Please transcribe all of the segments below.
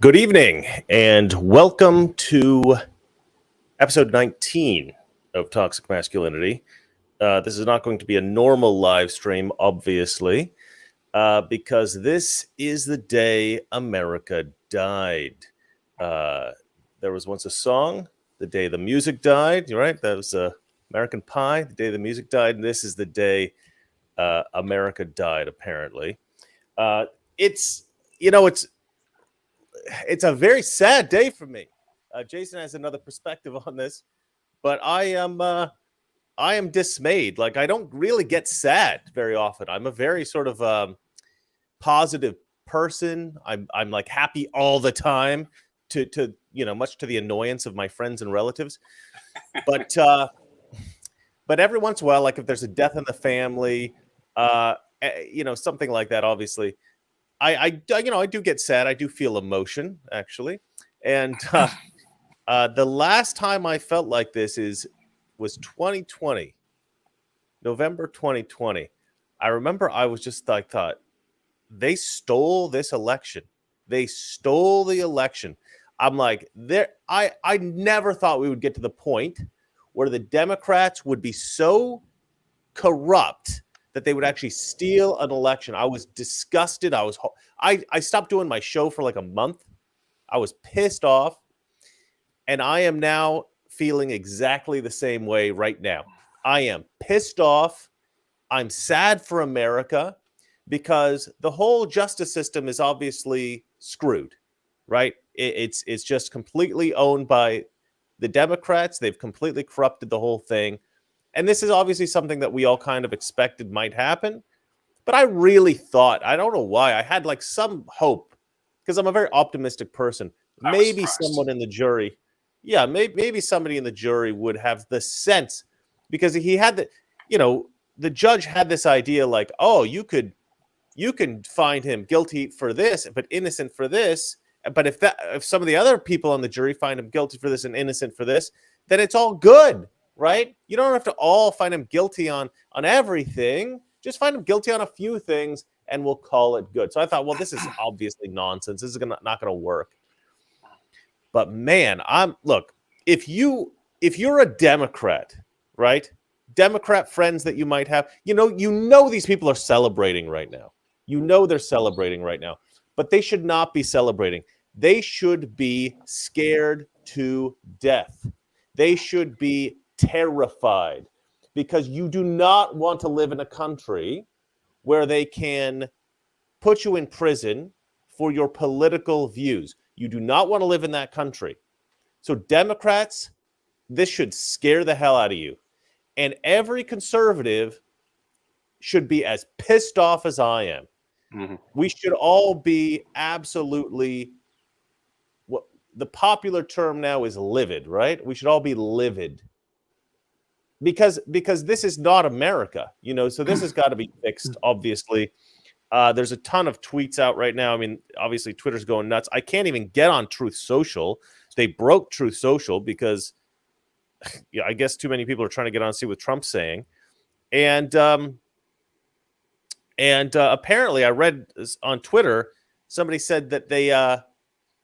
Good evening and welcome to episode 19 of Toxic Masculinity. This is not going to be a normal live stream, obviously, because this is the day America died. There was once a song, The Day the Music Died, right? That was American Pie, The Day the Music Died, and this is the day America died, apparently. It's a very sad day for me. Jason has another perspective on this, but I am dismayed. Like, I don't really get sad very often. I'm a very sort of positive person. I'm like happy all the time, to much to the annoyance of my friends and relatives. But every once in a while, like if there's a death in the family, something like that, obviously. I do get sad. I do feel emotion, actually. And the last time I felt like this was 2020, November 2020. I remember I was just thought, they stole this election. They stole the election. I'm like, I never thought we would get to the point where the Democrats would be so corrupt that they would actually steal an election. I was disgusted. I stopped doing my show for like a month. I was pissed off. And I am now feeling exactly the same way right now. I am pissed off. I'm sad for America because the whole justice system is obviously screwed, right? It's just completely owned by the Democrats. They've completely corrupted the whole thing. And this is obviously something that we all kind of expected might happen. But I really thought, I don't know why, I had like some hope because I'm a very optimistic person. Maybe someone in the jury, maybe somebody in the jury would have the sense, because he had the judge had this idea like, oh, you can find him guilty for this, but innocent for this. But if some of the other people on the jury find him guilty for this and innocent for this, then it's all good. Right? You don't have to all find him guilty on everything. Just find him guilty on a few things and we'll call it good. So I thought, well, this is obviously nonsense. This is not going to work. But man, look, if you're a Democrat, right? Democrat friends that you might have, you know these people are celebrating right now. You know they're celebrating right now. But they should not be celebrating. They should be scared to death. They should be terrified, because you do not want to live in a country where they can put you in prison for your political views. You do not want to live in that country. So Democrats, this should scare the hell out of you. And every conservative should be as pissed off as I am. Mm-hmm. We should all be absolutely, what the popular term now is livid, right? We should all be livid. Because this is not America, so this has got to be fixed, obviously. There's a ton of tweets out right now. I mean, obviously, Twitter's going nuts. I can't even get on Truth Social. They broke Truth Social because I guess too many people are trying to get on and see what Trump's saying. And apparently, I read on Twitter, somebody said that they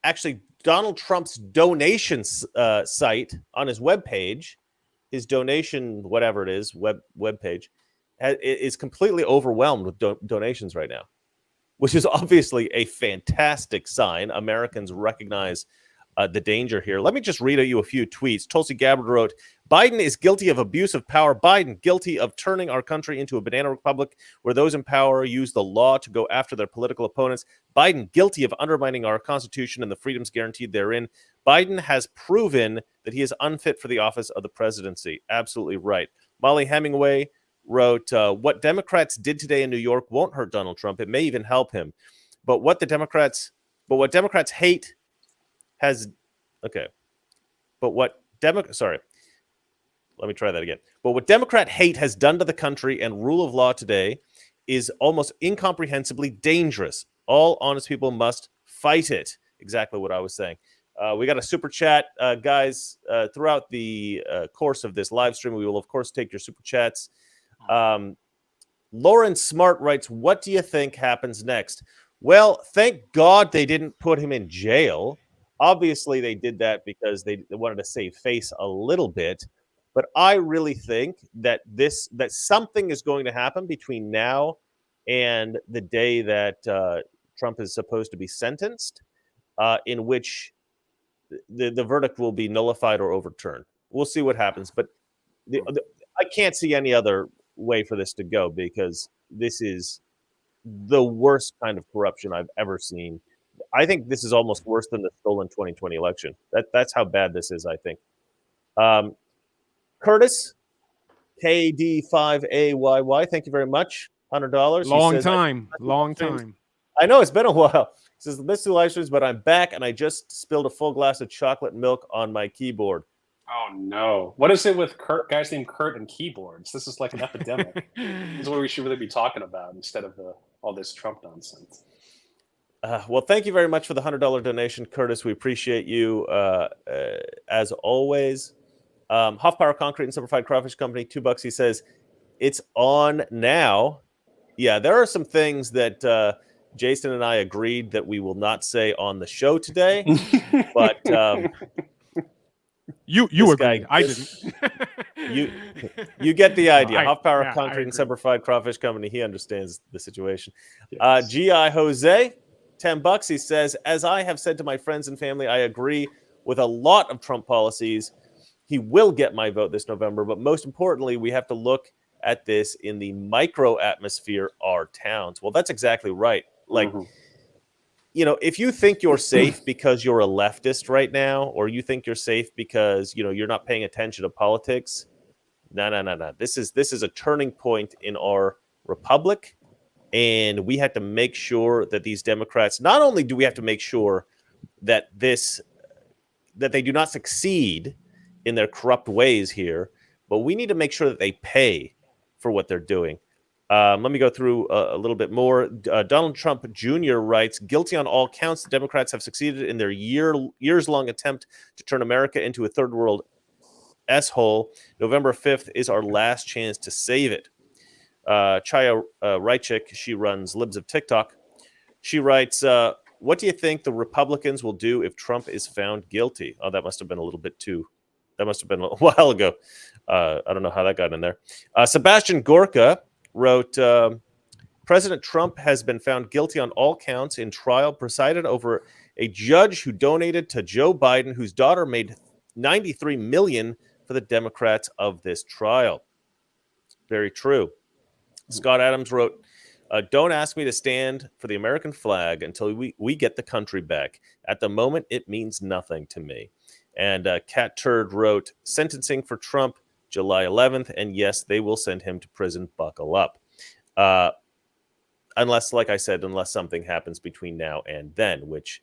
actually Donald Trump's donation site on his webpage, his donation, whatever it is, web page, is completely overwhelmed with donations right now, which is obviously a fantastic sign. Americans recognize the danger here. Let me just read you a few tweets. Tulsi Gabbard wrote, Biden is guilty of abuse of power. Biden guilty of turning our country into a banana republic where those in power use the law to go after their political opponents. Biden guilty of undermining our Constitution and the freedoms guaranteed therein. Biden has proven that he is unfit for the office of the presidency. Absolutely right. Molly Hemingway wrote, what Democrats did today in New York won't hurt Donald Trump. It may even help him. But what Democrats hate has, okay. But what let me try that again. But what Democrat hate has done to the country and rule of law today is almost incomprehensibly dangerous. All honest people must fight it. Exactly what I was saying. We got a super chat, guys. Throughout the course of this live stream, we will, of course, take your super chats. Lauren Smart writes, what do you think happens next? Well, thank God they didn't put him in jail. Obviously, they did that because they wanted to save face a little bit. But I really think that something is going to happen between now and the day that Trump is supposed to be sentenced, in which the verdict will be nullified or overturned. We'll see what happens, but I can't see any other way for this to go because this is the worst kind of corruption I've ever seen. I think this is almost worse than the stolen 2020 election. That's how bad this is, I think. Curtis, KD5AYY, thank you very much. $100. Long time. I know it's been a while. He says, missed two live streams, but I'm back and I just spilled a full glass of chocolate milk on my keyboard. Oh no! What is it with guys named Kurt and keyboards? This is like an epidemic. This is what we should really be talking about instead of all this Trump nonsense. Well, thank you very much for the $100 donation, Curtis. We appreciate you as always. Huff Power Concrete and Simplified Crawfish Company, $2. He says it's on now. Yeah, there are some things that Jason and I agreed that we will not say on the show today, but you agreed. I didn't. you get the idea. Huff Power Concrete and Simplified Crawfish Company. He understands the situation. Yes. GI Jose, $10. He says, as I have said to my friends and family, I agree with a lot of Trump policies. He will get my vote this November, but most importantly, we have to look at this in the micro atmosphere, our towns. Well, that's exactly right. Like, you know, if you think you're safe because you're a leftist right now, or you think you're safe because, you know, you're not paying attention to politics, no. This is a turning point in our republic, and we have to make sure that these Democrats, not only do we have to make sure that that they do not succeed in their corrupt ways here, but we need to make sure that they pay for what they're doing. Let me go through a little bit more. Donald Trump Jr. writes, guilty on all counts, the Democrats have succeeded in their years-long attempt to turn America into a third world S-hole. November 5th is our last chance to save it. Chaya Rychik, she runs Libs of TikTok. She writes, what do you think the Republicans will do if Trump is found guilty? Oh, that must have been a little bit too... That must have been a while ago. I don't know how that got in there. Sebastian Gorka wrote, President Trump has been found guilty on all counts in trial presided over a judge who donated to Joe Biden, whose daughter made $93 million for the Democrats of this trial. Very true. Scott Adams wrote, don't ask me to stand for the American flag until we get the country back. At the moment, it means nothing to me. And Cat Turd wrote, sentencing for Trump, July 11th. And yes, they will send him to prison. Buckle up. Unless, like I said, unless something happens between now and then, which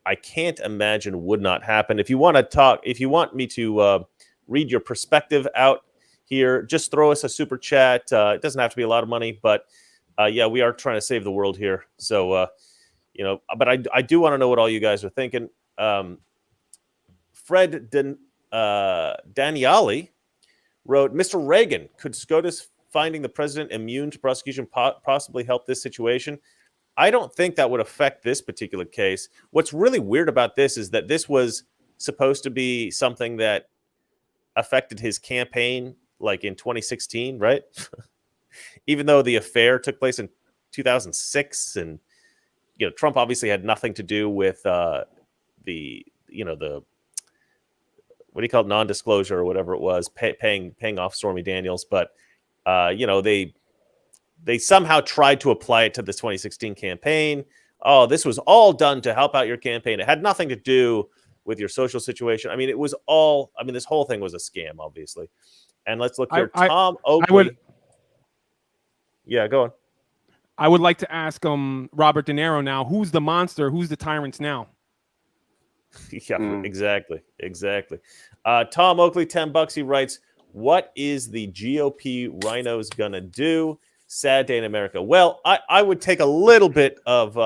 I can't imagine would not happen. If you want to talk, if you want me to read your perspective out here, just throw us a super chat. It doesn't have to be a lot of money, but yeah, we are trying to save the world here. So, you know, but I do want to know what all you guys are thinking. Fred Daniali wrote, Mr. Reagan, could SCOTUS finding the president immune to prosecution possibly help this situation? I don't think that would affect this particular case. What's really weird about this is that this was supposed to be something that affected his campaign, like in 2016, right? Even though the affair took place in 2006, and you know, Trump obviously had nothing to do with the what do you call it, non-disclosure or whatever it was, paying off Stormy Daniels, but you know, they somehow tried to apply it to the 2016 campaign. Oh, this was all done to help out your campaign. It had nothing to do with your social situation. I mean, it was all. I mean, this whole thing was a scam, obviously. And let's look here. Tom Oakley. Yeah, go on. I would like to ask Robert De Niro now, who's the monster? Who's the tyrants now? Yeah, exactly. Tom Oakley, $10. He writes, what is the GOP rhinos gonna do? Sad day in America. Well, I would take a little bit of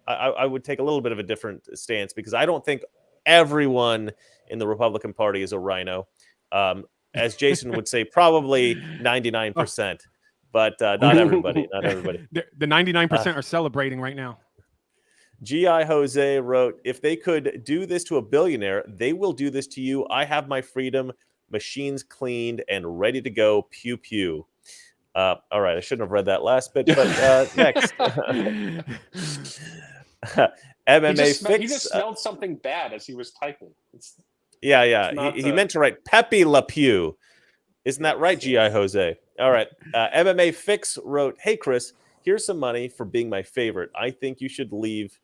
I would take a little bit of a different stance, because I don't think everyone in the Republican Party is a rhino. As Jason would say, probably 99%, but not everybody. Not everybody. The 99% are celebrating right now. G.I. Jose wrote, if they could do this to a billionaire, they will do this to you. I have my freedom, machines cleaned and ready to go. Pew, pew. All right, I shouldn't have read that last bit, but next. MMA He just Fix. smelled something bad as he was typing. Yeah. not, He meant to write Pepe Le Pew. Isn't that right, G.I. Jose? All right. MMA Fix wrote, hey, Chris, here's some money for being my favorite. I think you should leave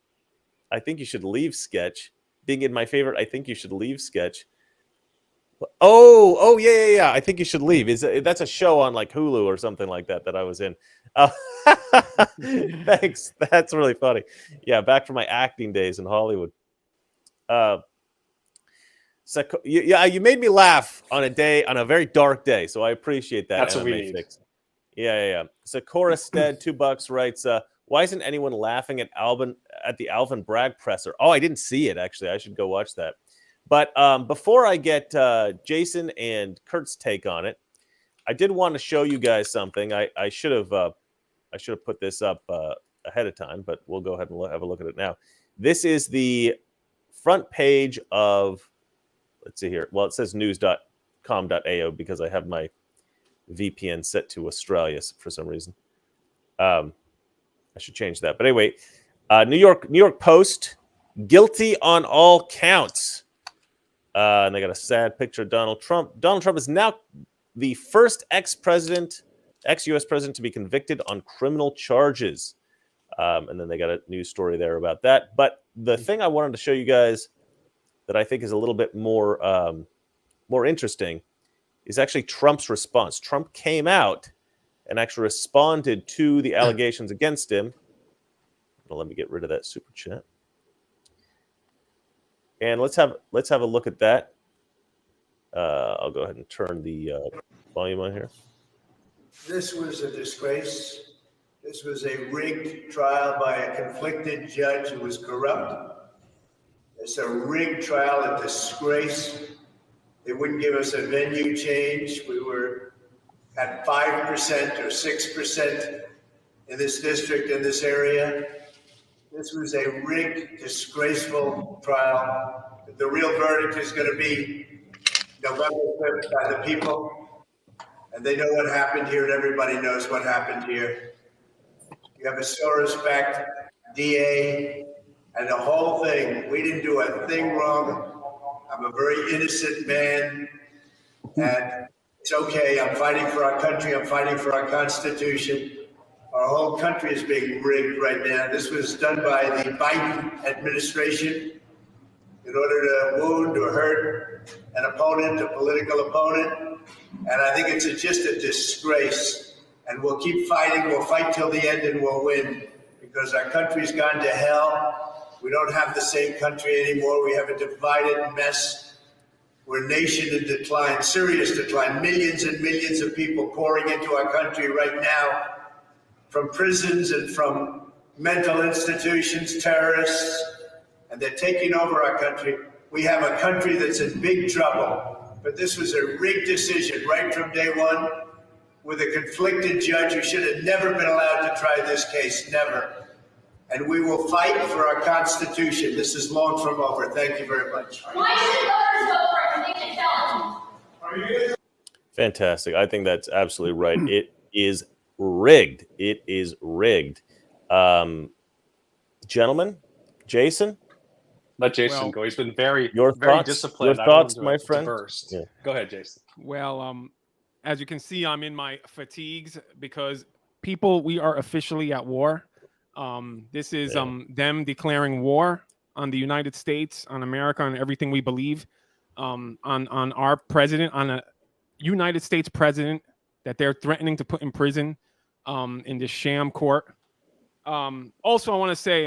sketch. Being in my favorite, I think you should leave sketch. Oh, yeah. I think you should leave. That's a show on like Hulu or something like that I was in. Thanks. That's really funny. Yeah, back from my acting days in Hollywood. You made me laugh on a very dark day, so I appreciate that. That's what we MMA need. Fix. Yeah. Sakura Stead, $2 writes, why isn't anyone laughing at the Alvin Bragg presser? Oh, I didn't see it, actually. I should go watch that. But before I get Jason and Kurt's take on it, I did want to show you guys something. I should have put this up ahead of time, but we'll go ahead and have a look at it now. This is the front page of, let's see here. Well, it says news.com.au because I have my VPN set to Australia for some reason. I should change that. But anyway, New York Post, guilty on all counts. And they got a sad picture of Donald Trump. Donald Trump is now the first ex-U.S. president to be convicted on criminal charges. And then they got a news story there about that. But the thing I wanted to show you guys that I think is a little bit more interesting is actually Trump's response. Trump came out and actually responded to the allegations against him. Well, let me get rid of that super chat. And let's have a look at that. I'll go ahead and turn the volume on here. This was a disgrace. This was a rigged trial by a conflicted judge who was corrupt. It's a rigged trial, a disgrace. They wouldn't give us a venue change. We were at 5% or 6% in this district, in this area. This was a rigged, disgraceful trial. The real verdict is going to be November 5th by the people. And they know what happened here, and everybody knows what happened here. You have a Soros-backed DA, and the whole thing. We didn't do a thing wrong. I'm a very innocent man, and it's okay. I'm fighting for our country. I'm fighting for our Constitution. Our whole country is being rigged right now. This was done by the Biden administration in order to wound or hurt an opponent, a political opponent. And I think it's just a disgrace. And we'll keep fighting. We'll fight till the end and we'll win, because our country's gone to hell. We don't have the same country anymore. We have a divided mess. We're a nation in decline, serious decline. Millions and millions of people pouring into our country right now from prisons and from mental institutions, terrorists, and they're taking over our country. We have a country that's in big trouble, but this was a rigged decision right from day one with a conflicted judge who should have never been allowed to try this case, never. And we will fight for our Constitution. This is long from over. Thank you very much. Why should voters vote for artificial intelligence? Fantastic. I think that's absolutely right. It is rigged. It is rigged. Gentlemen, Jason? Let Jason go. He's been very disciplined. Your thoughts, my friend? Yeah. Go ahead, Jason. Well, as you can see, I'm in my fatigues because we are officially at war. This is them declaring war on the United States, on America, on everything we believe, on our president, on a United States president that they're threatening to put in prison in this sham court. Also, I want to say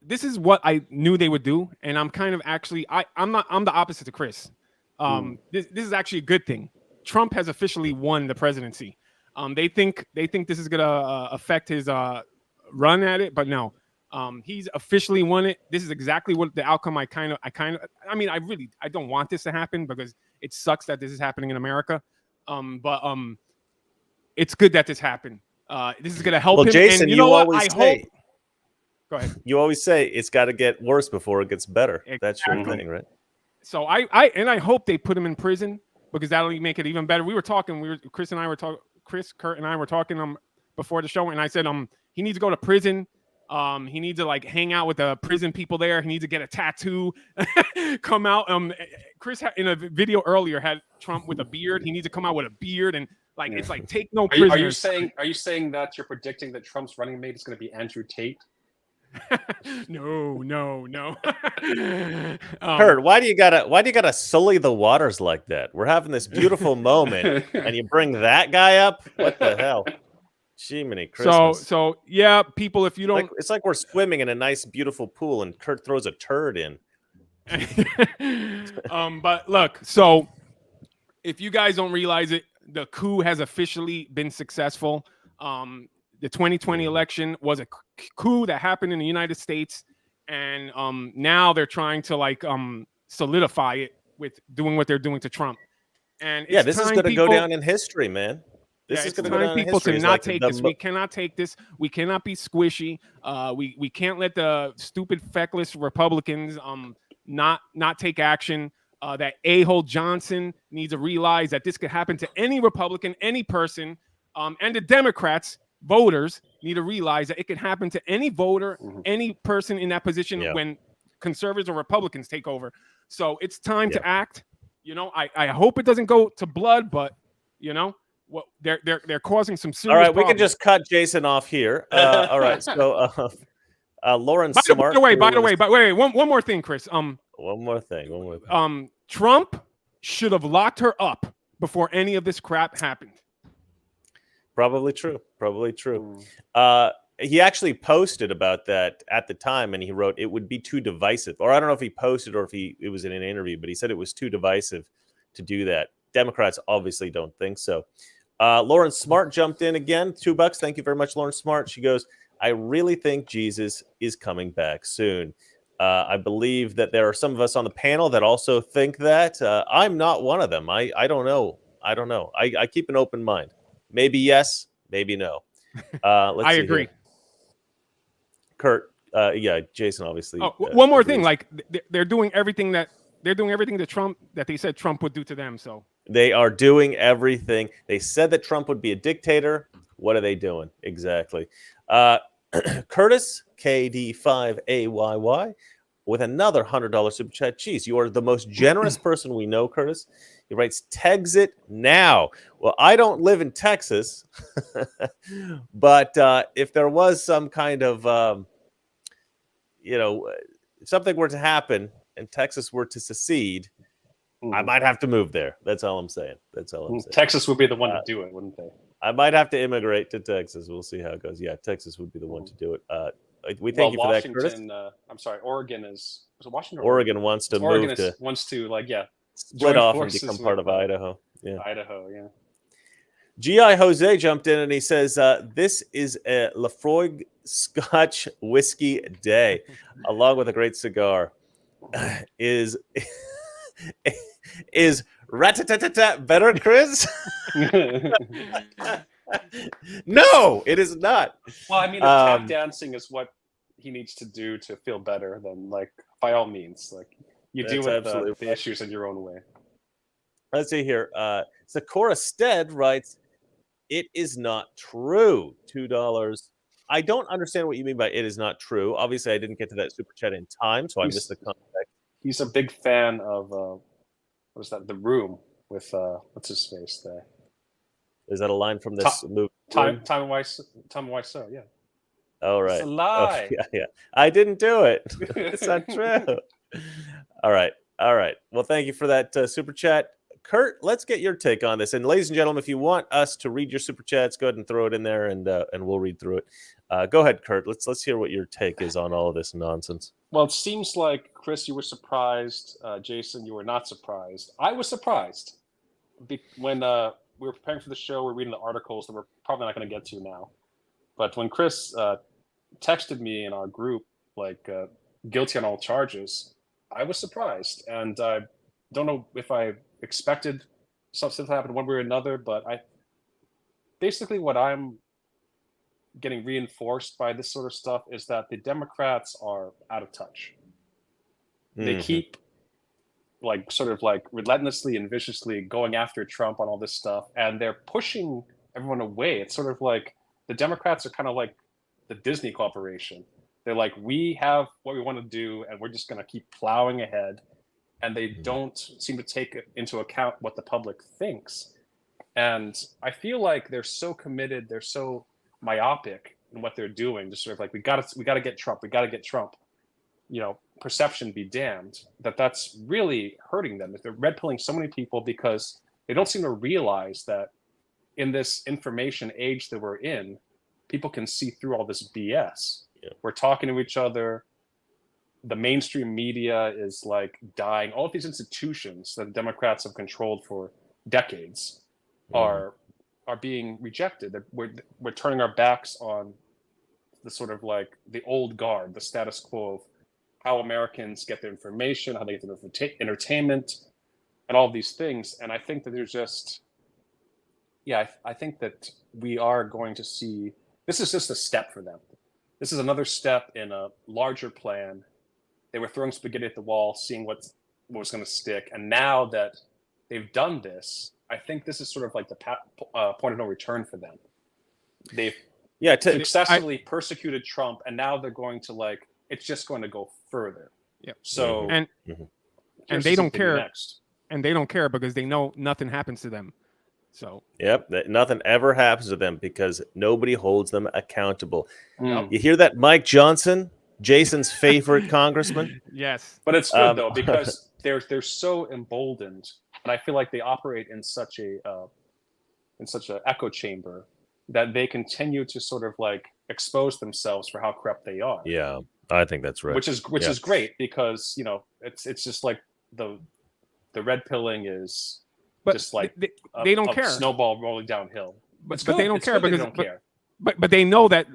this is what I knew they would do, and I'm kind of actually I'm the opposite to Chris. This is actually a good thing. Trump has officially won the presidency. They think this is gonna affect his run at it, but no. He's officially won it. This is exactly what the outcome I don't want this to happen because it sucks that this is happening in America. But it's good that this happened. This is going to help Well, him. Jason, and you know what? always I say, hope. Go ahead. you always say it's got to get worse before it gets better. That's your Exactly. thing, right? So I hope they put him in prison because that'll make it even better. We were talking. Chris, Kurt, and I were talking before the show, and I said he needs to go to prison. He needs to like hang out with the prison people there. He needs to get a tattoo, come out. Chris in a video earlier had Trump with a beard. He needs to come out with a beard and like it's like take no prisoners. Are you saying that you're predicting that Trump's running mate is going to be Andrew Tate? No. Kurt, why do you gotta sully the waters like that? We're having this beautiful moment, and you bring that guy up. What the hell? Jiminy Christmas. So yeah, people, if you don't, it's like we're swimming in a nice, beautiful pool, and Kurt throws a turd in. But look, so if you guys don't realize it, the coup has officially been successful. The 2020 election was a coup that happened in the United States, and now they're trying to like solidify it with doing what they're doing to Trump. And it's this is going to go down in history, man. This is going to go down in history. People to not take this. We cannot take this. We cannot be squishy. We can't let the stupid feckless Republicans not take action. That a-hole Johnson needs to realize that this could happen to any Republican, any person, and the Democrats. Voters need to realize that it can happen to any voter, any person in that position when conservatives or Republicans take over. So it's time to act. You know, I hope it doesn't go to blood, but you know what they're causing some serious. All right, problems. we can just cut Jason off here. All right, so Lauren Smart. By the way, one more thing, Chris. One more thing. Trump should have locked her up before any of this crap happened. Probably true. He actually posted about that at the time, and he wrote it would be too divisive. Or I don't know if he posted or if it was in an interview, but he said it was too divisive to do that. Democrats obviously don't think so. Lauren Smart jumped in again. $2. Thank you very much, Lauren Smart. She goes, I really think Jesus is coming back soon. I believe that there are some of us on the panel that also think that. I'm not one of them. I don't know. I keep an open mind. Maybe yes, maybe no. I agree. Here. Kurt, Jason obviously. One more thing, like they're doing everything to Trump that they said Trump would do to them. So they are doing everything. They said that Trump would be a dictator. What are they doing exactly? Curtis KD5AYY with another $100 super chat. Jeez, you are the most generous person we know, Curtis. He writes, Texit now. Well, I don't live in Texas, but if there was some kind of, if something were to happen and Texas were to secede, I might have to move there. That's all I'm saying. Texas would be the one to do it, wouldn't they? I might have to immigrate to Texas. We'll see how it goes. Yeah, Texas would be the one to do it. We thank you for that, Curtis. I'm sorry, Oregon is it Washington? Oregon wants to move to split off and become part of Idaho. Yeah, Idaho. Yeah. G.I. Jose jumped in and he says, "This is a Lafroig Scotch whiskey day, along with a great cigar. Is rat-a-tat-tat better, Chris?" No, it is not. Well, I mean, tap dancing is what he needs to do to feel better. Then, like, by all means, like you deal with the issues in your own way. Let's see here. Sakura Stead writes, "It is not true. $2. I don't understand what you mean by it is not true. Obviously, I didn't get to that super chat in time, so I missed the context." He's a big fan of what was that? The Room with what's his face there. Is that a line from this movie? Time and Wiseau, yeah. All right. It's a lie. Oh, yeah. I didn't do it. It's not true. All right. Well, thank you for that super chat. Kurt, let's get your take on this. And ladies and gentlemen, if you want us to read your super chats, go ahead and throw it in there and we'll read through it. Go ahead, Kurt. Let's hear what your take is on all of this nonsense. Well, it seems like, Chris, you were surprised. Jason, you were not surprised. I was surprised when we were preparing for the show. We're reading the articles that we're probably not going to get to now. But when Chris texted me in our group, like, guilty on all charges, I was surprised. And I don't know if I expected something to happen one way or another, but basically what I'm getting reinforced by this sort of stuff is that the Democrats are out of touch. They Mhm. keep like sort of like relentlessly and viciously going after Trump on all this stuff, and they're pushing everyone away. It's sort of like the Democrats are kind of like the Disney Corporation. They're like, we have what we want to do, and we're just going to keep plowing ahead. And they don't seem to take into account what the public thinks. And I feel like they're so committed, they're so myopic in what they're doing. Just sort of like, we got to get Trump. We got to get Trump. You know, perception be damned. That's really hurting them. If they're red pilling so many people because they don't seem to realize that in this information age that we're in, people can see through all this BS. Yeah. We're talking to each other. The mainstream media is like dying. All of these institutions that the Democrats have controlled for decades are being rejected. We're turning our backs on the sort of like the old guard, the status quo of how Americans get their information, how they get their entertainment, and all of these things. And I think that there's just, I think that we are going to see, this is just a step for them. This is another step in a larger plan. They were throwing spaghetti at the wall, seeing what was going to stick. And now that they've done this, I think this is sort of like the point of no return for them. They've successfully persecuted Trump, and now they're going to like, it's just going to go further. Yeah. So and they don't care. Next. And they don't care because they know nothing happens to them. So nothing ever happens to them because nobody holds them accountable. Mm. You hear that, Mike Johnson, Jason's favorite congressman? Yes, but it's good though because they're so emboldened, and I feel like they operate in such a echo chamber that they continue to sort of like expose themselves for how corrupt they are. Yeah, I think that's right. Which is great because it's just like the red pilling is. But just like they don't care. Snowball rolling downhill. But they don't care because they don't care. But they know that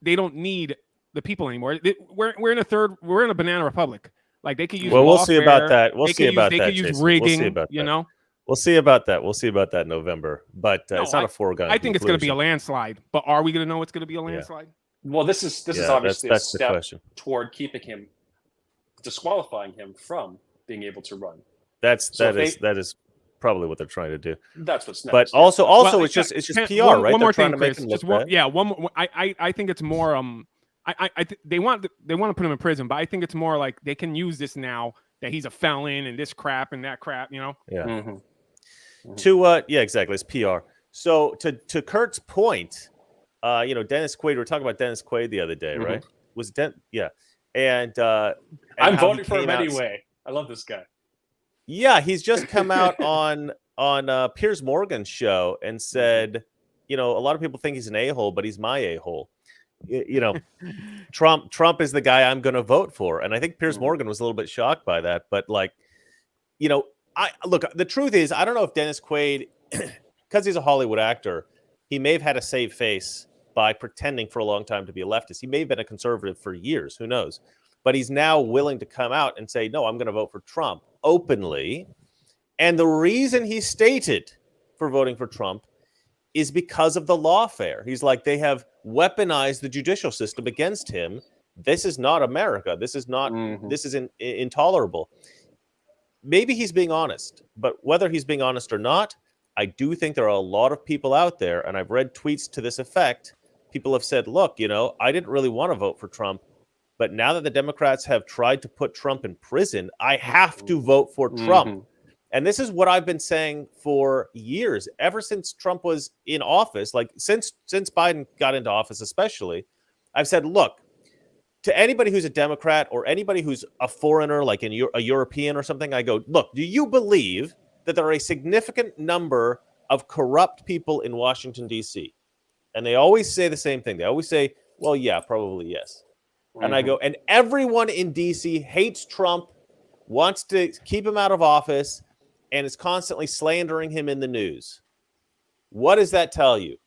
they don't need the people anymore. We're in a banana republic. Like they could use. Well, we'll see about that. We'll see about that. They could use rigging. You know. We'll see about that. We'll see about that in November. But it's not a foregone. I think it's going to be a landslide. But are we going to know it's going to be a landslide? Yeah. Well, this is obviously a step toward keeping him, disqualifying him from being able to run. That is probably what they're trying to do. That's what's next. But also it's just PR, right? One more thing, Chris. One more. I think it's more. They want to put him in prison, but I think it's more like they can use this now that he's a felon and this crap and that crap. You know. Yeah. Mm-hmm. Exactly. It's PR. So to Kurt's point, Dennis Quaid. We were talking about Dennis Quaid the other day, right? And I'm voting for him anyway. I love this guy. Yeah, he's just come out on Piers Morgan's show and said, a lot of people think he's an a-hole, but he's my a-hole. Trump is the guy I'm going to vote for, and I think Piers Morgan was a little bit shocked by that. But the truth is, I don't know if Dennis Quaid, because he's a Hollywood actor, he may have had a save face by pretending for a long time to be a leftist. He may have been a conservative for years. Who knows? But he's now willing to come out and say, no, I'm going to vote for Trump openly. And the reason he stated for voting for Trump is because of the lawfare. He's like, they have weaponized the judicial system against him. This is not America. This is not, this is intolerable. Maybe he's being honest, but whether he's being honest or not, I do think there are a lot of people out there, and I've read tweets to this effect. People have said, look, I didn't really want to vote for Trump, but now that the Democrats have tried to put Trump in prison, I have to vote for Trump. And this is what I've been saying for years, ever since Trump was in office, like since Biden got into office especially. I've said, look, to anybody who's a Democrat or anybody who's a foreigner, like a European or something, I go, look, do you believe that there are a significant number of corrupt people in Washington, D.C.? And they always say the same thing. They always say, well, yeah, probably yes. And I go, and everyone in D.C. hates Trump, wants to keep him out of office, and is constantly slandering him in the news. What does that tell you?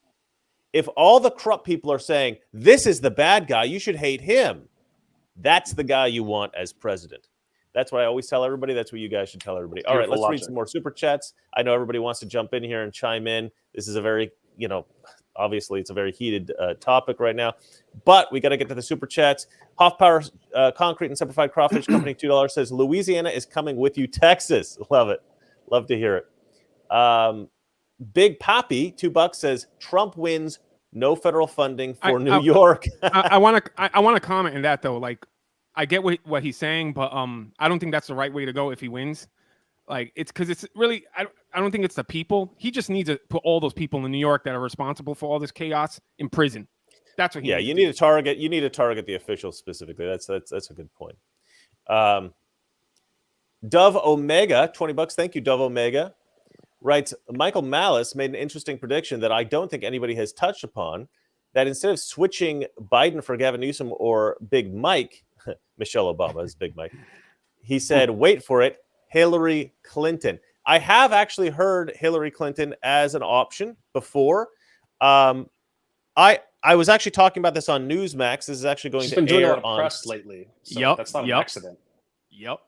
If all the corrupt people are saying, this is the bad guy, you should hate him, that's the guy you want as president. That's what I always tell everybody. That's what you guys should tell everybody. All right, let's read some more super chats. I know everybody wants to jump in here and chime in. This is a very, obviously, it's a very heated topic right now. But we got to get to the super chats. Hoff Power Concrete and Simplified Crawfish Company, $2 says, Louisiana is coming with you, Texas. Love it. Love to hear it. Big Poppy, $2 says, Trump wins, no federal funding for New York. I want to comment on that, though. Like, I get what he's saying, but I don't think that's the right way to go if he wins. Like, it's because it's really, I don't think it's the people. He just needs to put all those people in New York that are responsible for all this chaos in prison. That's what he needs you to need do. to target. You need to target the officials specifically. That's a good point. Dove Omega, $20. Thank you, Dove Omega. Writes, Michael Malice made an interesting prediction that I don't think anybody has touched upon, that instead of switching Biden for Gavin Newsom or Big Mike, Michelle Obama is Big Mike, he said, wait for it, Hillary Clinton. I have actually heard Hillary Clinton as an option before. I was actually talking about this on Newsmax. This is actually going She's to been doing a air lot of on press lately. So that's not an accident. Yep.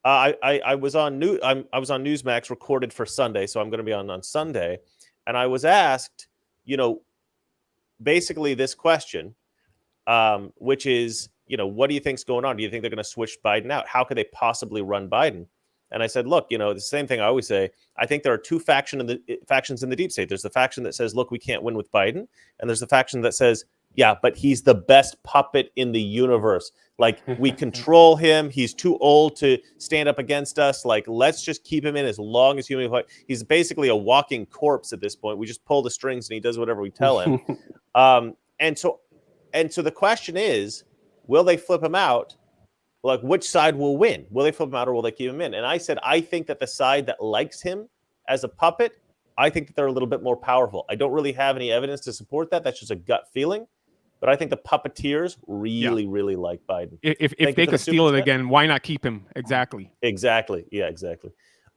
I was on Newsmax, recorded for Sunday, so I'm going to be on Sunday, and I was asked, basically this question, which is, what do you think's going on? Do you think they're going to switch Biden out? How could they possibly run Biden? And I said, look, the same thing I always say. I think there are two factions in the deep state. There's the faction that says, look, we can't win with Biden, and there's the faction that says, yeah, but he's the best puppet in the universe. Like, we control him. He's too old to stand up against us. Like, let's just keep him in as long as humanly. He's basically a walking corpse at this point. We just pull the strings and he does whatever we tell him. And so the question is, will they flip him out? Like, which side will win? Will they flip him out or will they keep him in? And I said, I think that the side that likes him as a puppet, I think that they're a little bit more powerful. I don't really have any evidence to support that. That's just a gut feeling. But I think the puppeteers really, really like Biden. If they could steal it again, why not keep him? Exactly. Yeah, exactly.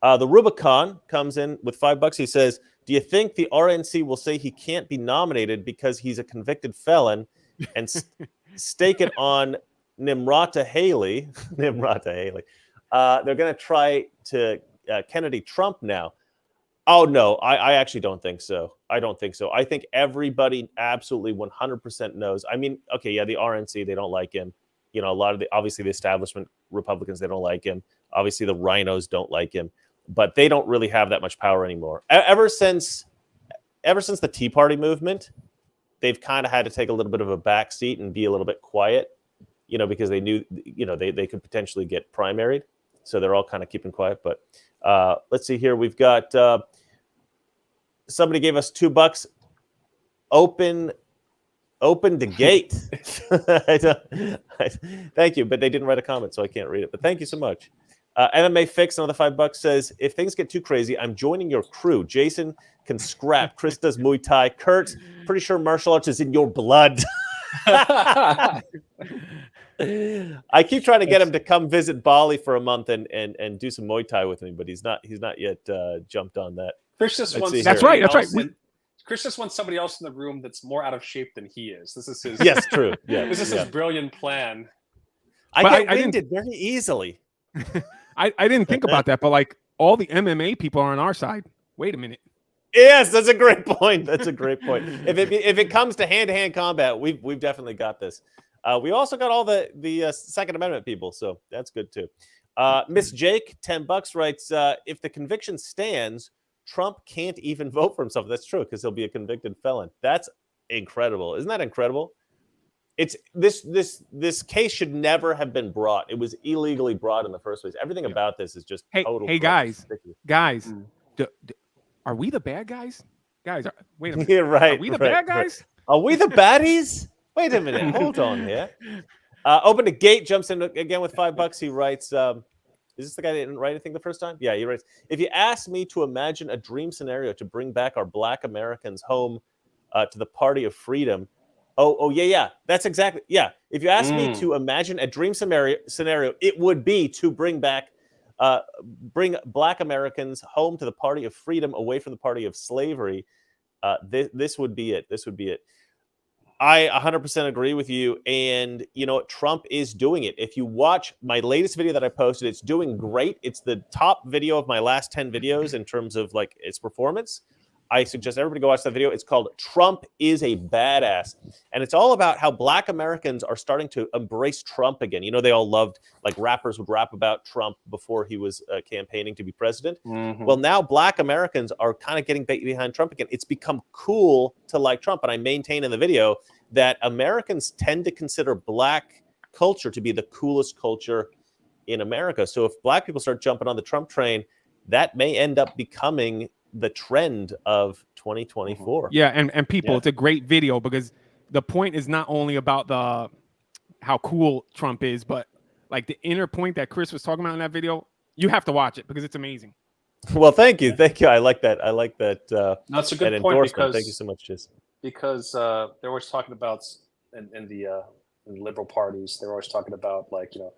The Rubicon comes in with $5. He says, do you think the RNC will say he can't be nominated because he's a convicted felon and stake it on Nimrata Haley? Nimrata Haley. They're going to try to Kennedy Trump now. Oh, no, I actually don't think so. I don't think so. I think everybody absolutely 100% knows. I mean, okay, yeah, the RNC, they don't like him. A lot of obviously the establishment Republicans, they don't like him. Obviously the rhinos don't like him, but they don't really have that much power anymore. Ever since the Tea Party movement, they've kind of had to take a little bit of a back seat and be a little bit quiet, because they knew, they could potentially get primaried. So they're all kind of keeping quiet. But let's see here. We've got somebody gave us $2. Open the gate. Thank you, but they didn't write a comment, so I can't read it. But thank you so much. MMA Fix, another $5, says, if things get too crazy, I'm joining your crew. Jason can scrap. Chris does Muay Thai. Kurt, pretty sure martial arts is in your blood. I keep trying to get him to come visit Bali for a month and do some Muay Thai with me, but he's not yet jumped on that. Chris just wants that's right. Chris just wants somebody else in the room that's more out of shape than he is. This is his. Yes, true. Yeah, this is his brilliant plan. I get winded very easily. I didn't think about that, but like all the MMA people are on our side. Wait a minute. Yes, that's a great point. That's a great point. If it comes to hand-to-hand combat, we've definitely got this. We also got all the Second Amendment people, so that's good too. Miss Jake, $10, writes, if the conviction stands, Trump can't even vote for himself. That's true, because he'll be a convicted felon. That's incredible. Isn't that incredible? It's this case should never have been brought. It was illegally brought in the first place. Everything about this is just total. Hey guys, are we the bad guys? Guys, wait a minute. You're right. Are we the bad guys? Are we the baddies? Wait a minute. Hold on here. Open the gate, jumps in again with $5. He writes, is this the guy that didn't write anything the first time? Yeah, he writes, if you ask me to imagine a dream scenario to bring back our Black Americans home to the party of freedom. Oh, yeah. That's exactly. Yeah. If you ask me to imagine a dream scenario, it would be to bring Black Americans home to the party of freedom, away from the party of slavery. This would be it. This would be it. I 100% agree with you. And, Trump is doing it. If you watch my latest video that I posted, it's doing great. It's the top video of my last 10 videos in terms of like its performance. I suggest everybody go watch that video. It's called Trump is a Badass. And it's all about how Black Americans are starting to embrace Trump again. You know, they all loved, like rappers would rap about Trump before he was campaigning to be president. Mhm. Well, now Black Americans are kind of getting behind Trump again. It's become cool to like Trump. And I maintain in the video that Americans tend to consider Black culture to be the coolest culture in America. So if Black people start jumping on the Trump train, that may end up becoming the trend of 2024. Yeah, and people, Yeah. it's a great video because the point is not only about how cool Trump is, but like the inner point that Chris was talking about in that video. You have to watch it because it's amazing. Well, thank you. I like that. I like that. That's a that good point endorsement. because Thank you so much, Jason. because they're always talking about in the liberal parties. They're always talking about, like, you know,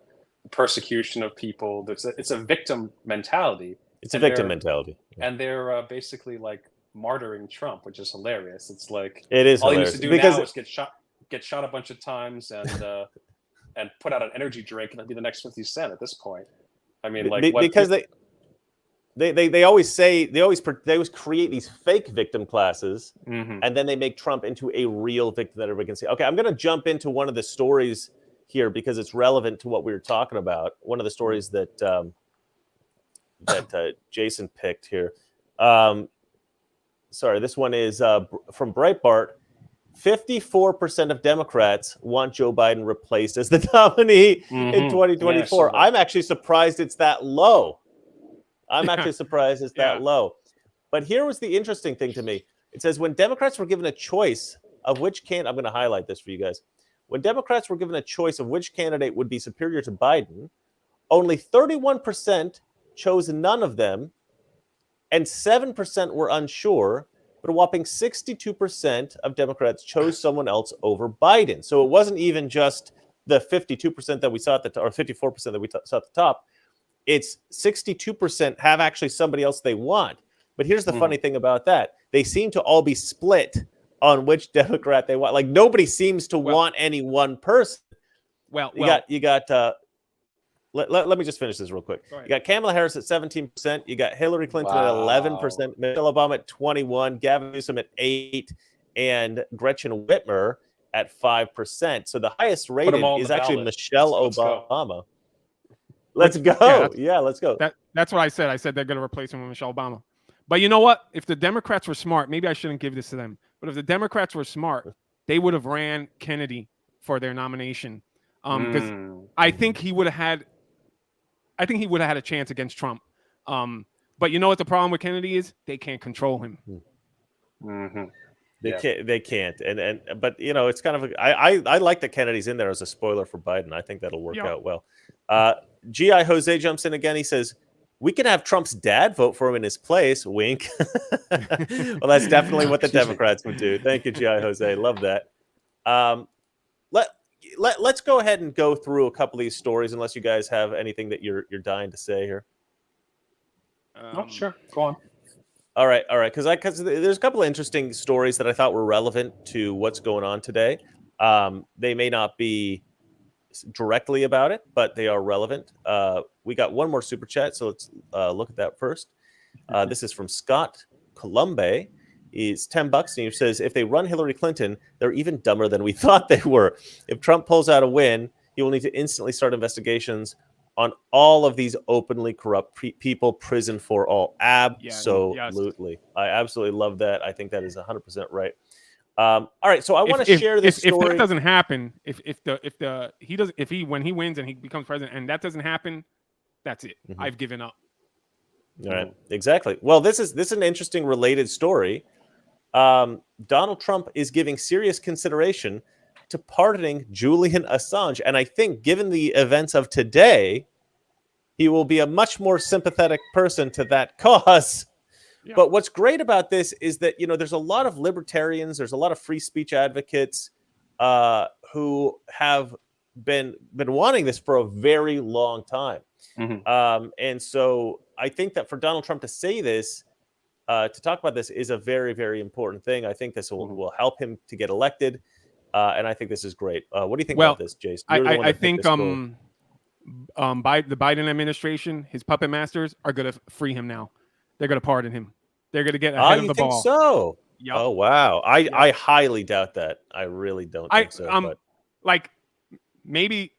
persecution of people. It's a victim mentality. It's a And victim they're- mentality. And they're basically like martyring Trump, which is hilarious. It's like It is all he hilarious needs to do because now is get shot a bunch of times and put out an energy drink and be the next 50 Cent at this point. I mean, like because they always say they always create these fake victim classes, Mhm. and then they make Trump into a real victim that everybody can see. Okay, I'm going to jump into one of the stories here because it's relevant to what we were talking about. One of the stories that Jason picked here. Sorry, this one is from Breitbart. 54% of Democrats want Joe Biden replaced as the nominee in Mhm. 2024. Yeah, I saw that. I'm actually surprised it's that low. I'm actually surprised it's that Yeah. low. But here was the interesting thing to me. It says when Democrats were given a choice of which candidate, I'm going to highlight this for you guys. When Democrats were given a choice of which candidate would be superior to Biden, only 31% chose none of them, and 7% were unsure, but a whopping 62% of Democrats chose someone else over Biden. So it wasn't even just the 52% that we saw at the top, or 54% that we saw at the top. It's 62% have actually somebody else they want. But here's the funny thing about that. They seem to all be split on which Democrat they want. Like nobody seems to want any one person. Well, You got let me just finish this real quick. Go ahead. You got Kamala Harris at 17%. You got Hillary Clinton at Wow. 11%. Michelle Obama at 21%. Gavin Newsom at 8%. And Gretchen Whitmer at 5%. So the highest rated all on is the actually ballot. Michelle Let's go. Obama. Let's go. that's- Yeah, let's go. that's what I said. I said they're going to replace him with Michelle Obama. But you know what? If the Democrats were smart, maybe I shouldn't give this to them. But if the Democrats were smart, they would have ran Kennedy for their nomination. Because I think he would have had. I think he would have had a chance against Trump. But you know what the problem with Kennedy is? They can't control him. Mhm. They can't. But you know, it's kind of I like that Kennedy's in there as a spoiler for Biden. I think that'll work out well. G.I. Jose jumps in again. He says, we can have Trump's dad vote for him in his place. Wink. Well, that's definitely what the Democrats would do. Thank you, G.I. Jose. Love that. Let's go ahead and go through a couple of these stories, unless you guys have anything that you're dying to say here. No, sure. Go on. All right, because there's a couple of interesting stories that I thought were relevant to what's going on today. They may not be directly about it, but they are relevant. We got one more super chat, so let's look at that first. This is from Scott Colombe. He's $10, and he says, if they run Hillary Clinton, they're even dumber than we thought they were. If Trump pulls out a win, he will need to instantly start investigations on all of these openly corrupt people, prison for all. Absolutely. Yes. I absolutely love that. I think that is 100% right. All right, so I want to share this story. If that doesn't happen, when he wins and he becomes president, and that doesn't happen, that's it. Mm-hmm. I've given up. All right, exactly. Well, this is an interesting related story. Donald Trump is giving serious consideration to pardoning Julian Assange, and I think, given the events of today, he will be a much more sympathetic person to that cause. Yeah. But what's great about this is that, you know, there's a lot of libertarians, there's a lot of free speech advocates who have been wanting this for a very long time. Mm-hmm. And so I think that for Donald Trump to say this, to talk about this, is a very, very important thing. I think this will help him to get elected. And I think this is great. What do you think about this, Jason? I think the Biden administration, his puppet masters, are going to free him now. They're going to pardon him. They're going to get ahead of you the think ball. so? Yep. Oh wow, I Yep. I highly doubt that. I really don't think so. But Like maybe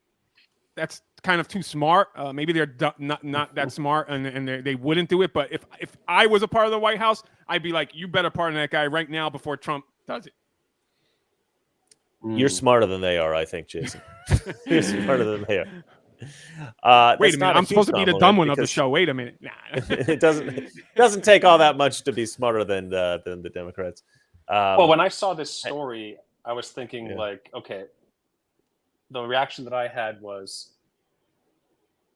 that's kind of too smart. Maybe they're not that smart, and they wouldn't do it. But if I was a part of the White House, I'd be like, you better pardon that guy right now before Trump does it. you're smarter than they are, I think, Jason. You're smarter than they are. Wait a minute, I'm supposed to be the dumb one of the show. Wait a minute, nah. It doesn't take all that much to be smarter than the Democrats. Well, when I saw this story, I was thinking Yeah. like, okay, the reaction that I had was,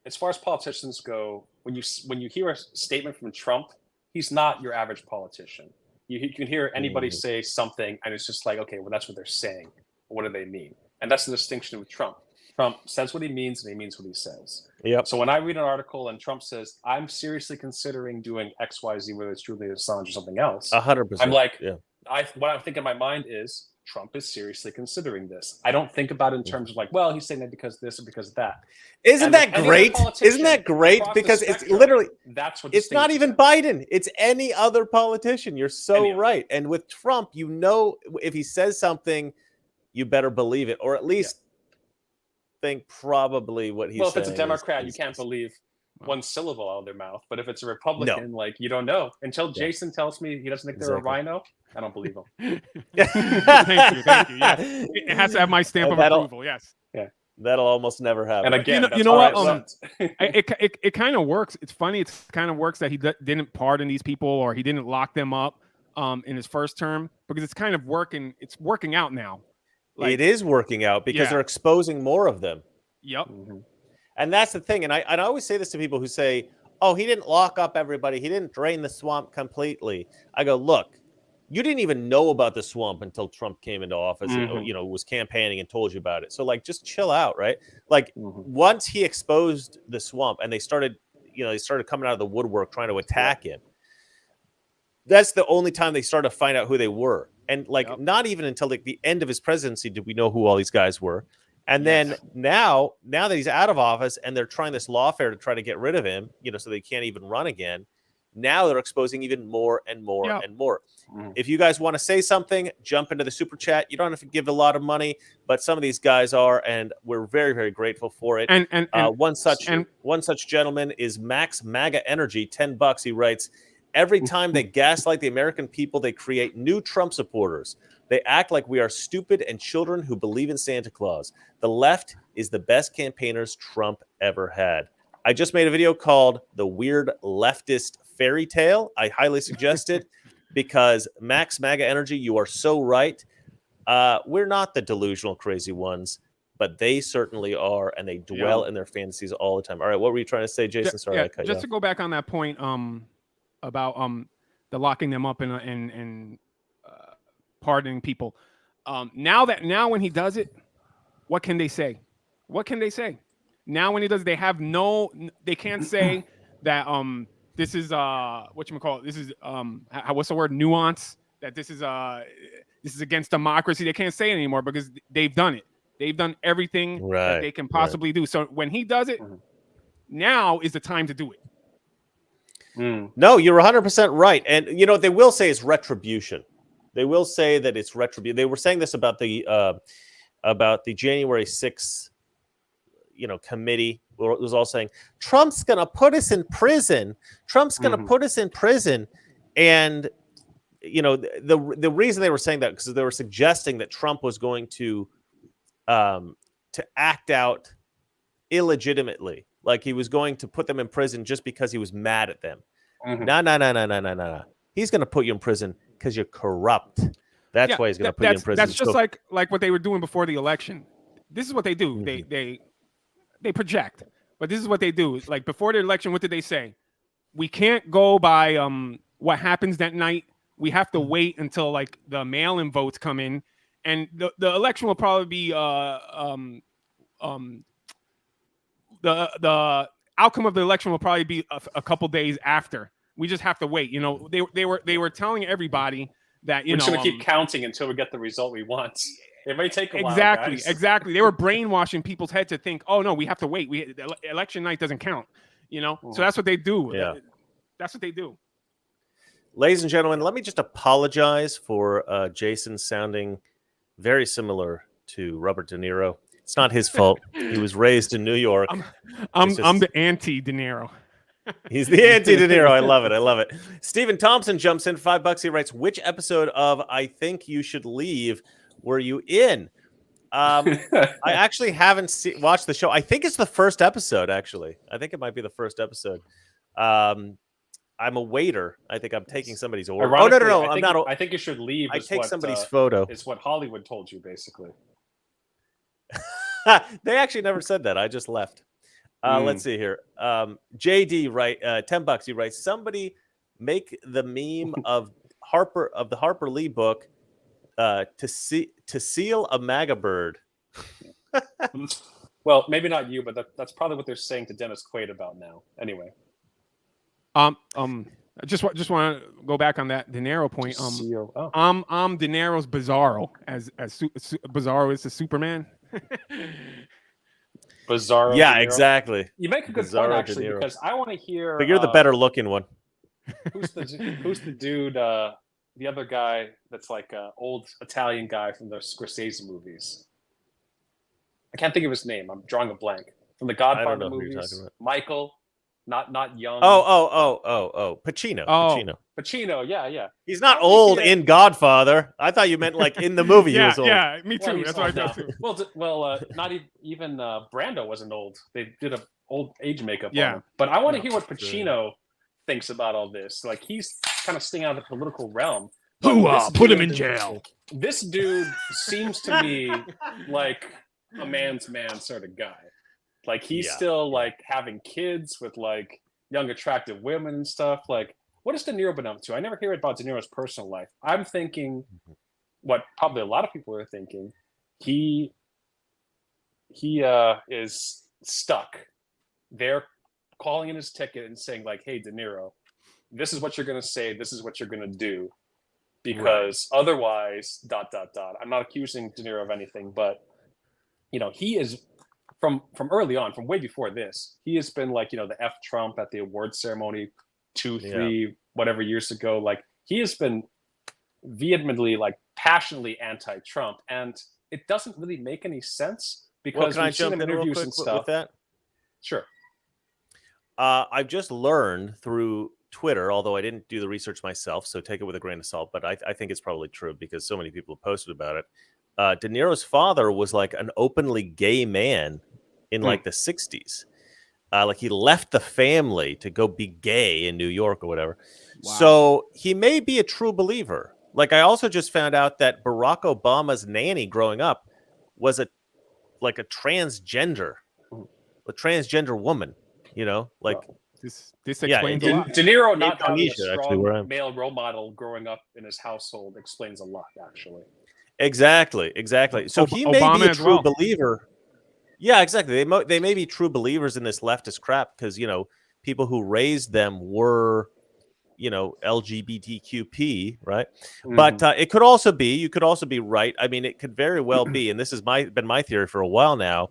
as far as politicians go, when you hear a statement from Trump, he's not your average politician. You can hear anybody say something, and it's just like, okay, well, that's what they're saying. What do they mean? And that's the distinction with Trump. Trump says what he means, and he means what he says. Yep. So when I read an article and Trump says, I'm seriously considering doing X, Y, Z, whether it's Julian Assange or something else, 100%. I'm like, yeah. what I think in my mind is, Trump is seriously considering this. I don't think about it in terms of like, well, he's saying that because of this or because of that. Isn't that great? Isn't that great? Because it's literally, that's what it's not even Biden. It's any other politician. You're so right. And with Trump, you know, if he says something, you better believe it, or at least think probably what he's saying. Well, if it's a Democrat, you can't believe one syllable out of their mouth. But if it's a Republican, like, you don't know. Until Jason tells me he doesn't think they're a rhino, I don't believe him. Thank you. Yeah. It has to have my stamp of approval. Yes. Yeah. That'll almost never happen. And again, you know what? It kind of works. It's funny. It kind of works that he didn't pardon these people, or he didn't lock them up in his first term, because it's kind of working. It's working out now. Like, it is working out because they're exposing more of them. Yep. And that's the thing. And I always say this to people who say, oh, he didn't lock up everybody. He didn't drain the swamp completely. I go, look, you didn't even know about the swamp until Trump came into office and, was campaigning and told you about it. So, like, just chill out, right? Like, once he exposed the swamp and they started coming out of the woodwork trying to attack him, that's the only time they started to find out who they were. And, like, not even until like the end of his presidency did we know who all these guys were. And then now that he's out of office and they're trying this lawfare to try to get rid of him, so they can't even run again. Now they're exposing even more and more and more. If you guys want to say something, jump into the super chat. You don't have to give a lot of money, but some of these guys are, and we're very, very grateful for it. And one such gentleman is Max MAGA Energy, $10. He writes, every time they gaslight the American people, they create new Trump supporters. They act like we are stupid and children who believe in Santa Claus. The left is the best campaigners Trump ever had. I just made a video called The Weird Leftist Fairy Tale. I highly suggest it because Max MAGA Energy, you are so right. We're not the delusional crazy ones, but they certainly are, and they dwell in their fantasies all the time. All right, what were you trying to say, Jason? Sorry, I cut you off. Just to go back on that point about the locking them up and pardoning people. Now when he does it, what can they say? What can they say? Now when he does, they can't say that this is whatchamacallit, this is what's the word, nuance, that this is against democracy. They can't say it anymore because they've done it. They've done everything that they can possibly do. So when he does it, now is the time to do it. No, you're 100% right. And they will say it's retribution. They will say that it's retribution. They were saying this about the January 6th, committee. It was all saying Trump's going to put us in prison. Trump's going to put us in prison. And the reason they were saying that because they were suggesting that Trump was going to act out illegitimately, like he was going to put them in prison just because he was mad at them. No. He's going to put you in prison because you're corrupt. That's why he's going to put you in prison. That's just like what they were doing before the election. This is what they do. They project, but this is what they do. Like before the election, what did they say? We can't go by what happens that night. We have to wait until like the mail-in votes come in, and the election will probably be the outcome of the election will probably be a couple days after. We just have to wait. They were telling everybody that we're just gonna keep counting until we get the result we want. It may take a while. Exactly. They were brainwashing people's head to think, oh no, we have to wait. The election night doesn't count. So that's what they do. Yeah. That's what they do. Ladies and gentlemen, let me just apologize for Jason sounding very similar to Robert De Niro. It's not his fault. He was raised in New York. I'm just- the anti De Niro. He's the anti-De Niro. I love it. I love it. Stephen Thompson jumps in for $5. He writes, which episode of I Think You Should Leave were you in? I actually haven't watched the show. I think it's the first episode, actually. I think it might be the first episode. I'm a waiter. I think I'm taking somebody's order. Oh, no. I'm not. I think you should leave. I take somebody's photo. It's what Hollywood told you, basically. They actually never said that. I just left. Let's see here. JD, right? $10. He writes, somebody make the meme of the Harper Lee book to seal a MAGA bird. Well, maybe not you, but that's probably what they're saying to Dennis Quaid about now. Anyway. I just want to go back on that De Niro point. I'm De Niro's Bizarro, as Bizarro is the Superman. Bizarro. Yeah, exactly. You make a good Bizarro point, actually, because I want to hear. But you're the better looking one. Who's the dude? The other guy that's like an old Italian guy from the Scorsese movies. I can't think of his name. I'm drawing a blank. From the Godfather movies. Michael. Not young. Oh, Pacino. Pacino, yeah. He's not old in Godfather. I thought you meant like in the movie he was old. Yeah, me too. That's what I thought too. Well, not even Brando wasn't old. They did an old age makeup on him. But I want to hear what Pacino thinks about all this. Like, he's kind of staying out of the political realm. Put him in jail. This dude seems to me like a man's man sort of guy. Like, he's still like having kids with like young attractive women and stuff. Like, what has De Niro been up to? I never hear about De Niro's personal life. I'm thinking what probably a lot of people are thinking. He is stuck. They're calling in his ticket and saying like, hey, De Niro, this is what you're going to say. This is what you're going to do. Because otherwise, ... I'm not accusing De Niro of anything, but, you know, he is... From early on, from way before this, he has been like, you know, the F Trump at the award ceremony 2-3 whatever years ago. Like, he has been vehemently, like, passionately anti-Trump, and it doesn't really make any sense because we've seen him in interviews and stuff. With that? Sure. I've just learned through Twitter, although I didn't do the research myself, so take it with a grain of salt, but I think it's probably true because so many people have posted about it. De Niro's father was like an openly gay man in like the 60s. Like, he left the family to go be gay in New York or whatever. Wow. So he may be a true believer. Like, I also just found out that Barack Obama's nanny growing up was a transgender woman, you know, like this explains a lot. De Niro not having a strong male role model growing up in his household explains a lot, actually. Exactly. So he may be a true believer. Yeah, exactly. They may be true believers in this leftist crap because, you know, people who raised them were, you know, LGBTQP, right? But it could also be, you could also be right. I mean, it could very well be, and this has been my theory for a while now,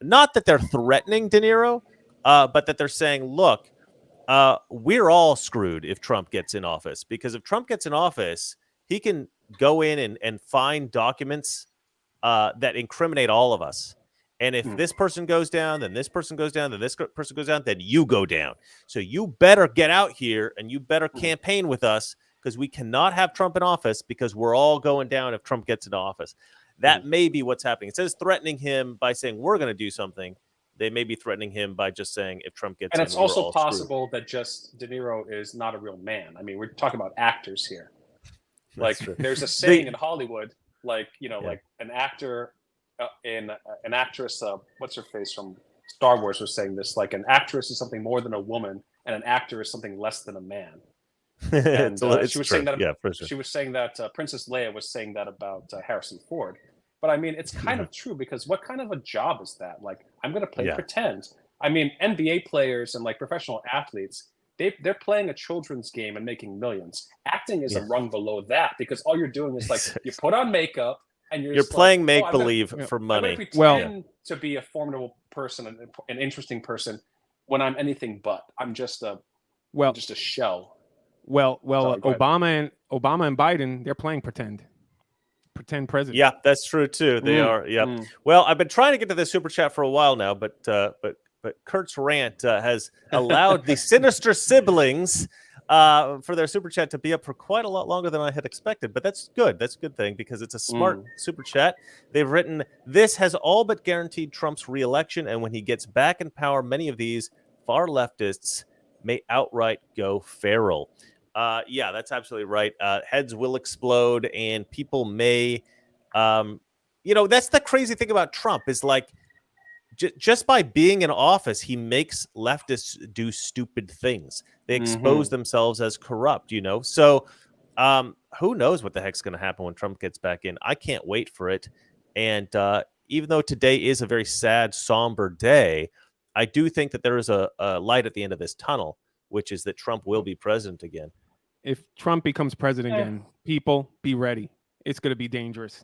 not that they're threatening De Niro, but that they're saying, look, we're all screwed if Trump gets in office, because if Trump gets in office, he can go in and find documents that incriminate all of us. And if this person goes down, then this person goes down, then this person goes down, then you go down. So you better get out here and you better campaign with us, because we cannot have Trump in office, because we're all going down if Trump gets into office. That may be what's happening. It says threatening him by saying we're going to do something. They may be threatening him by just saying if Trump gets in, and it's also possible that just De Niro is not a real man. I mean, we're talking about actors here. Like, there's a saying in Hollywood, like, you know, like an actor an actress, what's her face from Star Wars was saying this, like, an actress is something more than a woman, and an actor is something less than a man. And she was saying that. Yeah, for sure. She was saying that Princess Leia was saying that about Harrison Ford. But I mean, it's kind of true, because what kind of a job is that? Like, I'm going to play pretend. I mean, NBA players and like professional athletes, they're playing a children's game and making millions. Acting is a rung below that, because all you're doing is like you put on makeup and you're playing make believe for money. I'm pretend to be a formidable person and an interesting person when I'm anything but. I'm just a shell. Well, Sorry, go ahead. Obama and Biden, they're playing pretend president. Yeah, that's true too. They are. Yeah. Well, I've been trying to get to the super chat for a while now, but Kurt's rant has allowed the sinister siblings for their super chat to be up for quite a lot longer than I had expected. But that's good. That's a good thing because it's a smart super chat. They've written, "This has all but guaranteed Trump's re-election, and when he gets back in power, many of these far leftists may outright go feral." Yeah, that's absolutely right. Heads will explode, and people may, that's the crazy thing about Trump is like, just by being in office, he makes leftists do stupid things. They expose themselves as corrupt, So, who knows what the heck's going to happen when Trump gets back in? I can't wait for it. And even though today is a very sad, somber day, I do think that there is a light at the end of this tunnel, which is that Trump will be president again. If Trump becomes president again, people be ready. It's going to be dangerous.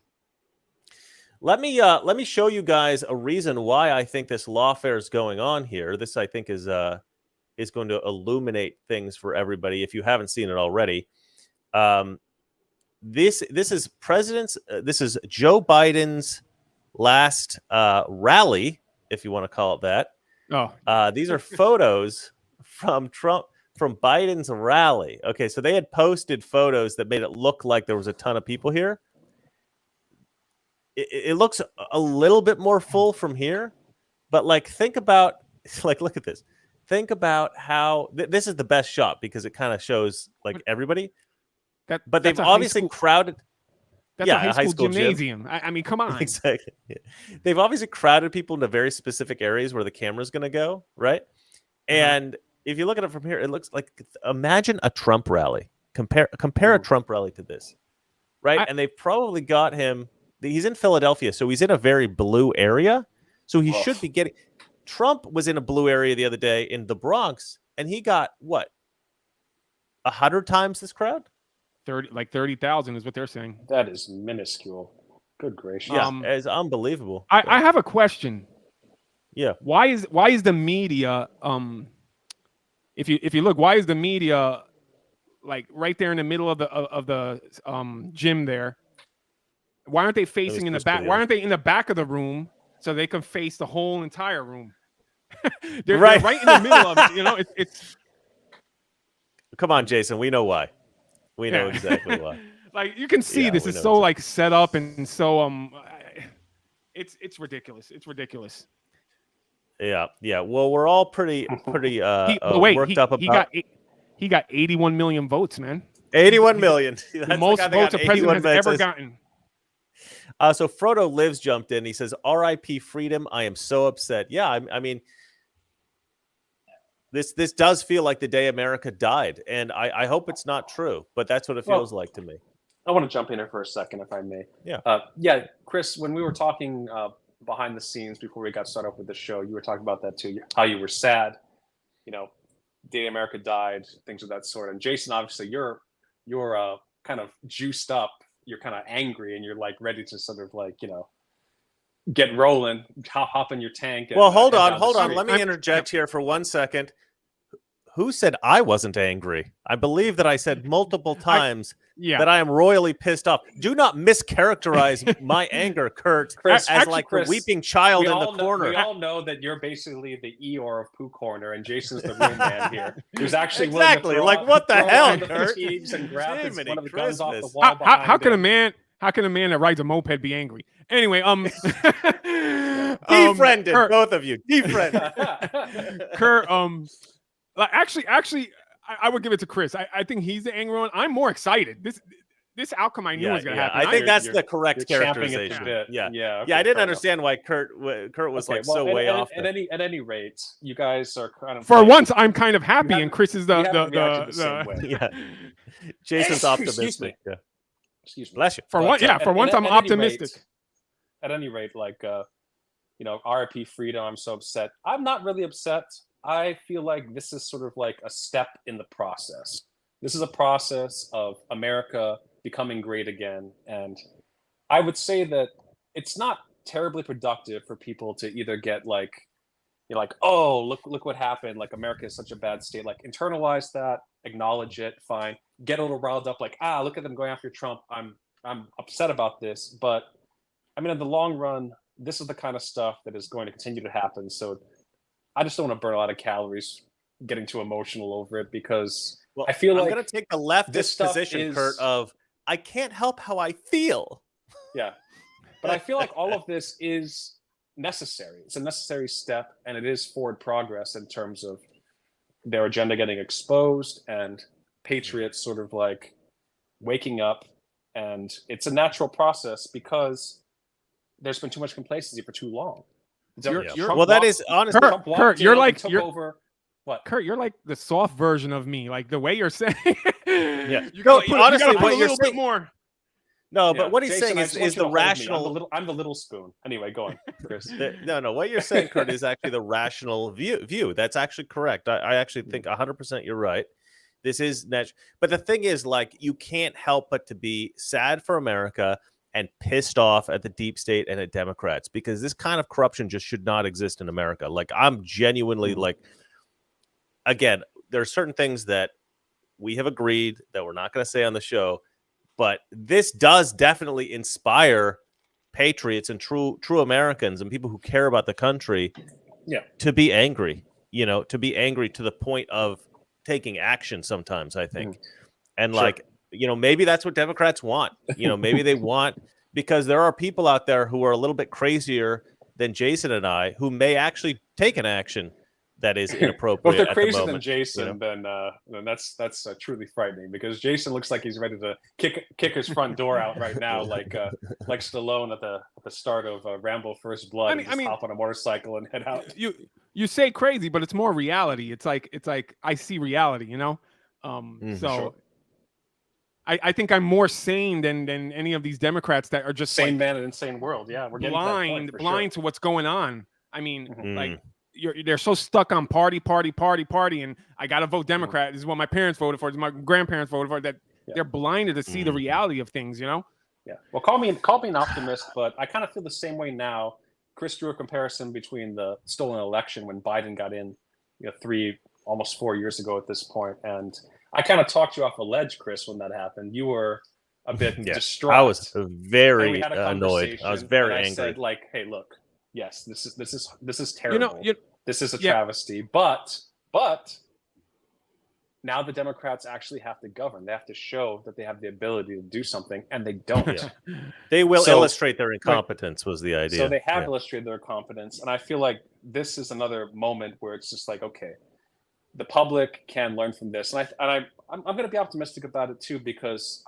Let me show you guys a reason why I think this lawfare is going on here. This, I think, is going to illuminate things for everybody if you haven't seen it already. This is this is Joe Biden's last rally, if you want to call it that. Oh, these are photos from Biden's rally. Okay, so they had posted photos that made it look like there was a ton of people here. It looks a little bit more full from here, but think about, look at this. Think about how this is the best shot because it kind of shows everybody. But they've obviously crowded. That's a high school gymnasium. I mean, come on. Exactly. Yeah. They've obviously crowded people into very specific areas where the camera's going to go, right? And if you look at it from here, it looks like, imagine a Trump rally. Compare a Trump rally to this, right? And they've probably got him. He's in Philadelphia, so he's in a very blue area. So he should be getting. Trump was in a blue area the other day in the Bronx, and he got what? 100 times this crowd? 30,000 is what they're saying. That is minuscule. Good gracious. Yeah, it's unbelievable. I have a question. Yeah. Why is the media if you look, why is the media right there in the middle of the gym there? Why aren't they facing in the back? Why aren't they in the back of the room so they can face the whole entire room? they're right in the middle of it. It's. Come on, Jason. We know why. We know exactly why. You can see this is so set up and so it's ridiculous. It's ridiculous. Yeah. Well, we're all pretty worked up about. He got 81 million votes, man. 81 million. The most votes a president has ever gotten. So Frodo Lives jumped in. He says, "R.I.P. freedom. I am so upset." Yeah, I mean, this does feel like the day America died, and I hope it's not true, but that's what it feels like to me. I want to jump in here for a second, if I may. Yeah. Chris, when we were talking behind the scenes before we got started with the show, you were talking about that too. How you were sad, day America died, things of that sort. And Jason, obviously, you're kind of juiced up. You're kind of angry, and you're ready to sort of get rolling, hop in your tank. And, well, hold on. Let me interject here for 1 second. Who said I wasn't angry? I believe that I said multiple times that I am royally pissed off. Do not mischaracterize my anger, Kurt, Chris, as Chris, the weeping child in the corner. We all know that you're basically the Eeyore of Pooh Corner, and Jason's the real man here. Who's actually exactly what the hell, Kurt? And grab one of the guns off the wall. How can a man that rides a moped be angry? Anyway, defriended, both of you. Defriended. Kurt, actually, I would give it to Chris. I think he's the angry one. I'm more excited. This outcome I knew was going to happen. I think that's the correct characterization. Yeah. I didn't understand why Kurt was way off. At any rate, you guys are kind of. For once, I'm kind of happy, and Chris is the same way. Yeah. Jason's optimistic. Yeah. Excuse me. Bless you. For once, I'm optimistic. At any rate, RIP freedom. I'm so upset. I'm not really upset. I feel like this is sort of a step in the process. This is a process of America becoming great again. And I would say that it's not terribly productive for people to either get you're like, oh, look what happened. Like America is such a bad state. Like internalize that, acknowledge it, fine. Get a little riled up, like, look at them going after Trump. I'm upset about this. But I mean, in the long run, this is the kind of stuff that is going to continue to happen. So I just don't want to burn a lot of calories getting too emotional over it, because I feel I'm like going to take the this leftist stuff position, Kurt, of I can't help how I feel. Yeah. But I feel like all of this is necessary. It's a necessary step, and it is forward progress in terms of their agenda getting exposed and patriots sort of like waking up. And it's a natural process because there's been too much complacency for too long. That is honestly, Kurt, you're like took over. What? Kurt, you're like the soft version of me. Like the way you're saying, you gotta put, honestly, you gotta put what a you're little saying, bit more. No, but what he's Jason, saying is the rational. I'm the little spoon. Anyway, go on, Chris. No. What you're saying, Kurt, is actually the rational view. That's actually correct. I actually think 100% you're right. This is natural. But the thing is, like, you can't help but to be sad for America and pissed off at the deep state and at Democrats, because this kind of corruption just should not exist in America. Like, I'm genuinely like, again, there are certain things that we have agreed that we're not going to say on the show, but this does definitely inspire patriots and true Americans and people who care about the country to be angry, to be angry to the point of taking action sometimes, I think. And like, maybe that's what Democrats want. Maybe they want, because there are people out there who are a little bit crazier than Jason and I who may actually take an action that is inappropriate. Well, if they're at the crazier moment, than Jason, then that's truly frightening, because Jason looks like he's ready to kick his front door out right now, like Stallone at the start of Rambo: First Blood. I mean, hop on a motorcycle and head out. You say crazy, but it's more reality. It's like I see reality, So Sure. I think I'm more sane than any of these Democrats that are just sane man in an insane world. Yeah, we're getting blind to what's going on. I mean, like. They're so stuck on party, and I gotta vote Democrat. This is what my parents voted for. This is my grandparents voted for. That they're blinded to see the reality of things, Yeah. Well, call me an optimist, but I kind of feel the same way now. Chris drew a comparison between the stolen election when Biden got in, almost 4 years ago at this point, and I kind of talked you off a ledge, Chris, when that happened. You were a bit distraught. I was very annoyed. I was very angry. I said, like, hey, look. Yes, this is terrible. This is a travesty. But now the Democrats actually have to govern. They have to show that they have the ability to do something, and they don't. They will illustrate their incompetence. Was the idea? So they have illustrated their incompetence, and I feel like this is another moment where it's just like, okay, the public can learn from this, and I'm going to be optimistic about it too, because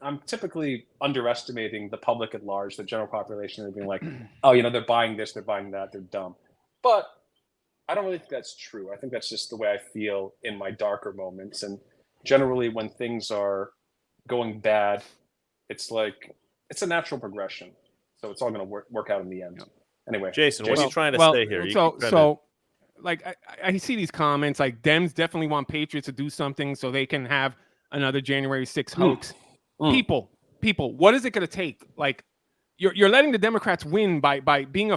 I'm typically underestimating the public at large, the general population, and being like, oh, they're buying this, they're buying that, they're dumb. But I don't really think that's true. I think that's just the way I feel in my darker moments. And generally, when things are going bad, it's like, it's a natural progression. So it's all going to work out in the end. Anyway, Jason, what are you trying to say here? I see these comments, like Dems definitely want patriots to do something so they can have another January 6th hoax. People, what is it going to take? Like, you're letting the Democrats win by being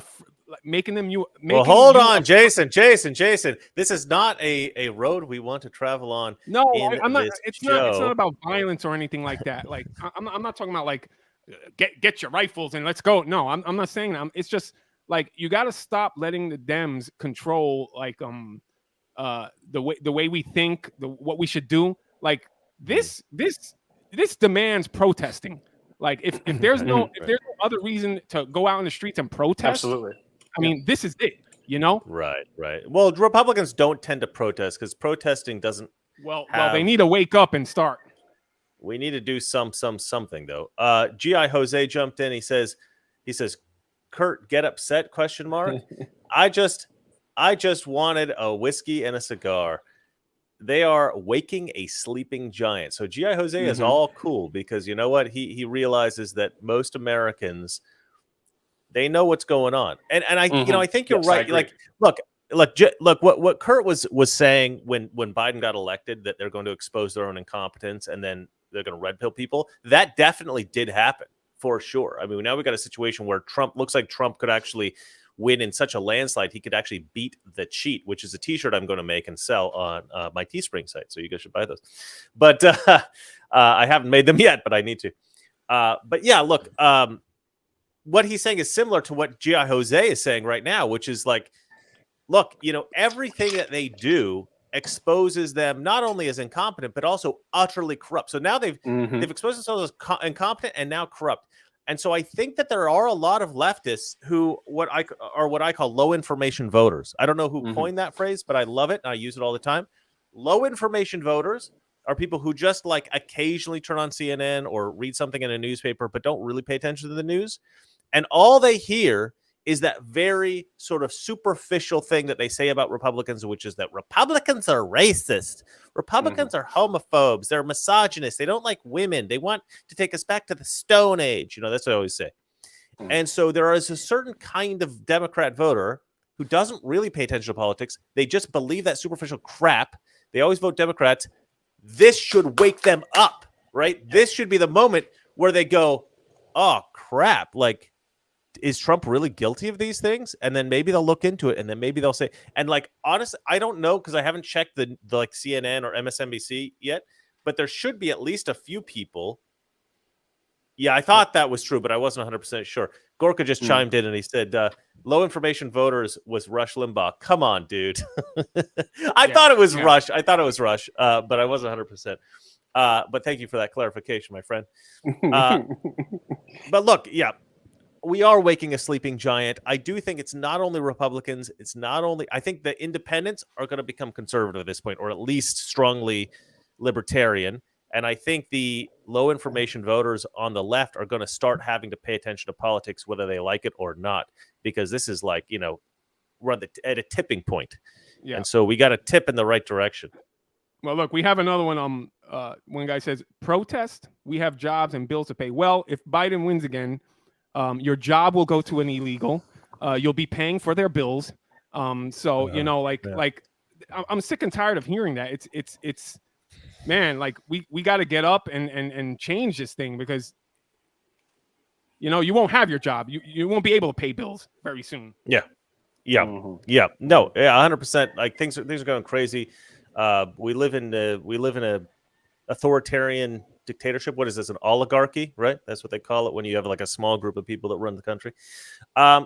making them well, hold on, Jason. This is not a road we want to travel on. No, I'm not. It's not about violence or anything like that. Like, I'm not talking about like get your rifles and let's go. No, I'm not saying that. It's just like you got to stop letting the Dems control like the way we think, what we should do. Like this demands protesting. Like if there's no other reason to go out in the streets and protest, absolutely. I mean, this is it. Right. Well, Republicans don't tend to protest because protesting doesn't. Well, they need to wake up and start. We need to do something though. GI Jose jumped in. He says, Kurt, get upset? ? I just wanted a whiskey and a cigar. They are waking a sleeping giant. So GI Jose is all cool because you know what? He realizes that most Americans, they know what's going on. And I think you're right. Like, look, what Kurt was saying when Biden got elected, that they're going to expose their own incompetence and then they're going to red pill people. That definitely did happen for sure. I mean, now we got a situation where Trump could actually win in such a landslide, he could actually beat the cheat, which is a T-shirt I'm going to make and sell on my Teespring site. So you guys should buy those. But I haven't made them yet, but I need to. But yeah, look, what he's saying is similar to what G.I. Jose is saying right now, which is like, look, everything that they do exposes them not only as incompetent, but also utterly corrupt. So now they've exposed themselves as incompetent and now corrupt. And so I think that there are a lot of leftists who what I call low information voters. I don't know who coined that phrase, but I love it and I use it all the time. Low information voters are people who just like occasionally turn on CNN or read something in a newspaper, but don't really pay attention to the news. And all they hear is that very sort of superficial thing that they say about Republicans, which is that Republicans are racist. Republicans are homophobes. They're misogynists. They don't like women. They want to take us back to the Stone Age. That's what I always say. And so there is a certain kind of Democrat voter who doesn't really pay attention to politics. They just believe that superficial crap. They always vote Democrats. This should wake them up, right? This should be the moment where they go, oh, crap. Like, is Trump really guilty of these things? And then maybe they'll look into it, and then maybe they'll say, and like, honestly, I don't know because I haven't checked the like CNN or MSNBC yet, but there should be at least a few people. Yeah, I thought that was true, but I wasn't 100% sure. Gorka just chimed in and he said, low information voters was Rush Limbaugh. Come on, dude. I thought it was Rush. I thought it was Rush, but I wasn't 100%. But thank you for that clarification, my friend. But look, yeah. We are waking a sleeping giant. I do think it's not only Republicans. It's not only. I think the independents are going to become conservative at this point, or at least strongly libertarian. And I think the low information voters on the left are going to start having to pay attention to politics, whether they like it or not, because this is like, we're at a tipping point. Yeah. And so we got to tip in the right direction. Well, look, we have another one. One guy says, protest. We have jobs and bills to pay. Well, if Biden wins again, your job will go to an illegal. You'll be paying for their bills. I'm sick and tired of hearing that. It's man, like we got to get up and change this thing because you won't have your job. You won't be able to pay bills very soon. Yeah. No, 100%. Like things are going crazy. We live in a authoritarian dictatorship. What is this? An oligarchy, right? That's what they call it when you have like a small group of people that run the country.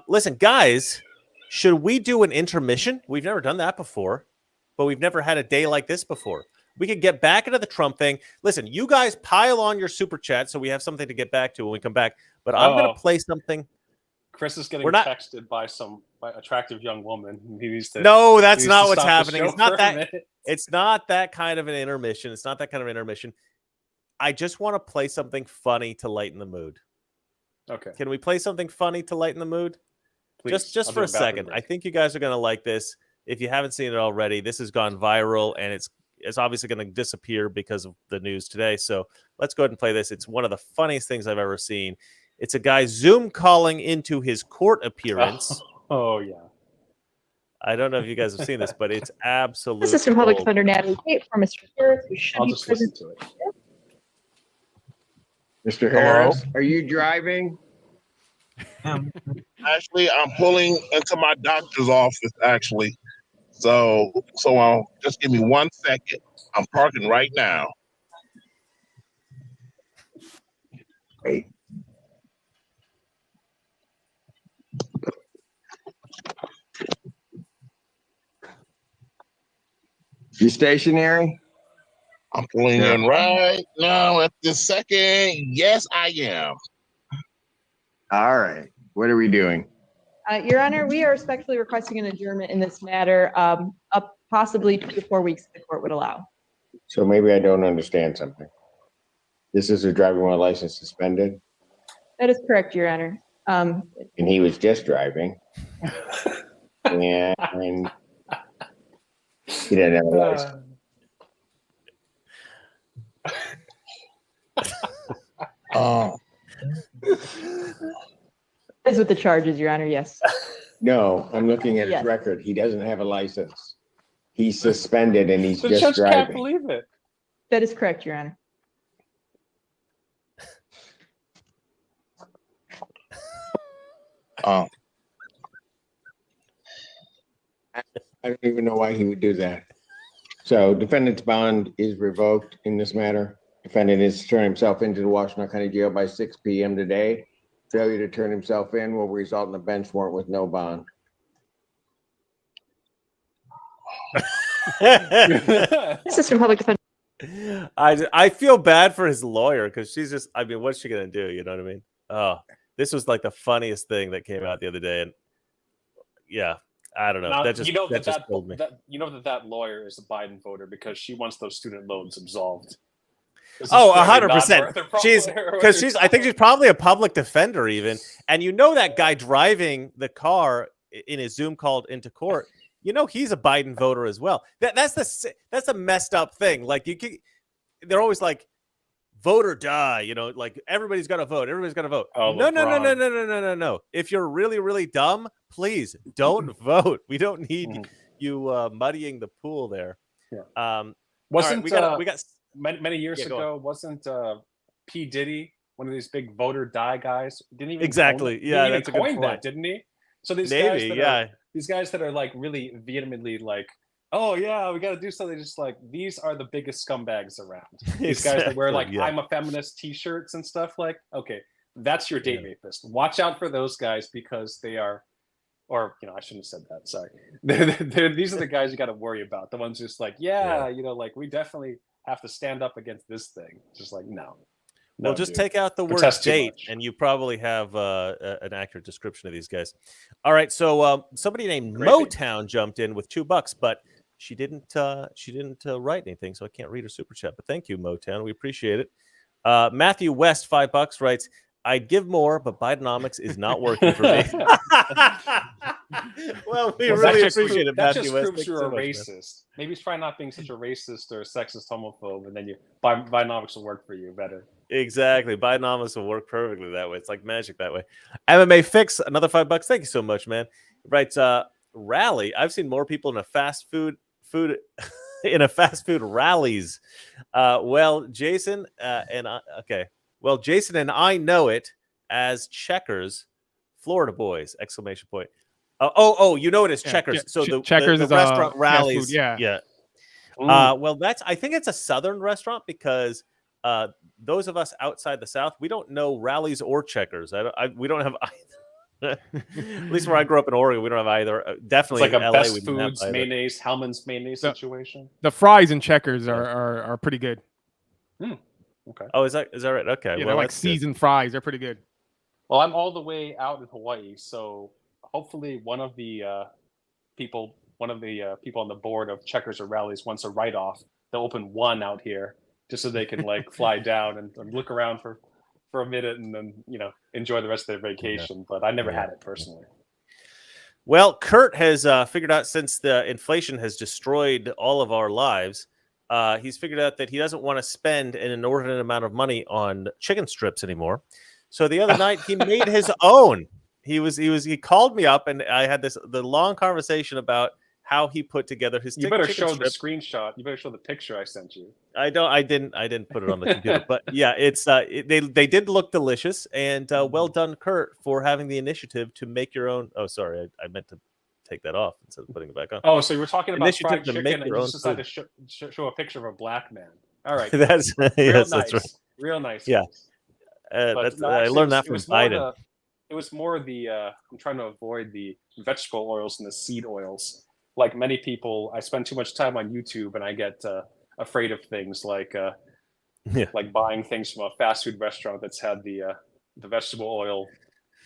Listen, guys, should we do an intermission? We've never done that before, but we've never had a day like this before. We could get back into the Trump thing. Listen, you guys pile on your super chat so we have something to get back to when we come back. But I'm going to play something. Chris is getting texted by an attractive young woman. He needs to. No, that's not what's happening. It's not that. It's not that kind of an intermission. It's not that kind of intermission. I just want to play something funny to lighten the mood. Okay. Can we play something funny to lighten the mood? Please. Just for a second. I think you guys are going to like this. If you haven't seen it already, this has gone viral and it's obviously going to disappear because of the news today. So let's go ahead and play this. It's one of the funniest things I've ever seen. It's a guy Zoom calling into his court appearance. Oh yeah. I don't know if you guys have seen this, but it's absolutely. Assistant Public Defender Natalie Tate for Mr. Harris, who should be present. To it. Mr. Harris, are you driving? Actually, I'm pulling into my doctor's office, actually. So just give me 1 second. I'm parking right now. Wait. You stationary? I'm pulling in right now at this second. Yes, I am. All right. What are we doing? Your Honor, we are respectfully requesting an adjournment in this matter, up possibly 2 to 4 weeks the court would allow. So maybe I don't understand something. This is a driving while license suspended? That is correct, Your Honor. And he was just driving. And he didn't have a license. Is with the charges, Your Honor, yes. No, I'm looking at his Yes. record. He doesn't have a license. He's suspended and he's The just judge driving. can't believe it. That is correct, Your Honor. I don't even know why he would do that. So defendant's bond is revoked in this matter. Defendant is to turn himself into the Washington County Jail by 6 p.m. today. Failure to turn himself in will result in a bench warrant with no bond. This is from Public Defender. I feel bad for his lawyer because she's just, I mean, what's she gonna do? You know what I mean? Oh, this was like the funniest thing that came out the other day, and yeah, I don't know. Now, That just just killed me. that lawyer is a Biden voter because she wants those student loans absolved. Oh, 100%. She's I think she's probably a public defender even. And you know that guy driving the car in his Zoom call into court, you know he's a Biden voter as well. That's a messed up thing. Like they're always like vote or die, you know, like everybody's got to vote. Everybody's got to vote. Oh, No. If you're really, really dumb, please don't vote. We don't need you muddying the pool there. Yeah. Wasn't we got many years ago, wasn't P. Diddy one of these big voter die guys? Didn't even exactly. Yeah, that's a good coin point. that, didn't he? So these guys that are like really vehemently like, oh yeah, we got to do something. Just like these are the biggest scumbags around. These guys that wear like I'm a feminist T-shirts and stuff. Like, okay, that's your date rapist. Watch out for those guys because they are. Or, you know, I shouldn't have said that. Sorry. These are the guys you got to worry about. The ones just like, you know, like we definitely have to stand up against this thing. Just like, no. Well, just take out the word date and you probably have an accurate description of these guys. All right. So somebody named Motown jumped in with $2, but she didn't write anything. So I can't read her super chat, but thank you, Motown. We appreciate it. Matthew West, $5 writes, I'd give more, but Bidenomics is not working for me. Well, we really appreciate it, Matthew West. That just proves you're a racist. Maybe try not being such a racist or a sexist homophobe, and then Bidenomics will work for you better. Exactly. Bidenomics will work perfectly that way. It's like magic that way. MMA Fix, another $5. Thank you so much, man. Right. Rally. I've seen more people in a fast food rallies. Well, Jason and I know it as Checkers, Florida boys! ! You know it as Checkers. Yeah, so Checkers the is restaurant rallies. Food, yeah. Well, I think it's a Southern restaurant because those of us outside the South, we don't know rallies or Checkers. We don't have either. At least where I grew up in Oregon, we don't have either. Definitely, it's like a LA, best foods mayonnaise, Hellman's mayonnaise situation. The fries in Checkers are pretty good. Okay. Oh, is that right? Okay. Yeah, they're like seasoned fries. They're pretty good. Well, I'm all the way out in Hawaii, so hopefully one of the people on the board of Checkers or rallies wants a write-off. They'll open one out here just so they can like fly down and look around for a minute and then, you know, enjoy the rest of their vacation. Yeah. But I never had it personally. Well, Kurt has figured out, since the inflation has destroyed all of our lives, he's figured out that he doesn't want to spend an inordinate amount of money on chicken strips anymore. So the other night he made his own. He called me up and I had the long conversation about how he put together his. You better show the screenshot. You better show the picture I sent you. I didn't put it on the computer, but yeah, it's they did look delicious, and well done, Kurt, for having the initiative to make your own. Oh, sorry, I meant to take that off instead of putting it back on. Oh, so you were talking about fried chicken, and you just decided to show a picture of a black man. All right, that's real yes, nice. That's right. Real nice. Yeah, I learned that from Biden. It was more the I'm trying to avoid the vegetable oils and the seed oils. Like many people, I spend too much time on YouTube, and I get afraid of things like buying things from a fast food restaurant that's had the vegetable oil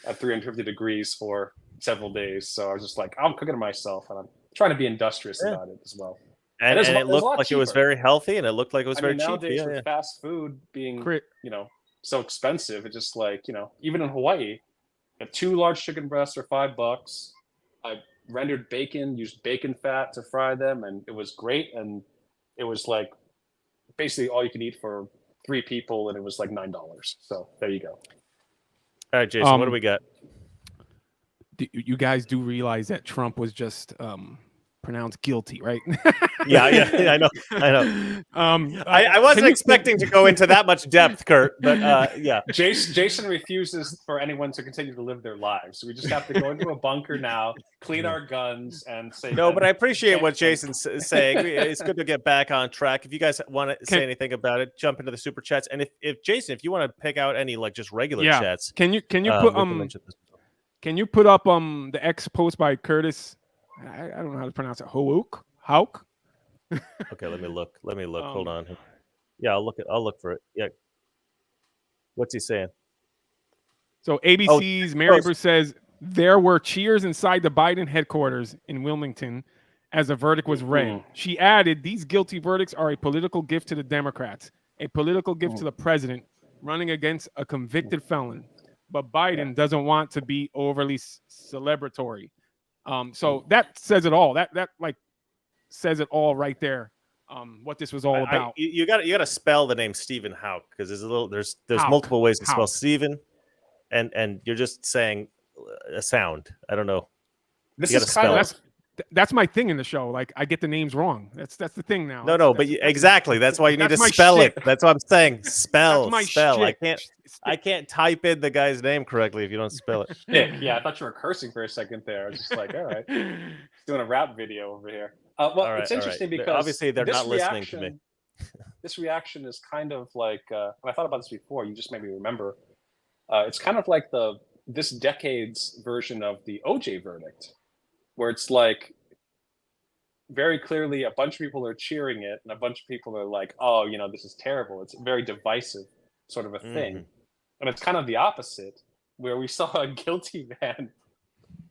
at 350 degrees for several days. So I was just like, I'm cooking it myself, and I'm trying to be industrious about it as well. And it looked like it was very healthy, and it looked like it was very cheap. Nowadays, with fast food being so expensive, it's just like, even in Hawaii, 2 large chicken breasts are $5. I rendered bacon, used bacon fat to fry them, and it was great. And it was like basically all you can eat for 3 people, and it was like $9. So there you go. All right, Jason, what do we got? You guys do realize that Trump was just pronounced guilty, right? Yeah, I know. I wasn't expecting to go into that much depth, Kurt, but yeah. Jason refuses for anyone to continue to live their lives. So we just have to go into a bunker now, clean our guns, and say. No, but I appreciate what Jason's saying. It's good to get back on track. If you guys want to say anything about it, jump into the super chats. And if Jason, if you want to pick out any like just regular chats, can you put up the X post by Curtis? I don't know how to pronounce it. Hauk. Okay, let me look. Hold on. Yeah, I'll look for it. Yeah. What's he saying? So ABC's Mary Bruce says there were cheers inside the Biden headquarters in Wilmington as the verdict was read. She added, these guilty verdicts are a political gift to the Democrats, a political gift to the president running against a convicted felon. But Biden doesn't want to be overly celebratory. So that says it all. That like says it all right there. What this was all about. You got to spell the name Stephen Houck because there's multiple ways to spell Stephen, and you're just saying a sound. I don't know. This is kind of that's my thing in the show. Like I get the names wrong. That's the thing now. But exactly. That's why you need to spell it. That's what I'm saying. Spell. Shtick. I can't type in the guy's name correctly if you don't spell it. Yeah, I thought you were cursing for a second there. I was just like, all right, doing a rap video over here. It's interesting because obviously they're not listening to me. This reaction is kind of like, and I thought about this before. You just made me remember. It's kind of like this decade's version of the OJ verdict, where it's like very clearly a bunch of people are cheering it, and a bunch of people are like, "Oh, this is terrible." It's a very divisive sort of a thing, and it's kind of the opposite, where we saw a guilty man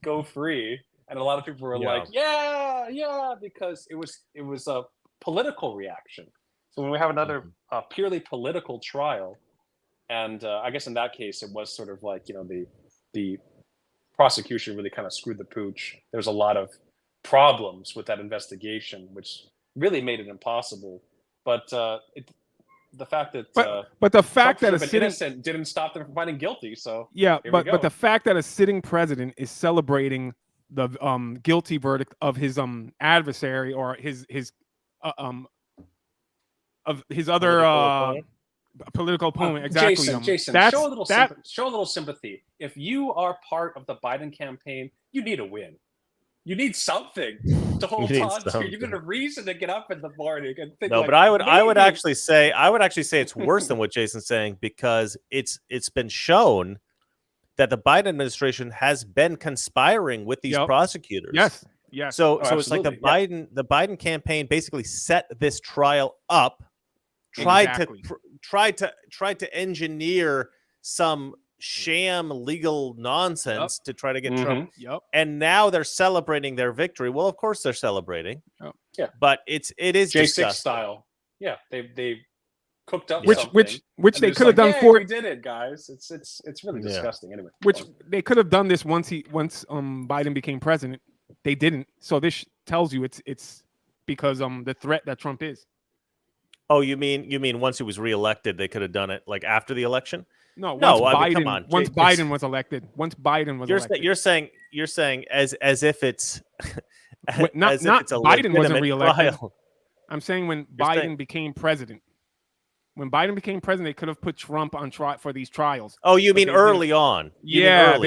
go free. And a lot of people were like, yeah, because it was a political reaction. So when we have another purely political trial, and I guess in that case, it was sort of like, the prosecution really kind of screwed the pooch. There's a lot of problems with that investigation, which really made it impossible. But the fact that but the fact that a sitting innocent didn't stop them from finding guilty. So but the fact that a sitting president is celebrating the guilty verdict of his adversary or his other political opponent. Exactly. Jason, show a little sympathy. If you are part of the Biden campaign, you need a win. You need something to hold on to. You need a reason to get up in the morning and think. No, but I would actually say it's worse than what Jason's saying, because it's been shown that the Biden administration has been conspiring with these prosecutors. Yes. So it's like the Biden campaign basically set this trial up, tried to engineer some sham legal nonsense to try to get Trump. And now they're celebrating their victory. Well, of course they're celebrating. But it is J6 disgusting. Style. Yeah, they cooked up which they could have done we did it, guys. It's really disgusting. Anyway, which they could have done this once Biden became president. They didn't. So this tells you it's because the threat that Trump is. Oh, you mean once he was reelected, they could have done it like after the election? No, once Biden was elected. Once Biden was elected. You're saying as if it's not Biden wasn't reelected. Trial. I'm saying when Biden became president. When Biden became president, they could have put Trump on trial for these trials. Oh, you mean early on? Yeah,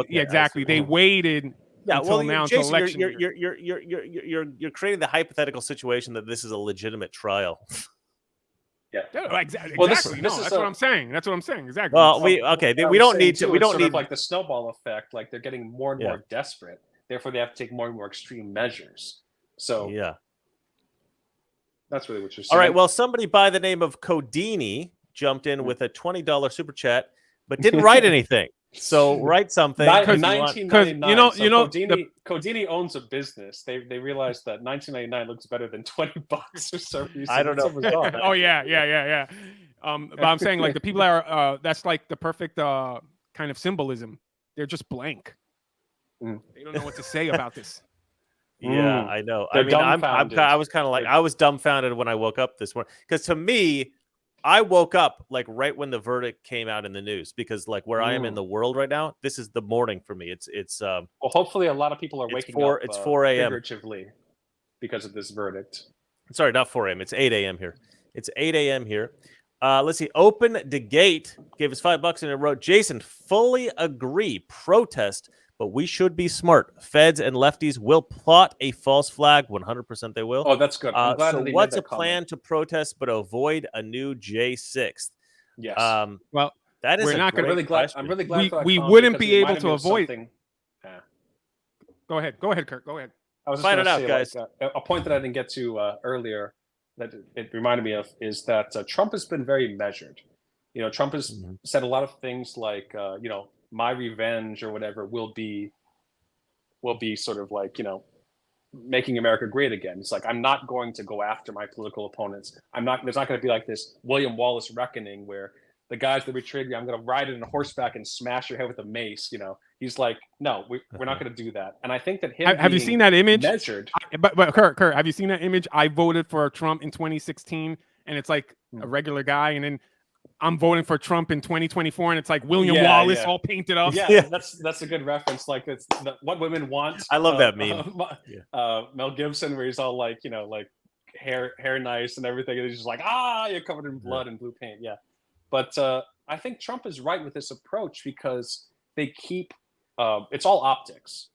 exactly. They waited until now Jason, until election. You're creating the hypothetical situation that this is a legitimate trial. Yeah, exactly. That's what I'm saying. Exactly. Well, we don't need to. We don't need like the snowball effect. Like they're getting more and more desperate. Therefore, they have to take more and more extreme measures. So that's really what you're saying. All right. Well, somebody by the name of Codini jumped in with a $20 super chat, but didn't write anything. So write something. Codini owns a business. They realized that $19.99 looks better than $20 for some reason. I don't know. Oh yeah. But I'm saying like the people that are that's like the perfect kind of symbolism. They're just blank. They don't know what to say about this. Yeah, I know. They're I was kind of like I was dumbfounded when I woke up this morning, because to me, I woke up like right when the verdict came out in the news, because like where I am in the world right now, this is the morning for me. It's well, hopefully a lot of people are waking up. It's 4 a.m. figuratively. because of this verdict. Sorry, not 4 a.m. It's 8 a.m. here. It's 8 a.m. here. Let's see. Open the Gate gave us $5 and it wrote, Jason, fully agree. Protest, but we should be smart. Feds and lefties will plot a false flag. 100% they will. Oh, that's good. I'm glad so that he what's made a that plan comment. to protest but avoid a new J6th? Yes. Well, that is we're not I'm gonna- really glad. question. I'm really glad for that we comment wouldn't because be it able reminded to me of avoid- something- Yeah. Go ahead, Kurt. Go ahead. I was just Fight going it to out, say, guys. like, a point that I didn't get to earlier that it reminded me of is that Trump has been very measured. You know, Trump has said a lot of things like, you know, my revenge or whatever will be sort of like, you know, making America great again. It's like, I'm not going to go after my political opponents. There's not going to be like this William Wallace reckoning where the guys that betrayed me, I'm going to ride in a horseback and smash your head with a mace. You know, he's like, no, we're not going to do that. And I think that him Have you being seen that image? measured. But Kurt, have you seen that image? I voted for Trump in 2016, and it's like a regular guy, and then I'm voting for Trump in 2024, and it's like William Wallace all painted up. Yeah, that's a good reference. Like it's what women want. I love that meme. Mel Gibson, where he's all like, you know, like hair nice and everything, and he's just like, you're covered in blood and blue paint. Yeah, but I think Trump is right with this approach because they keep it's all optics.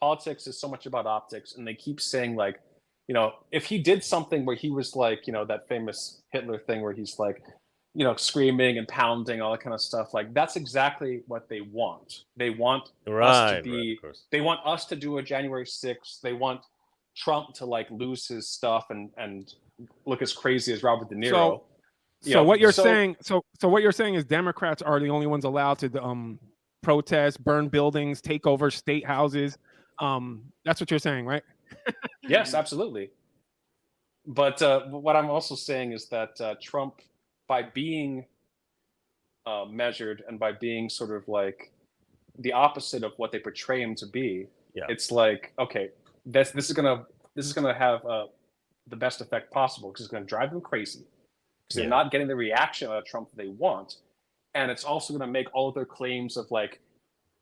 Politics is so much about optics, and they keep saying like, you know, if he did something where he was like, you know, that famous Hitler thing where he's like, you know, screaming and pounding, all that kind of stuff. Like that's exactly what they want. They want us to be. They want us to do a January 6th. They want Trump to like lose his stuff and look as crazy as Robert De Niro. So what you're saying? So what you're saying is Democrats are the only ones allowed to protest, burn buildings, take over state houses. That's what you're saying, right? Yes, absolutely. But what I'm also saying is that Trump, by being measured and by being sort of like the opposite of what they portray him to be, it's like, okay, this is gonna have the best effect possible because it's gonna drive them crazy because they're not getting the reaction out of Trump that they want, and it's also gonna make all of their claims of like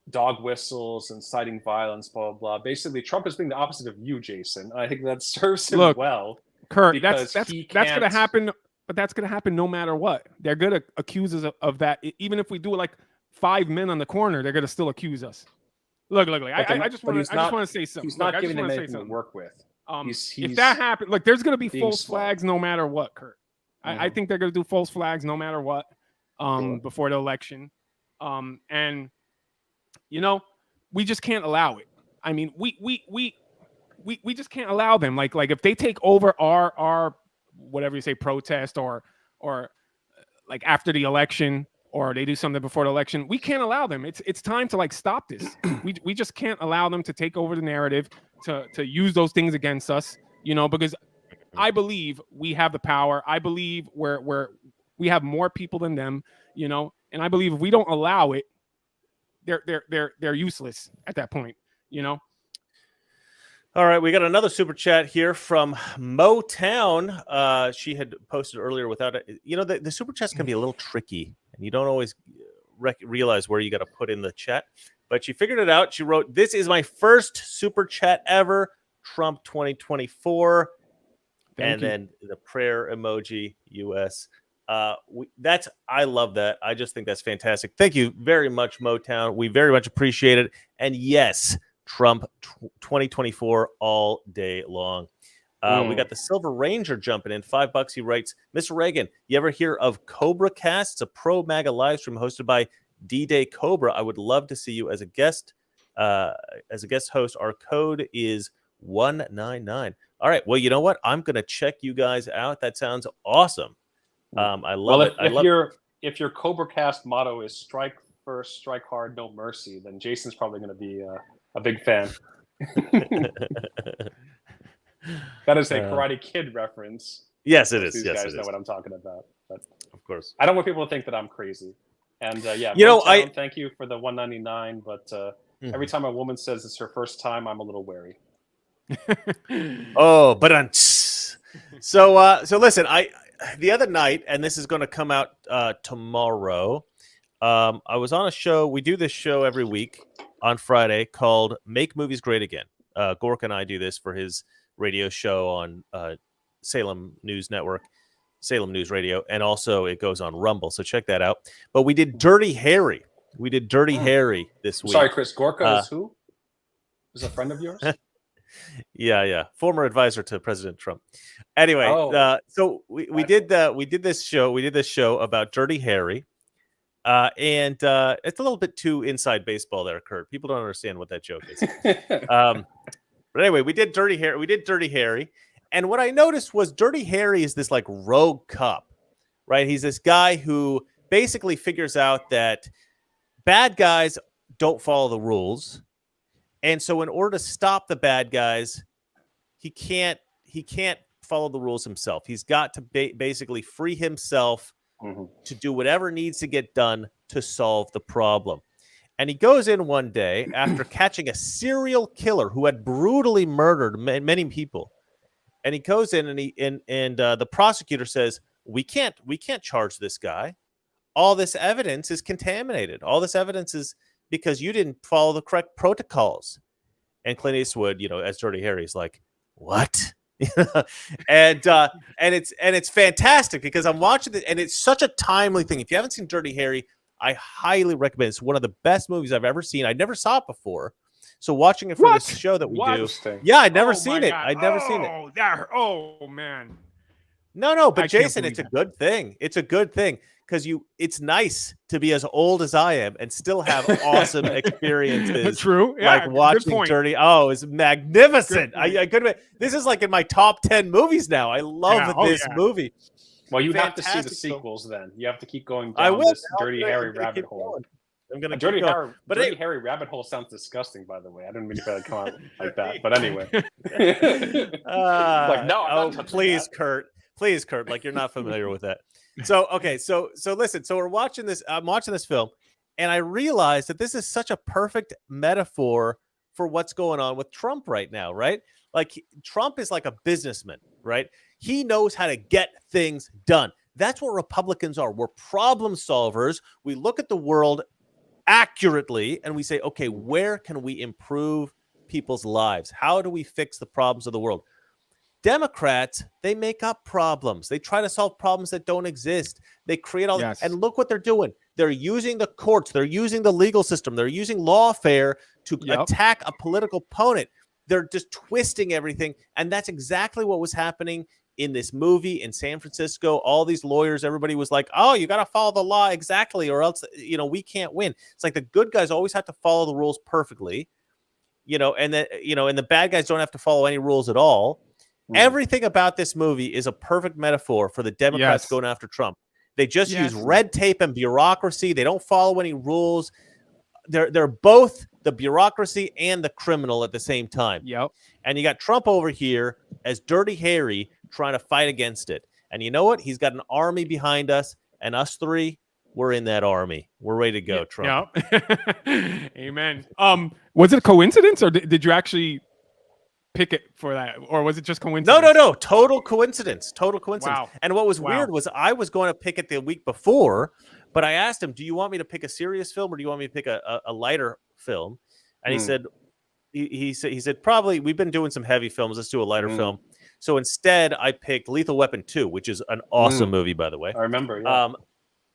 dog whistles and inciting violence, blah blah blah. Basically, Trump is being the opposite of you, Jason. I think that serves him well. Kurt, that's gonna happen. But that's going to happen no matter what. They're going to accuse us of that. Even if we do like 5 men on the corner, they're going to still accuse us. Look. I just want to say something. He's not giving them anything to work with. If that happens, look, there's going to be false flags no matter what, Kurt. I think they're going to do false flags no matter what before the election. And, you know, we just can't allow it. I mean, we just can't allow them. Like if they take over our whatever you say, protest or like after the election, or they do something before the election, we can't allow them. It's time to like stop this. we just can't allow them to take over the narrative, to use those things against us, you know, because I believe we have the power. I believe we have more people than them, you know, and I believe if we don't allow it, they're useless at that point, you know. All right, we got another super chat here from Motown. She had posted earlier without it. You know, the super chats can be a little tricky, and you don't always realize where you got to put in the chat. But she figured it out. She wrote, "This is my first super chat ever. Trump 2024," then the prayer emoji. US. I love that. I just think that's fantastic. Thank you very much, Motown. We very much appreciate it. And yes, Trump 2024 all day long. We got the Silver Ranger jumping in. $5. He writes, Mr. Reagan, you ever hear of Cobra Cast? It's a pro MAGA live stream hosted by D-Day Cobra. I would love to see you as a guest host. Our code is 199. All right. Well, you know what? I'm going to check you guys out. That sounds awesome. I love it. If your Cobra Cast motto is strike first, strike hard, no mercy, then Jason's probably going to be a big fan. That is a Karate Kid reference. Yes, it is. These yes, guys it know is. what I'm talking about. But of course, I don't want people to think that I'm crazy. And thank you for the 199. But every time a woman says it's her first time, I'm a little wary. Oh, but so listen, the other night, and this is going to come out tomorrow. I was on a show. We do this show every week on Friday called "Make Movies Great Again." Gork and I do this for his radio show on Salem News Network, Salem News Radio, and also it goes on Rumble. So check that out. But we did Dirty Harry. We did Dirty Harry this week. Sorry, Chris. Gorka is who? Is a friend of yours? Yeah. Former advisor to President Trump. Anyway, so we did this show about Dirty Harry. And it's a little bit too inside baseball there, Kurt. People don't understand what that joke is. But anyway, we did Dirty Harry. And what I noticed was Dirty Harry is this like rogue cop, right? He's this guy who basically figures out that bad guys don't follow the rules. And so in order to stop the bad guys, he can't follow the rules himself. He's got to basically free himself to do whatever needs to get done to solve the problem. And he goes in one day after catching a serial killer who had brutally murdered many people. And he goes in and the prosecutor says, we can't charge this guy. All this evidence is contaminated. All this evidence is because you didn't follow the correct protocols. And Clint Eastwood, as Dirty Harry, is like, what? and it's fantastic because I'm watching it and it's such a timely thing. If you haven't seen Dirty Harry, I highly recommend it. It's one of the best movies I've ever seen. I never saw it before. So watching it for this show that we do. Yeah, I'd never seen it. I'd never seen it. Oh man. No, but Jason, it's a good thing. It's a good thing because it's nice to be as old as I am and still have awesome experiences. True. Yeah, like watching Dirty. Oh, it's magnificent. I could. This is like in my top 10 movies now. I love this movie. Well, you have to see the sequels then. You have to keep going down this Dirty Harry rabbit hole. I'm gonna Dirty Harry rabbit hole sounds disgusting, by the way. I didn't mean to come out like that, but anyway. Please, Kurt. Please, Kurt. Like you're not familiar with that. So listen. So we're watching this. I'm watching this film, and I realized that this is such a perfect metaphor for what's going on with Trump right now. Right? Like Trump is like a businessman. Right? He knows how to get things done. That's what Republicans are. We're problem solvers. We look at the world accurately and we say, okay, where can we improve people's lives? How do we fix the problems of the world? Democrats, they make up problems. They try to solve problems that don't exist. They create all and look what they're doing. They're using the courts. They're using the legal system. They're using lawfare to attack a political opponent. They're just twisting everything. And that's exactly what was happening in this movie in San Francisco. All these lawyers, everybody was like, oh, you got to follow the law exactly or else, we can't win. It's like the good guys always have to follow the rules perfectly, and the bad guys don't have to follow any rules at all. Everything about this movie is a perfect metaphor for the Democrats going after Trump. They just use red tape and bureaucracy. They don't follow any rules. They're both the bureaucracy and the criminal at the same time. Yep. And you got Trump over here as Dirty Harry trying to fight against it. And you know what? He's got an army behind us, and us three, we're in that army. We're ready to go, Trump. Yep. Amen. Was it a coincidence, or did you actually pick it for that, or was it just coincidence? No. Total coincidence. Wow. And what was weird was I was going to pick it the week before, but I asked him, do you want me to pick a serious film or do you want me to pick a lighter film? And he said, he said, probably we've been doing some heavy films. Let's do a lighter film. So instead, I picked Lethal Weapon 2, which is an awesome movie, by the way. I remember. Yeah.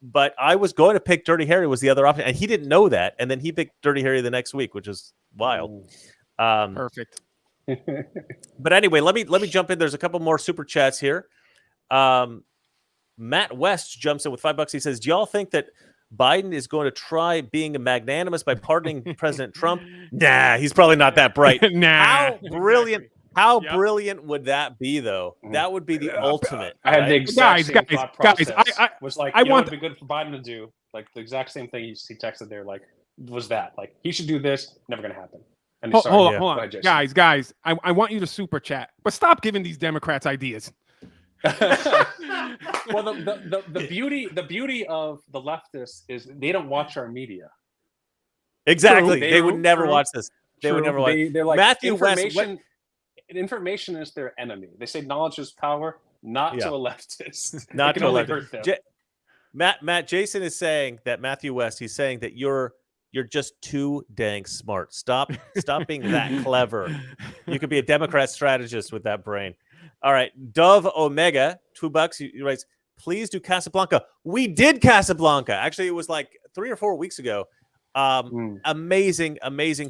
But I was going to pick Dirty Harry was the other option, and he didn't know that. And then he picked Dirty Harry the next week, which is wild. Perfect. But anyway, let me jump in. There's a couple more super chats here. Matt West jumps in with $5. He says, do y'all think that Biden is going to try being magnanimous by pardoning President Trump? Nah, he's probably not that bright. Nah. How brilliant would that be, though? That would be the ultimate. I had the exact same thought process. I was like, I want it would be good for Biden to do. Like the exact same thing he texted there. Like, was that like he should do this? Never gonna happen. And hold on, guys. I want you to super chat, but stop giving these Democrats ideas. Well, the beauty of the leftists is they don't watch our media. Exactly, they would never watch this. They would never watch. They're like Matthew information. West. Information is their enemy. They say knowledge is power, not to a leftist. Not to a leftist. Matt, Jason is saying that Matthew West. He's saying that you're You're just too dang smart. Stop being that clever. You could be a Democrat strategist with that brain. All right, Dove Omega, $2. He writes, please do Casablanca. We did Casablanca. Actually, it was like 3 or 4 weeks ago. Amazing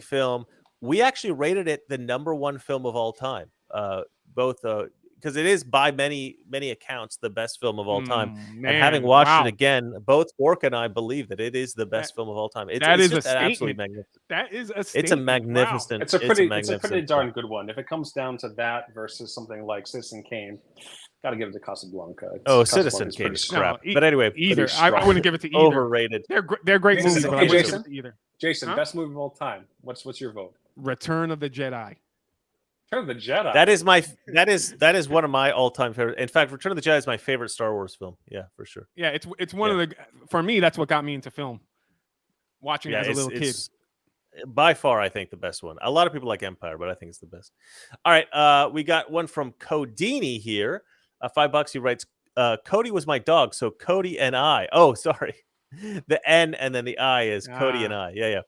film. We actually rated it the #1 film of all time. Both because it is by many accounts the best film of all time. Man, and having watched wow. it again, both Bork and I believe that it is the best film of all time. It's is just a statement. absolutely magnificent. That is a statement. It's a magnificent. It's a pretty magnificent darn good one. If it comes down to that versus something like Citizen Kane, got to give it to Casablanca. Citizen Kane is crap. But anyway, either I wouldn't give it to either. Overrated. They're great movies. But I wouldn't give Jason, it to either. Jason, best movie of all time. What's your vote? Return of the Jedi. Return of the Jedi. That is one of my all-time favorite. In fact, Return of the Jedi is my favorite Star Wars film. Yeah, for sure. Yeah, it's one of the, for me, that's what got me into film. Watching it as a little kid. By far, I think the best one. A lot of people like Empire, but I think it's the best. All right, we got one from Codini here. $5. He writes, Cody was my dog, so Cody and I. Oh, sorry. The N and then the I is Cody and I. Yeah.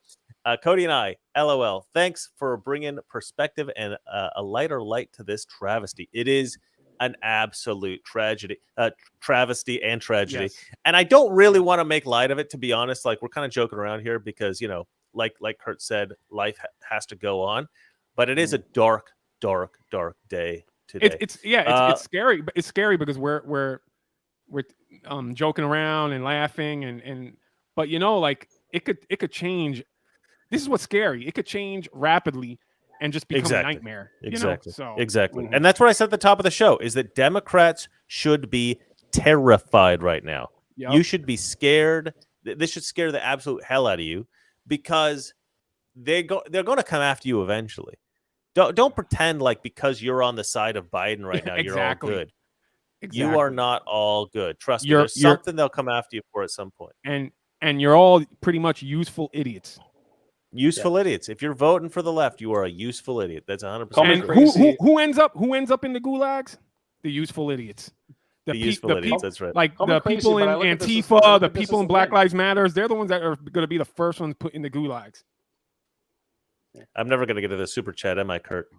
Cody and I, LOL. Thanks for bringing perspective and a lighter light to this travesty. It is an absolute tragedy, travesty and tragedy. Yes. And I don't really want to make light of it, to be honest. Like, we're kind of joking around here because, you know, like Kurt said, life has to go on. But it is a dark day today. It's scary. But it's scary because we're joking around and laughing but you know, like it could change. This is what's scary. It could change rapidly and just become a nightmare. Exactly. You know? Exactly. And that's what I said at the top of the show, is that Democrats should be terrified right now. Yep. You should be scared. This should scare the absolute hell out of you, because they're going to come after you eventually. Don't pretend like because you're on the side of Biden right now, you're all good. Exactly. You are not all good. Trust me. There's something they'll come after you for at some point. And you're all pretty much useful idiots. Useful idiots. If you're voting for the left, you are a useful idiot. That's 100%. And who ends up in the gulags? The useful idiots. The useful idiots. That's right. Like the people in Antifa, the people in Black Lives Matters. They're the ones that are going to be the first ones put in the gulags. I'm never going to get to the super chat, am I, Kurt?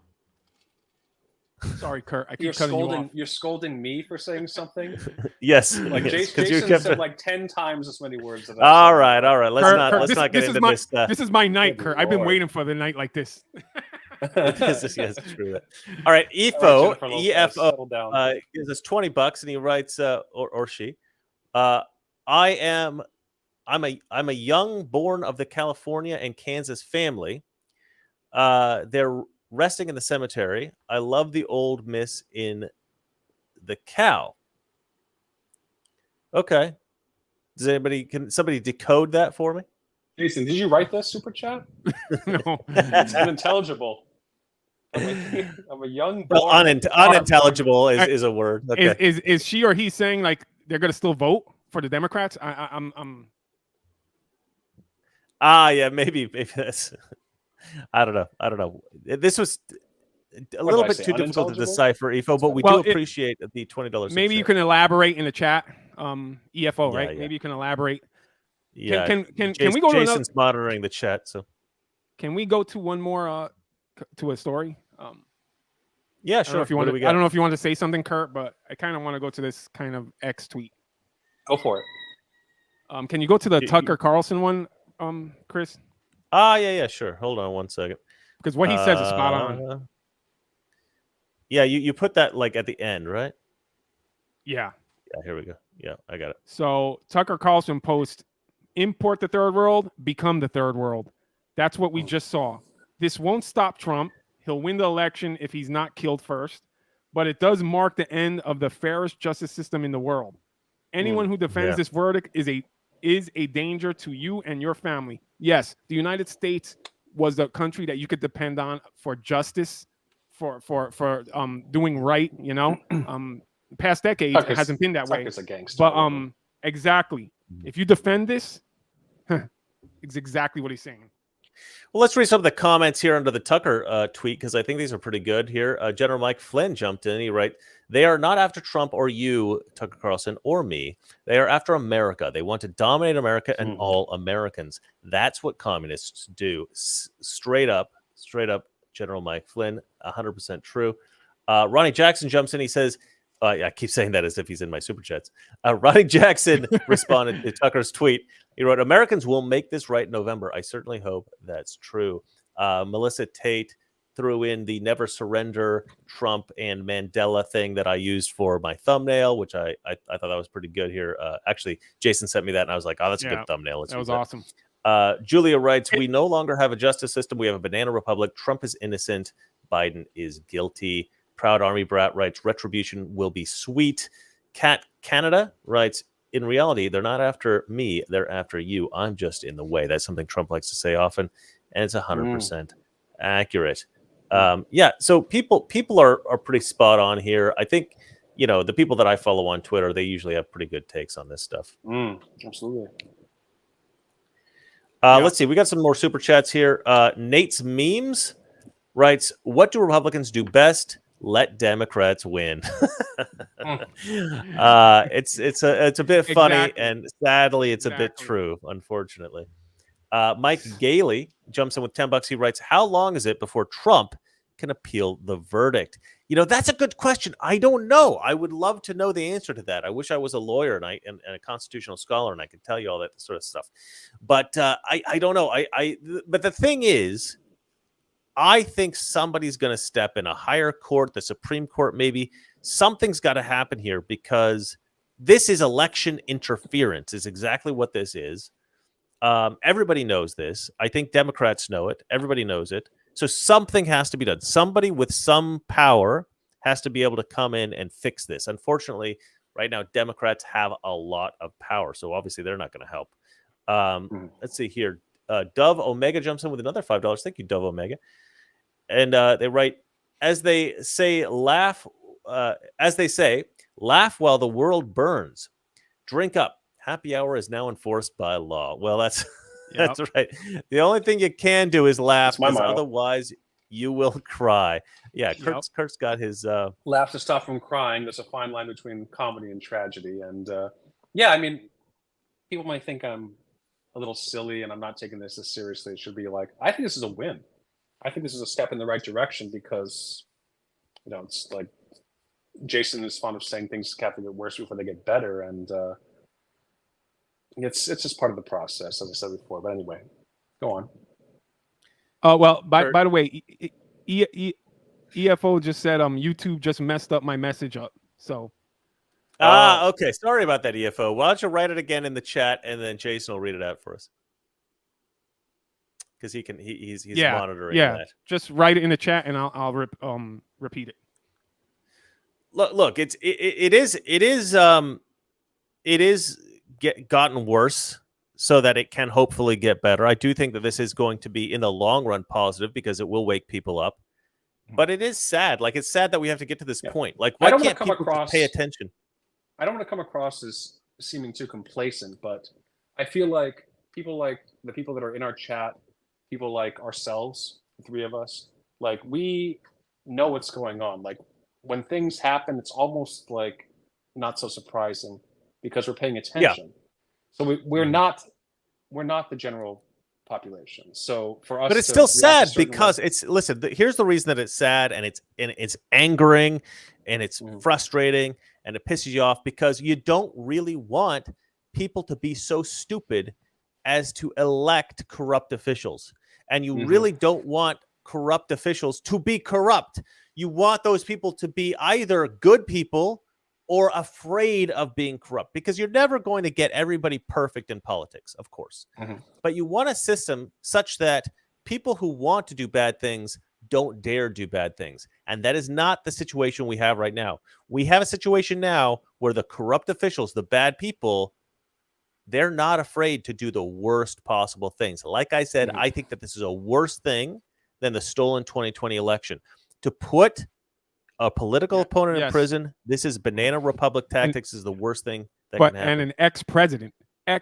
Sorry, Kurt. I keep cutting you off. You're scolding me for saying something? Yes. Like yes, Jason said like 10 times as many words. All right. Let's not get into this. This is my night, Kurt. I've been waiting for the night like this. Yes, true. All right, EFO gives us $20, and he writes, or she, I'm a young born of the California and Kansas family. They're resting in the cemetery. I love the old miss in the cow. Okay. Can somebody decode that for me? Jason, did you write this super chat? No. It's unintelligible. I'm a young boy. Well, unintelligible is a word. Okay. Is she or he saying like they're going to still vote for the Democrats? I'm yeah, maybe that's. I don't know. This was a little bit too difficult to decipher, EFO, but we do appreciate the $20. Maybe you can elaborate in the chat, EFO, right? Yeah. Maybe you can elaborate. Yeah. Can we go to Jason's monitoring the chat, so can we go to one more to a story? Yeah, sure. I don't know if you want to say something, Kurt, but I kind of want to go to this kind of X tweet. Go for it. Can you go to the Tucker Carlson one, Chris? Yeah, sure. Hold on one second. Because what he says is spot on. Yeah, you put that like at the end, right? Yeah. Yeah, here we go. Yeah, I got it. So Tucker Carlson posts, import the third world, become the third world. That's what we just saw. This won't stop Trump. He'll win the election if he's not killed first. But it does mark the end of the fairest justice system in the world. Anyone who defends this verdict is a danger to you and your family. Yes, the United States was the country that you could depend on for justice, for doing right, you know. Past decades it hasn't been that way. A gangster, but exactly. If you defend this, it's exactly what he's saying. Well, let's read some of the comments here under the Tucker tweet because I think these are pretty good here. General Mike Flynn jumped in. He writes, "They are not after Trump or you, Tucker Carlson, or me. They are after America. They want to dominate America and all Americans. That's what communists do." Straight up, General Mike Flynn, 100% true. Ronnie Jackson jumps in. He says, I keep saying that as if he's in my super chats. Ronnie Jackson responded to Tucker's tweet. He wrote, "Americans will make this right in November. I certainly hope that's true." Melissa Tate threw in the never surrender Trump and Mandela thing that I used for my thumbnail, which I thought that was pretty good here. Actually, Jason sent me that, and I was like, oh, that's a good thumbnail. That was awesome. Julia writes, "We no longer have a justice system. We have a banana republic. Trump is innocent. Biden is guilty." Proud Army Brat writes, "Retribution will be sweet." Cat Canada writes, "In reality, they're not after me. They're after you. I'm just in the way." That's something Trump likes to say often, and it's 100% accurate. So people are pretty spot on here. I think, the people that I follow on Twitter, they usually have pretty good takes on this stuff. Absolutely. Let's see. We got some more super chats here. Nate's Memes writes, "What do Republicans do best? Let Democrats win." It's a bit funny, and sadly, it's a bit true, unfortunately. Mike Gailey jumps in with $10. He writes, "How long is it before Trump can appeal the verdict?" That's a good question. I don't know. I would love to know the answer to that. I wish I was a lawyer and a constitutional scholar and I could tell you all that sort of stuff. But I don't know. But the thing is, I think somebody's going to step in, a higher court, the Supreme Court, maybe. Something's got to happen here because this is election interference is exactly what this is. Everybody knows this. I think Democrats know it. Everybody knows it. So something has to be done. Somebody with some power has to be able to come in and fix this. Unfortunately, right now, Democrats have a lot of power. So obviously, they're not going to help. Let's see here. Dove Omega jumps in with another $5. Thank you, Dove Omega. And they write, as they say, laugh while the world burns. Drink up. Happy hour is now enforced by law. Well, that's right. The only thing you can do is laugh, because otherwise you will cry. Yeah, Kurt's got his laugh to stop from crying. There's a fine line between comedy and tragedy, and people might think I'm a little silly and I'm not taking this as seriously. It should be like, I think this is a win. I think this is a step in the right direction because, it's like Jason is fond of saying things have to get worse before they get better, and it's just part of the process, as I said before. But anyway, go on. Well, by the way, EFO just said YouTube just messed up my message up. So. Okay. Sorry about that, EFO. Why don't you write it again in the chat, and then Jason will read it out for us. Because he's monitoring that. Just write it in the chat, and I'll repeat it. Look, it is gotten worse, so that it can hopefully get better. I do think that this is going to be in the long run positive because it will wake people up. But it is sad. Like, it's sad that we have to get to this point. Like, why can't people pay attention? I don't want to come across as seeming too complacent, but I feel like people like the people that are in our chat, people like ourselves, the three of us, like, we know what's going on. Like, when things happen, it's almost like not so surprising because we're paying attention. So we're not the general population. So for us, but it's still sad because here's the reason that it's sad, and it's angering, and it's frustrating, and it pisses you off because you don't really want people to be so stupid as to elect corrupt officials. And you really don't want corrupt officials to be corrupt. You want those people to be either good people or afraid of being corrupt, because you're never going to get everybody perfect in politics, of course. But you want a system such that people who want to do bad things don't dare do bad things. And that is not the situation we have right now. We have a situation now where the corrupt officials, the bad people, they're not afraid to do the worst possible things. Like I said, I think that this is a worse thing than the stolen 2020 election. To put a political opponent in prison, this is banana republic tactics, is the worst thing that can happen. And an ex-president. Yeah.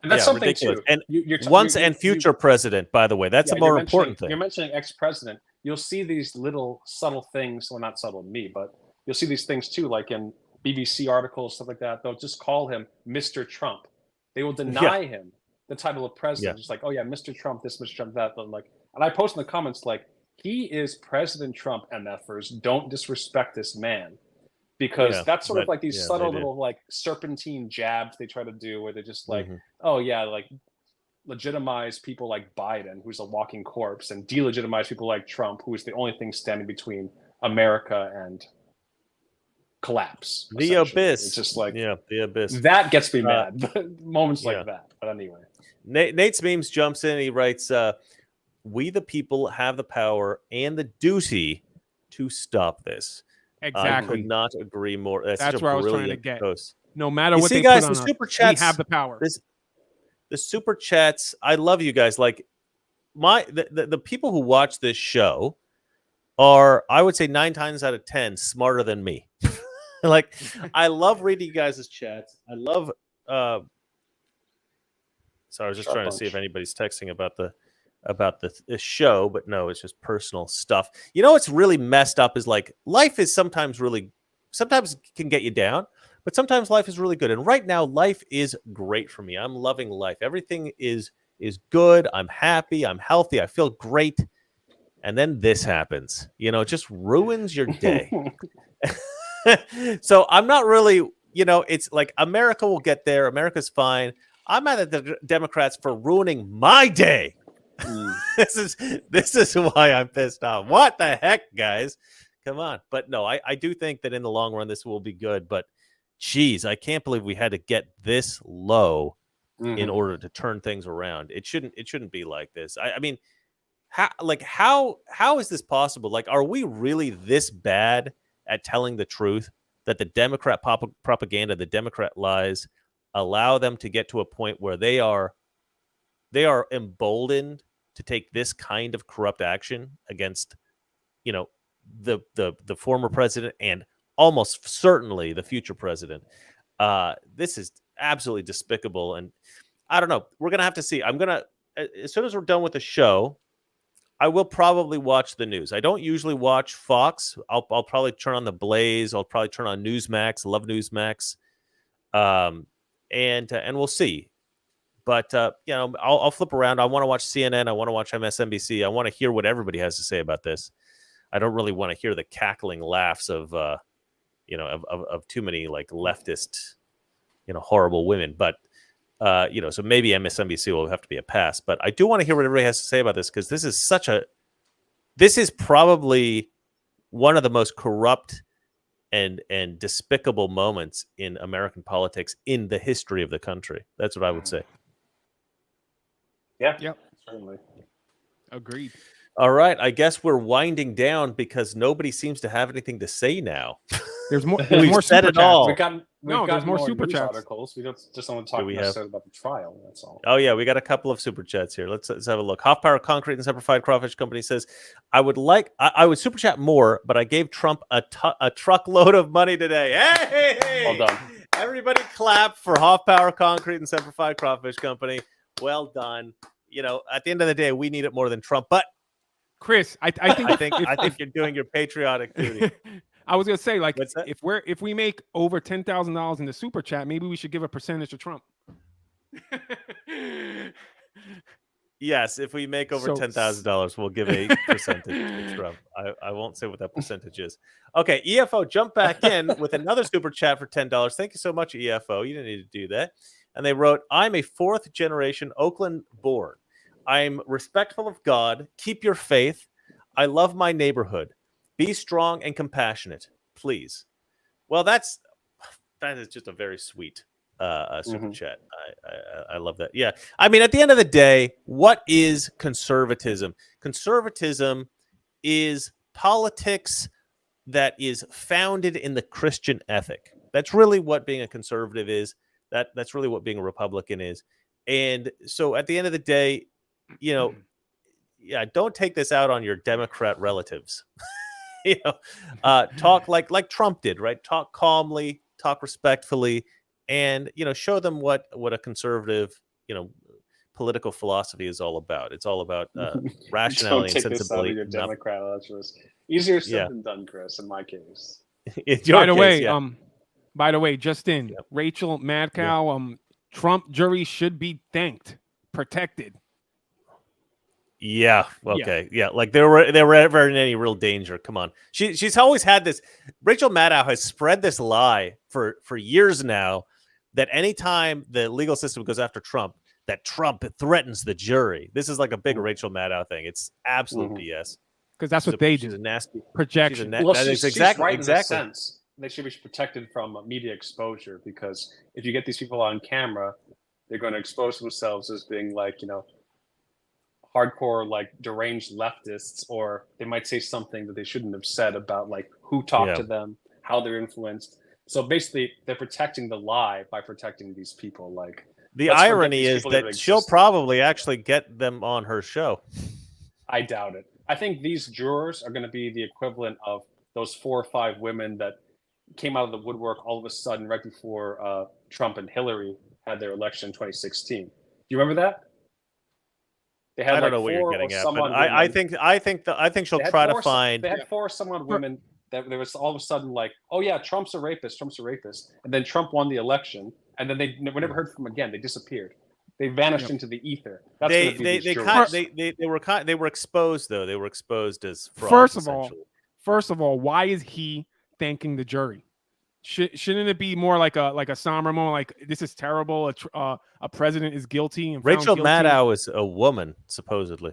And that's Yeah, something ridiculous. too. And You're once and future president, by the way, that's yeah, a more you're important You're thing. mentioning ex-president. You'll see these little subtle things. Well, not subtle to me, but you'll see these things too, like in BBC articles, stuff like that. They'll just call him Mr. Trump. They will deny him the title of president. Yeah. Just like, oh yeah, Mr. Trump, this, Mr. Trump, that. But like, and I post in the comments like, he is President Trump, MFers. Don't disrespect this man. Because Yeah, that's sort of but- like these yeah, subtle they do. little like serpentine jabs they try to do where they're just like, Mhm. oh yeah, like legitimize people like Biden, who's a walking corpse, and delegitimize people like Trump, who is the only thing standing between America and collapse. The essentially. abyss. It's just like the abyss. that gets me mad. Moments yeah. like that. But anyway. Nate's memes jumps in. He writes, "We the people have the power and the duty to stop this." I Exactly. could not agree more. That's That's such a where I was trying to brilliant get. post. No matter You what see, they guys, put the on super us, we chats have the power. The super chats. I love you guys. Like the people who watch this show are, I would say, 9 times out of 10 smarter than me. Like, I love reading you guys' chats. I love. So I was just Sharp trying to see punch. if anybody's texting about the show, but no, it's just personal stuff. You know what's really messed up is like life is sometimes can get you down, but sometimes life is really good. And right now, life is great for me. I'm loving life. Everything is good. I'm happy. I'm healthy. I feel great. And then this happens. It just ruins your day. So I'm not really, it's like America will get there. America's fine. I'm mad at the Democrats for ruining my day. This is why I'm pissed off. What the heck, guys? Come on. But no, I do think that in the long run this will be good. But geez, I can't believe we had to get this low in order to turn things around. It shouldn't be like this. I mean, how is this possible? Like, are we really this bad at telling the truth that the Democrat propaganda, the Democrat lies, allow them to get to a point where they are emboldened to take this kind of corrupt action against, the former president and almost certainly the future president? This is absolutely despicable, and I don't know. We're gonna have to see. As soon as we're done with the show, I will probably watch the news. I don't usually watch Fox. I'll probably turn on the Blaze. I'll probably turn on Newsmax. Love Newsmax. And we'll see. But I'll flip around. I want to watch CNN. I want to watch MSNBC. I want to hear what everybody has to say about this. I don't really want to hear the cackling laughs of too many like leftist, horrible women. But so maybe MSNBC will have to be a pass. But I do want to hear what everybody has to say about this, because this is probably one of the most corrupt and despicable moments in American politics in the history of the country. That's what I would say. Yeah. Yep. Certainly. Agreed. All right. I guess we're winding down because nobody seems to have anything to say now. There's more. We've There's more said super it chats. all. We've got there's more super news chats. articles. We just want to talk we necessarily about the trial. That's all. Oh yeah, we got a couple of super chats here. Let's have a look. Half Power Concrete and Simplified Crawfish Company says, I would super chat more, but I gave Trump a truckload of money today. Hey, Well done. Everybody clap for Half Power Concrete and Simplified Crawfish Company. Well done. At the end of the day, we need it more than Trump. But Chris, I think I think you're doing your patriotic duty. I was gonna say, like, What's that? if we make over $10,000 in the super chat, maybe we should give a percentage to Trump. Yes, if we make over So- $10,000, we'll give a percentage to Trump. I won't say what that percentage is. Okay, EFO, jump back in with another super chat for $10. Thank you so much, EFO. You didn't need to do that. And they wrote, I'm a 4th generation Oakland born. I'm respectful of God. Keep your faith. I love my neighborhood. Be strong and compassionate, please. Well, that is just a very sweet super chat. I love that. Yeah. I mean, at the end of the day, what is conservatism? Conservatism is politics that is founded in the Christian ethic. That's really what being a conservative is. That's really what being a Republican is. And so at the end of the day, don't take this out on your Democrat relatives. Talk like Trump did, right? Talk calmly, talk respectfully, and show them what a conservative political philosophy is all about. It's all about Don't rationality and take this out of sensibility. your not- Democrat lectures. Easier said Yeah. than done, Chris. In my case. In your By the case, way, yeah. just in, Yep. Rachel Madcow, Trump jury should be thanked, protected. Yeah. Okay. Yeah. Like they were ever in any real danger. Come on. She's always had this. Rachel Maddow has spread this lie for years now that anytime the legal system goes after Trump, that Trump threatens the jury. This is like a big Rachel Maddow thing. It's absolute BS. Because that's what they do. She's a nasty Projection. Well, that is she's exactly right in a exactly. sense. They should be protected from media exposure because if you get these people on camera, they're going to expose themselves as being like, hardcore, like deranged leftists, or they might say something that they shouldn't have said about like who talked to them, how they're influenced. So basically, they're protecting the lie by protecting these people. Like The let's forget irony these is people that even she'll existed. probably actually get them on her show. I doubt it. I think these jurors are going to be the equivalent of those 4 or 5 women that came out of the woodwork all of a sudden right before Trump and Hillary had their election in 2016. Do you remember that? They had I don't like know what you're 4 getting or at, some but odd I women. think she'll They had try to 4 find. They had 4 some odd women that there was all of a sudden like, oh yeah, Trump's a rapist, and then Trump won the election, and then they were never heard from again. They disappeared. They vanished into the ether. That's going to be these jurors. They were exposed though. They were exposed as frauds, First of all, why is he thanking the jury? Shouldn't it be more like a somber moment, like this is terrible? A president is guilty and Rachel found guilty. Maddow is a woman, supposedly.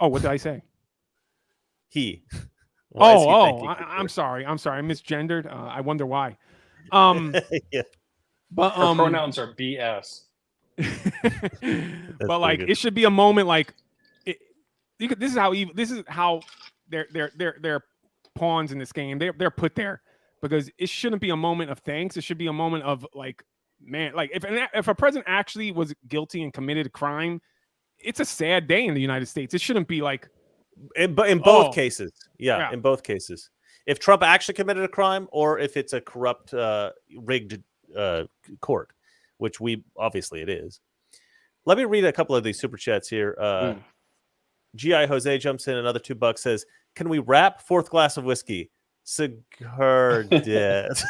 Oh, what did I say? He. Why is he thanking the I'm sorry. I misgendered. I wonder why. yeah. But her pronouns are BS. But like, it should be a moment like this is how they're pawns in this game. They're put there because it shouldn't be a moment of thanks. It should be a moment of like, man, like if a president actually was guilty and committed a crime, it's a sad day in the United States. It shouldn't be like in both cases. Yeah, in both cases. If Trump actually committed a crime or if it's a corrupt, rigged court, which obviously it is. Let me read a couple of these super chats here. G.I. Jose jumps in, another $2, says, can we wrap 4th glass of whiskey? Cigar death.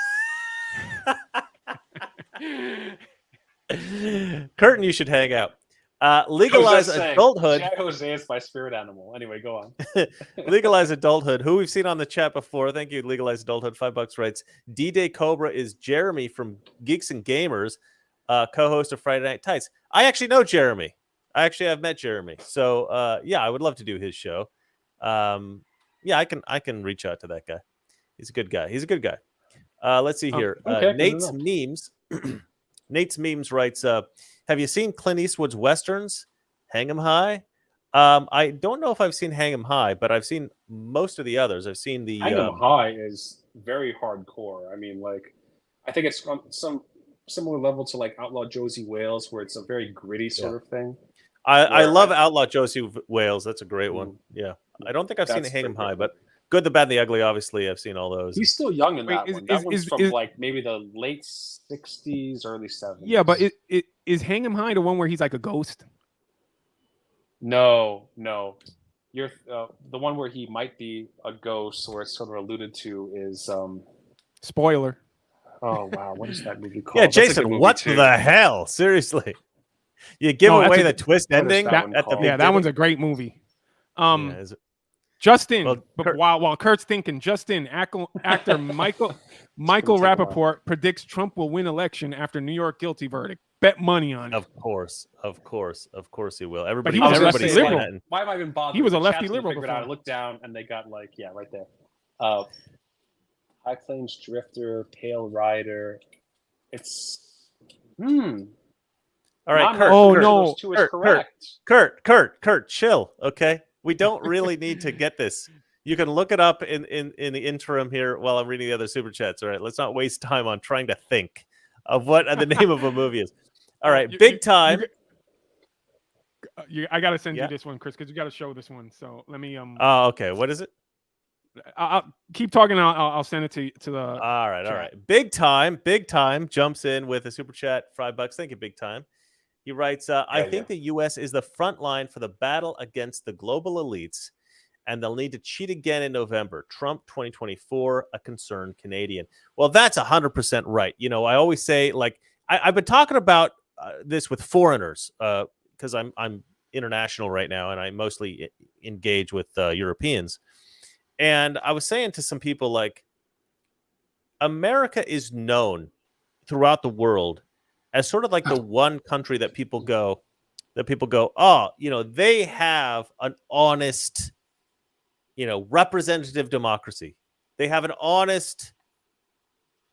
Curtin, you should hang out. Legalize adulthood. G.I. Jose is my spirit animal. Anyway, go on. Legalize adulthood, who we've seen on the chat before. Thank you, Legalize Adulthood. $5 writes, D-Day Cobra is Jeremy from Geeks and Gamers, co-host of Friday Night Tights. I actually know Jeremy. I've met Jeremy. So yeah, I would love to do his show. Yeah, I can reach out to that guy. He's a good guy. Let's see here. Okay, Nate's Memes. Nate's Memes writes, have you seen Clint Eastwood's Westerns? Hang 'em High? I don't know if I've seen Hang 'em High, but I've seen most of the others. I've seen the Hang 'em High is very hardcore. I mean, like, I think it's on some similar level to like Outlaw Josie Wales, where it's a very gritty sort of thing. I love Outlaw Josie Wales. That's a great one. Yeah. I don't think I've seen Hang 'em High, but Good, the Bad, and the Ugly, obviously, I've seen all those. He's still young in that one. That one's from like maybe the late 60s, early 70s. Yeah, but is Hang 'em High the one where he's like a ghost? No. You're the one where he might be a ghost, or it's sort of alluded to is spoiler. Oh wow, what is that movie called? Yeah, Jason, what the hell? Seriously, you give away the twist ending. That one's a great movie. Justin, well, but while Kurt's thinking, Justin, actor Michael Rappaport predicts Trump will win election after New York guilty verdict. Bet money on it. Of course he will. Everybody, but he was everybody a liberal. Why am I even bothering? He was a lefty liberal. I looked down and they got like, yeah, right there. High Plains Drifter, Pale Rider. It's All right, Kurt, chill, okay? We don't really need to get this. You can look it up in the interim here while I'm reading the other super chats. All right, let's not waste time on trying to think of what the name of a movie is. All right, Big Time. I gotta send you this one, Chris, because you gotta show this one. So let me Oh, okay. What is it? I'll keep talking. I'll send it to the. All right. Big Time jumps in with a super chat, $5. Thank you, Big Time. He writes, I think the U.S. is the front line for the battle against the global elites, and they'll need to cheat again in November. Trump 2024, a concerned Canadian. Well, that's 100% right. You know, I always say, like, I've been talking about this with foreigners because I'm international right now, and I mostly engage with Europeans. And I was saying to some people, like, America is known throughout the world as sort of like the one country that people go, oh, you know, they have an honest, you know, representative democracy. They have an honest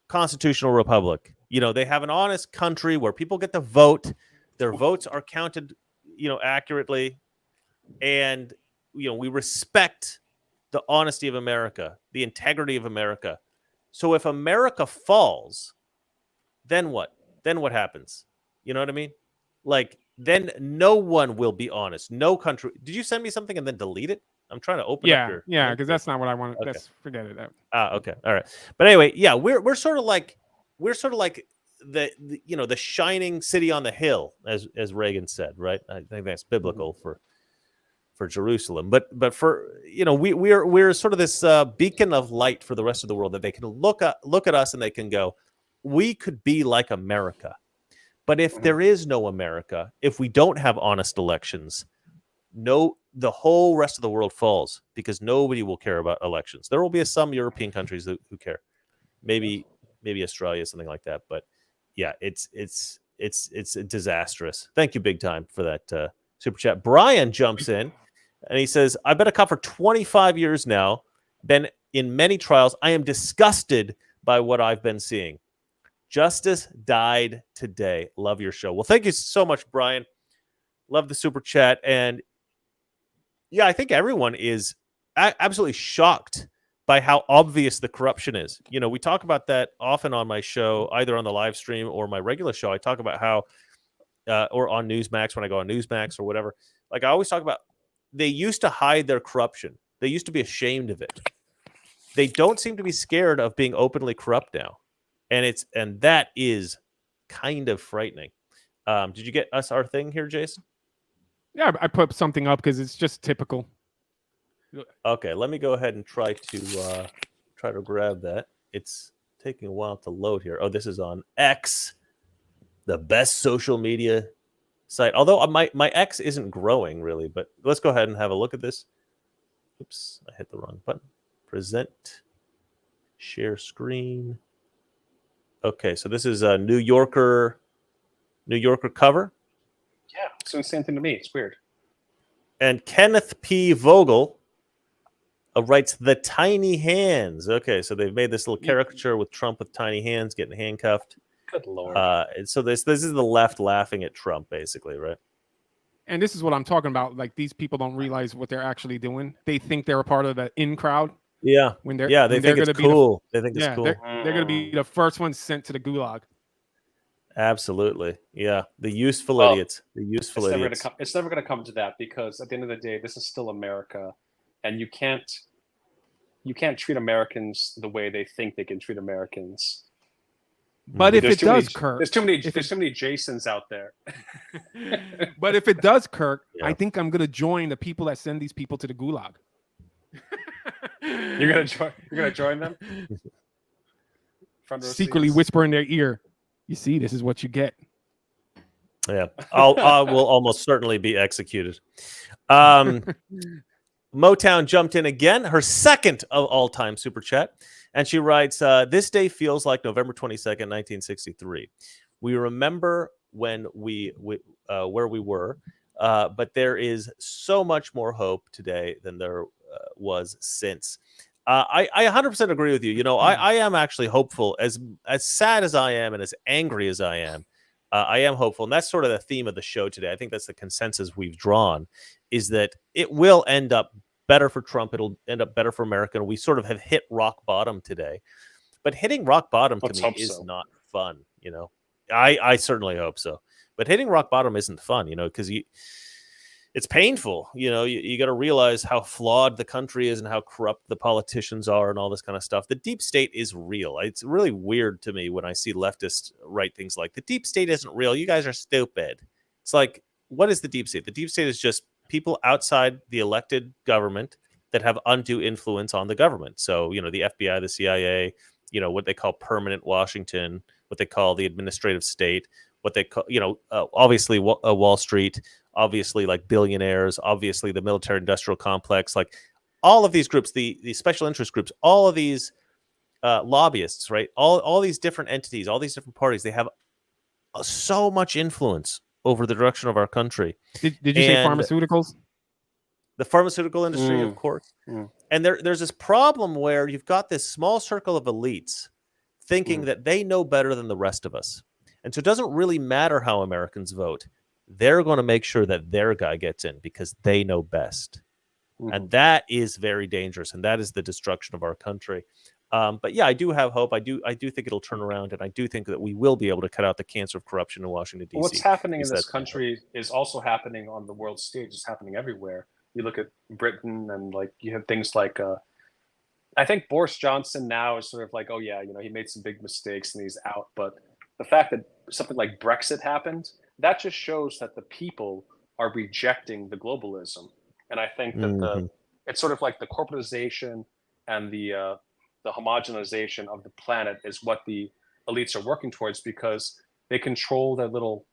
constitutional republic. You know, they have an honest country where people get to vote. Their votes are counted, you know, accurately. And, you know, we respect the honesty of America, the integrity of America. So if America falls, then what? Then what happens? You know what I mean? Like, then no one will be honest. No country. Did you send me something and then delete it? I'm trying to open up your. Yeah, because that's not what I want. Okay. Let's forget it. Okay, all right. But anyway, yeah, we're sort of like the you know, the shining city on the hill, as Reagan said, right? I think that's biblical for Jerusalem. But for, you know, we're sort of this beacon of light for the rest of the world, that they can look at us and they can go, we could be like America. But if there is no America, if we don't have honest elections, the whole rest of the world falls, because nobody will care about elections. There will be some European countries who care, maybe Australia, something like that. But yeah, it's disastrous. Thank you big time for that super chat. Brian jumps in and he says, I've been a cop for 25 years now, been in many trials. I am disgusted by what I've been seeing. Justice died today. Love your show. Well, thank you so much, Brian. Love the super chat. And yeah, I think everyone is absolutely shocked by how obvious the corruption is. You know, we talk about that often on my show, either on the live stream or my regular show. I talk about how, or on Newsmax, when I go on Newsmax or whatever, like I always talk about, they used to hide their corruption. They used to be ashamed of it. They don't seem to be scared of being openly corrupt now. And that is kind of frightening. Did you get us our thing here, Jason? Yeah, I put something up because it's just typical. Okay, let me go ahead and try to grab that. It's taking a while to load here. Oh, this is on X, the best social media site. Although my X isn't growing really, but let's go ahead and have a look at this. Oops, I hit the wrong button. Present, share screen. Okay, so this is a New Yorker cover. Yeah, it's the same thing to me. It's weird. And Kenneth P. Vogel writes the tiny hands. Okay, so they've made this little caricature with Trump with tiny hands getting handcuffed. Good Lord. And so this is the left laughing at Trump, basically, right? And this is what I'm talking about. Like, these people don't realize what they're actually doing. They think they're a part of the in crowd. Yeah. They think it's cool. They think it's cool. They're going to be the first ones sent to the gulag. Absolutely. Yeah. The useful idiots. The useful idiots. It's never going to come to that, because at the end of the day, this is still America, and you can't treat Americans the way they think they can treat Americans. But if it does, Kirk, there's too many Jasons out there. But if it does, Kirk, I think I'm going to join the people that send these people to the gulag. You're gonna join them. Secretly whisper in their ear, "You see, this is what you get." Yeah, I will almost certainly be executed. Motown jumped in again, her second of all-time super chat, and she writes, "This day feels like November 22nd, 1963. We remember when where we were, but there is so much more hope today than there was since." I 100% agree with you. You know, I am actually hopeful. As sad as I am and as angry as I am hopeful. And that's sort of the theme of the show today. I think that's the consensus we've drawn, is that it will end up better for Trump. It'll end up better for America. And we sort of have hit rock bottom today. But hitting rock bottom to me is not fun. You know, I certainly hope so. But hitting rock bottom isn't fun, you know, because it's painful. You know, you got to realize how flawed the country is and how corrupt the politicians are and all this kind of stuff. The deep state is real. It's really weird to me when I see leftists write things like, the deep state isn't real. You guys are stupid. It's like, what is the deep state? The deep state is just people outside the elected government that have undue influence on the government. So, the FBI, the CIA, what they call permanent Washington, what they call the administrative state, what they call, obviously Wall Street, obviously like billionaires, obviously the military industrial complex, like all of these groups, the special interest groups, all of these lobbyists, right? All these different entities, all these different parties, they have so much influence over the direction of our country. Did you say pharmaceuticals? The pharmaceutical industry, of course. And there's this problem where you've got this small circle of elites thinking that they know better than the rest of us. And so it doesn't really matter how Americans vote. They're going to make sure that their guy gets in because they know best. And that is very dangerous. And that is the destruction of our country. But yeah, I do have hope. I do think it'll turn around. And I do think that we will be able to cut out the cancer of corruption in Washington, D.C. What's happening in this country is also happening on the world stage. It's happening everywhere. You look at Britain and like you have things like I think Boris Johnson now is sort of like, oh yeah, he made some big mistakes and he's out. But the fact that something like Brexit happened, that just shows that the people are rejecting the globalism. And I think that it's sort of like the corporatization and the homogenization of the planet is what the elites are working towards, because they control their little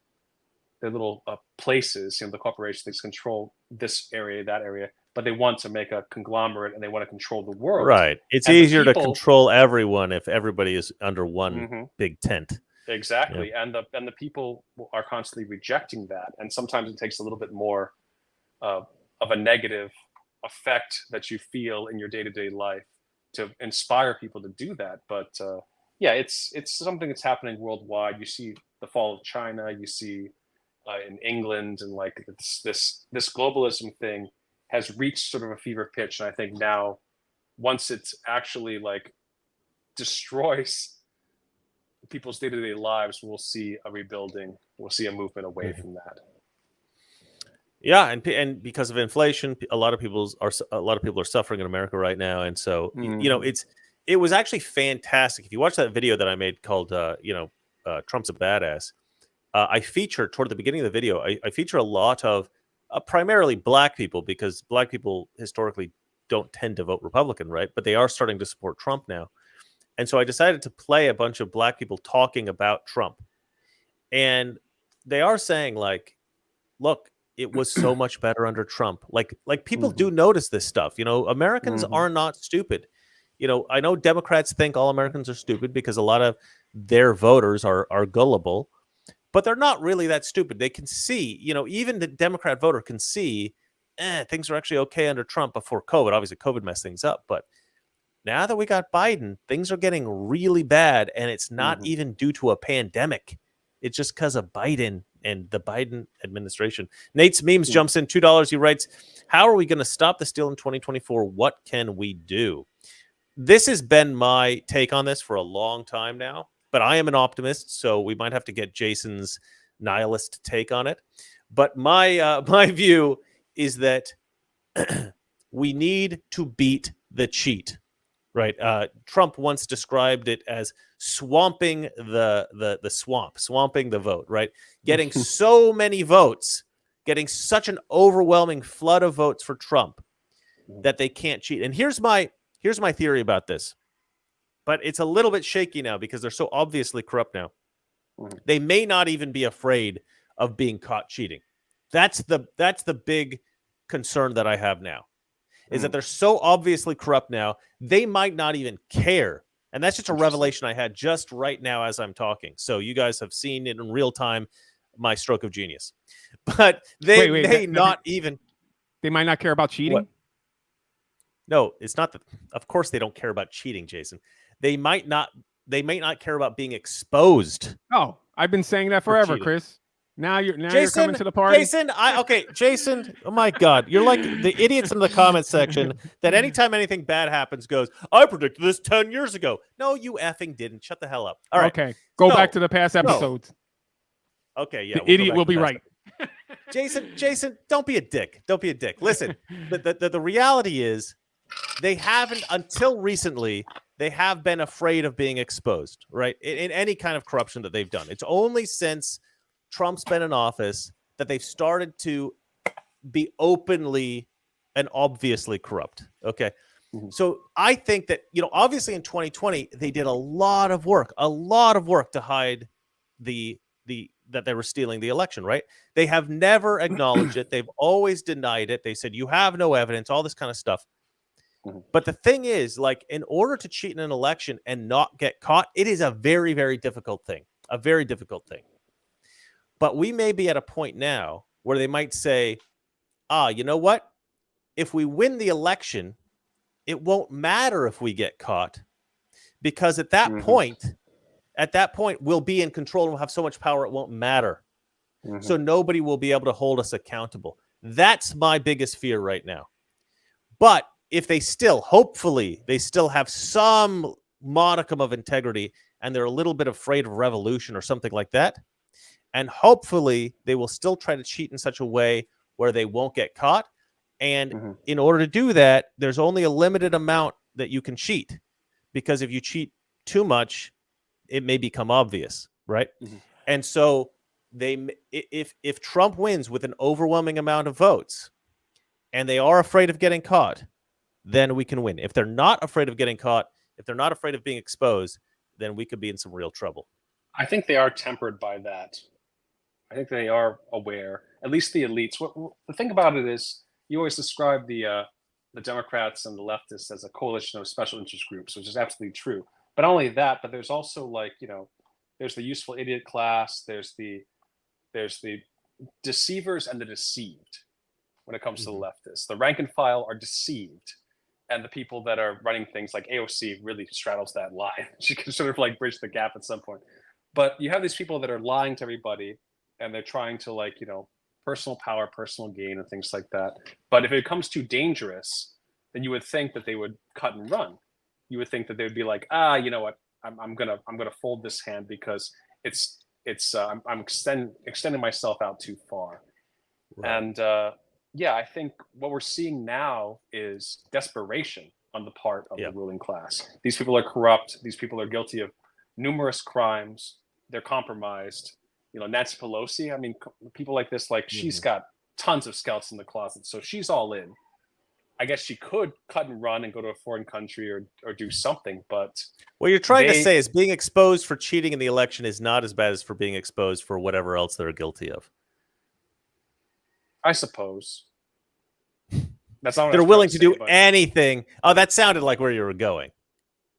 places. The corporations control this area, that area, but they want to make a conglomerate and they want to control the world. Right. It's easier to control everyone if everybody is under one big tent. Exactly. Yeah. And the people are constantly rejecting that. And sometimes it takes a little bit more of a negative effect that you feel in your day-to-day life to inspire people to do that. But it's something that's happening worldwide. You see the fall of China, you see in England, and like this globalism thing has reached sort of a fever pitch. And I think now, once it's actually like destroys people's day-to-day lives, we'll see a rebuilding. We'll see a movement away from that. Yeah, and because of inflation, a lot of people are suffering in America right now, and so it was actually fantastic. If you watch that video that I made called Trump's a Badass, I feature toward the beginning of the video. I feature a lot of primarily Black people, because Black people historically don't tend to vote Republican, right? But they are starting to support Trump now. And so I decided to play a bunch of Black people talking about Trump. And they are saying, like, look, it was so much better under Trump. Like people do notice this stuff. Americans are not stupid. I know Democrats think all Americans are stupid because a lot of their voters are gullible, but they're not really that stupid. They can see, even the Democrat voter can see, things are actually okay under Trump before COVID. Obviously, COVID messed things up, but now that we got Biden, things are getting really bad, and it's not even due to a pandemic. It's just because of Biden and the Biden administration. Nate's Memes jumps in $2. He writes, how are we going to stop the steal in 2024? What can we do? This has been my take on this for a long time now, but I am an optimist, so we might have to get Jason's nihilist take on it. But my my view is that we need to beat the cheat. Right. Trump once described it as swamping the swamp, swamping the vote, right? Getting so many votes, getting such an overwhelming flood of votes for Trump that they can't cheat. And here's my theory about this. But it's a little bit shaky now because they're so obviously corrupt now. They may not even be afraid of being caught cheating. That's the big concern that I have now. Is that they're so obviously corrupt now, they might not even care. And that's just a revelation I had just right now as I'm talking. So you guys have seen it in real time, my stroke of genius. But they may not even... They might not care about cheating? What? No, it's not that. Of course they don't care about cheating, Jason. They might not care about being exposed. Oh, I've been saying that forever, Chris. Now you're coming to the party. Jason, oh my God. You're like the idiots in the comment section that anytime anything bad happens goes, I predicted this 10 years ago. No, you effing didn't. Shut the hell up. All right. Okay. Go back to the past episodes. Okay, yeah. The idiot will be right. Jason, don't be a dick. Don't be a dick. Listen, the reality is they haven't, until recently, they have been afraid of being exposed, right? In any kind of corruption that they've done. It's only since Trump's been in office that they've started to be openly and obviously corrupt. Okay. So I think that, obviously in 2020, they did a lot of work to hide that they were stealing the election, right? They have never acknowledged it. They've always denied it. They said, you have no evidence, all this kind of stuff. But the thing is, like, in order to cheat in an election and not get caught, it is a very, very difficult thing, But we may be at a point now where they might say, you know what? If we win the election, it won't matter if we get caught, because at that point, we'll be in control and we'll have so much power it won't matter. So nobody will be able to hold us accountable. That's my biggest fear right now. But if they hopefully they still have some modicum of integrity and they're a little bit afraid of revolution or something like that, and hopefully they will still try to cheat in such a way where they won't get caught. And in order to do that, there's only a limited amount that you can cheat, because if you cheat too much, it may become obvious, right? And so if Trump wins with an overwhelming amount of votes and they are afraid of getting caught, then we can win. If they're not afraid of getting caught, if they're not afraid of being exposed, then we could be in some real trouble. I think they are tempered by that. I think they are aware, at least the elites. The thing about it is, you always describe the Democrats and the leftists as a coalition of special interest groups, which is absolutely true. But not only that, but there's also, like, there's the useful idiot class. There's the deceivers and the deceived when it comes to the leftists. The rank and file are deceived, and the people that are running things like AOC really straddles that line. She can sort of like bridge the gap at some point. But you have these people that are lying to everybody, and they're trying to, like, personal power, personal gain, and things like that. But if it becomes too dangerous, then you would think that they would cut and run. You would think that they would be like, you know what, I'm gonna fold this hand because I'm extending myself out too far. Right. And I think what we're seeing now is desperation on the part of the ruling class. These people are corrupt. These people are guilty of numerous crimes. They're compromised. Nancy Pelosi, I mean, people like this, like, she's got tons of scouts in the closet, so she's all in. I guess she could cut and run and go to a foreign country or do something, but what you're trying to say is being exposed for cheating in the election is not as bad as for being exposed for whatever else they're guilty of. I suppose. That's not what they're willing to do anything. Oh, that sounded like where you were going.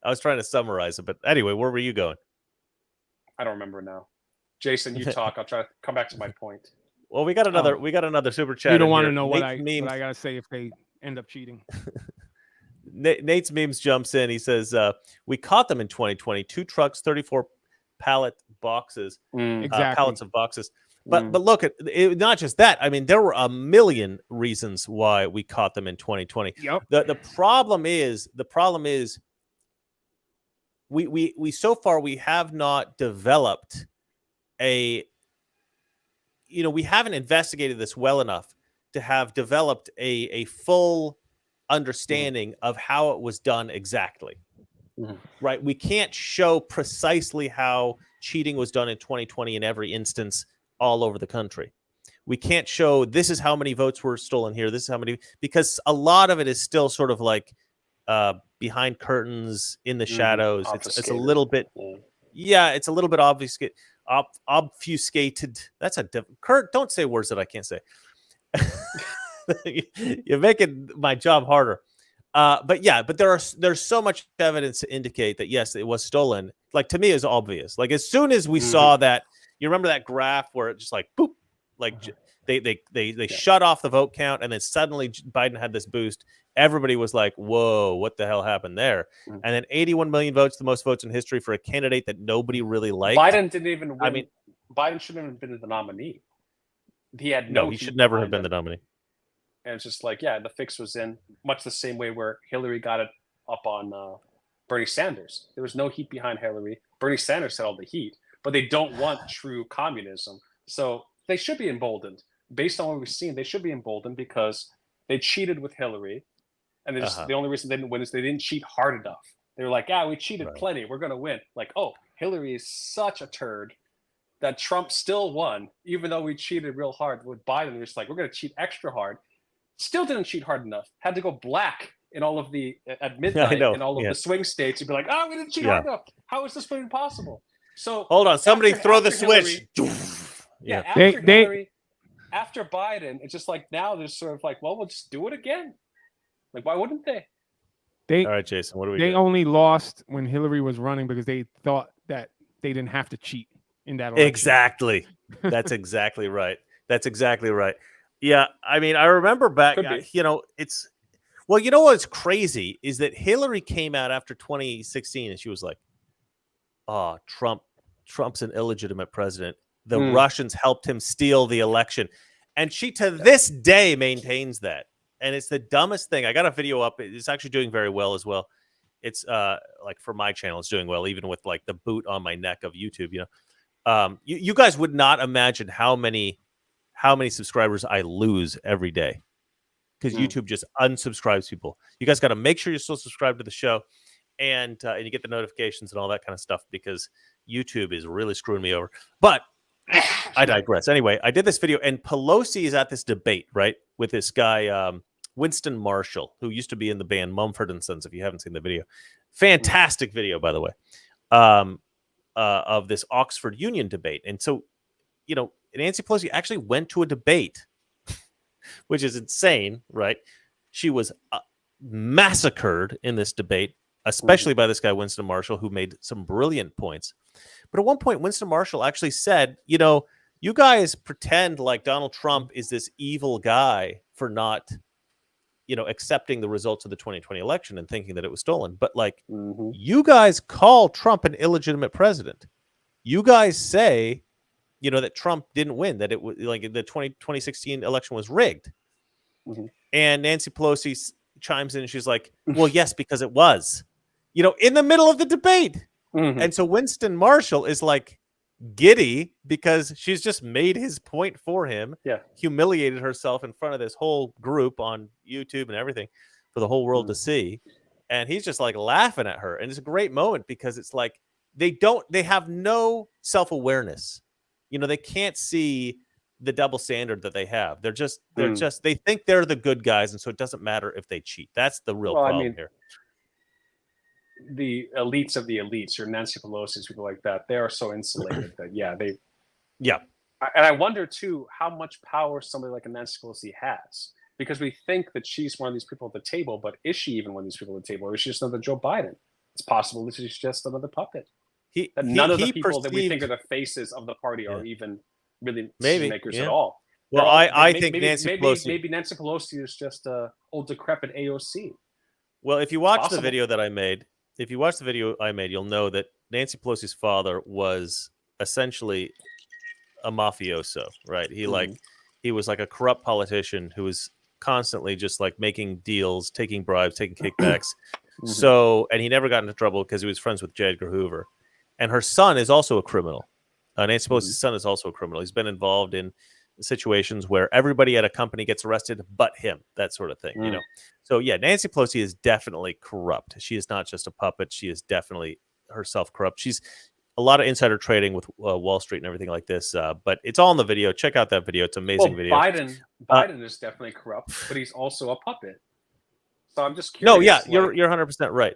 I was trying to summarize it, but anyway, where were you going? I don't remember now. Jason, you talk. I'll try to come back to my point. Well, we got another super chat. You don't want to know what I gotta say if they end up cheating. Nate's Memes jumps in. He says, we caught them in 2020. 2 trucks, 34 pallets of boxes. But look, not just that. I mean, there were a million reasons why we caught them in 2020. Yep. The problem is we so far we have not developed we haven't investigated this well enough to have developed a full understanding of how it was done exactly. Right? We can't show precisely how cheating was done in 2020 in every instance all over the country. We can't show this is how many votes were stolen here. This is how many, because a lot of it is still sort of like behind curtains in the shadows. It's a little bit, it's a little bit obfuscated. That's Kurt, don't say words that I can't say. You're making my job harder. But there's so much evidence to indicate that yes, it was stolen. Like, to me, is obvious. Like, as soon as we saw that, you remember that graph where it just like boop, like they shut off the vote count, and then suddenly Biden had this boost. Everybody was like, "Whoa, what the hell happened there?" And then 81 million votes, the most votes in history for a candidate that nobody really liked. Biden didn't even win. I mean, Biden shouldn't have been the nominee. He had no. He should never have been the nominee. And it's just like, the fix was in, much the same way where Hillary got it up on Bernie Sanders. There was no heat behind Hillary. Bernie Sanders had all the heat, but they don't want true communism. So they should be emboldened. Based on what we've seen, they should be emboldened because they cheated with Hillary. And the only reason they didn't win is they didn't cheat hard enough. They were like, we cheated plenty. We're going to win. Like, Hillary is such a turd that Trump still won, even though we cheated real hard with Biden. We're just like, we're going to cheat extra hard. Still didn't cheat hard enough. Had to go black in all of the at midnight know, in all of yeah. the swing states. You'd be like, oh, we didn't cheat Yeah. hard enough. How is this even possible? So Hold on, somebody throw the Hillary- switch. Yeah, They- after Hillary, after Biden, it's just like now they're sort of like, well, we'll just do it again. Like, why wouldn't they? They All right, Jason, what do we they do? only lost when Hillary was running because they thought that they didn't have to cheat in that election. Exactly. That's exactly right. That's exactly right. Yeah, I mean, I remember back, Could be. you know, it's, well, you know what's crazy is that Hillary came out after 2016 and she was like, oh, Trump's an illegitimate president. The Russians helped him steal the election. And she, to this day, maintains that. And it's the dumbest thing. I got a video up. It's actually doing very well as well. It's like for my channel, it's doing well, even with like the boot on my neck of YouTube, you know. You guys would not imagine how many subscribers I lose every day because YouTube just unsubscribes people. You guys got to make sure you're still subscribed to the show and you get the notifications and all that kind of stuff because YouTube is really screwing me over. But I digress. Anyway, I did this video and Pelosi is at this debate, right, with this guy, Winston Marshall, who used to be in the band Mumford and Sons, if you haven't seen the video. Fantastic video, by the way, of this Oxford Union debate. And so, you know, Nancy Pelosi actually went to a debate, which is insane, right? She was massacred in this debate, especially by this guy, Winston Marshall, who made some brilliant points. But at one point, Winston Marshall actually said, you know, you guys pretend like Donald Trump is this evil guy for not, you know, accepting the results of the 2020 election and thinking that it was stolen. But like, you guys call Trump an illegitimate president. You guys say, you know, that Trump didn't win, that it was like the 2016 election was rigged. And Nancy Pelosi chimes in and she's like, well, yes, because it was, you know, in the middle of the debate. And so Winston Marshall is like giddy because she's just made his point for him, humiliated herself in front of this whole group on YouTube and everything for the whole world to see. And he's just like laughing at her. And it's a great moment because it's like they have no self-awareness. You know, they can't see the double standard that they have. They're just they think they're the good guys. And so it doesn't matter if they cheat. That's the real problem here. The elites of the elites, your Nancy Pelosi's, people like that, they are so insulated that and I wonder too how much power somebody like a Nancy Pelosi has, because we think that she's one of these people at the table, but is she even one of these people at the table, or is she just another Joe Biden? It's possible that she's just another puppet. None of the people that we think are the faces of the party are even really decision makers at all. Well, I think Nancy Pelosi. Maybe Nancy Pelosi is just a old decrepit AOC. Well, if you watch the video that I made. If you watch the video I made, you'll know that Nancy Pelosi's father was essentially a mafioso, right? He was like a corrupt politician who was constantly just like making deals, taking bribes, taking kickbacks. So, and he never got into trouble because he was friends with J. Edgar Hoover. And her son is also a criminal. Nancy Pelosi's son is also a criminal. He's been involved in situations where everybody at a company gets arrested but him, that sort of thing, you know. So yeah, Nancy Pelosi is definitely corrupt. She is not just a puppet. She is definitely herself corrupt. She's a lot of insider trading with Wall Street and everything like this. But it's all in the video. Check out that video. It's an amazing video. Biden is definitely corrupt, but he's also a puppet. So I'm just curious. No, yeah, you're 100% right.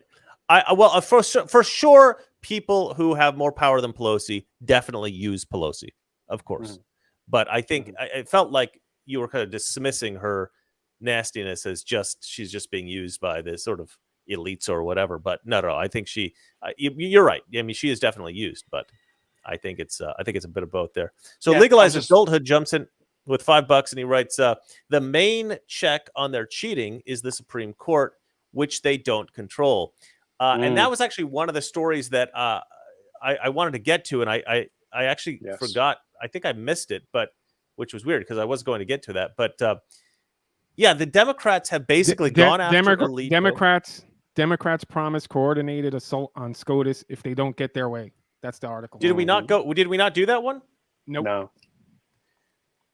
Well, for sure, people who have more power than Pelosi definitely use Pelosi, of course. But I think it felt like you were kind of dismissing her nastiness as she's just being used by the sort of elites or whatever. But no, I think you're right. I mean, she is definitely used, but I think it's a bit of both there. So Legalize Adulthood jumps in with $5 and he writes, the main check on their cheating is the Supreme Court, which they don't control. And that was actually one of the stories that I wanted to get to, and I actually forgot. I think I missed it, but which was weird because I was going to get to that. But yeah, the Democrats have basically gone after elite Democrats promise coordinated assault on SCOTUS if they don't get their way. That's the article. Did we not do that one? Nope. No.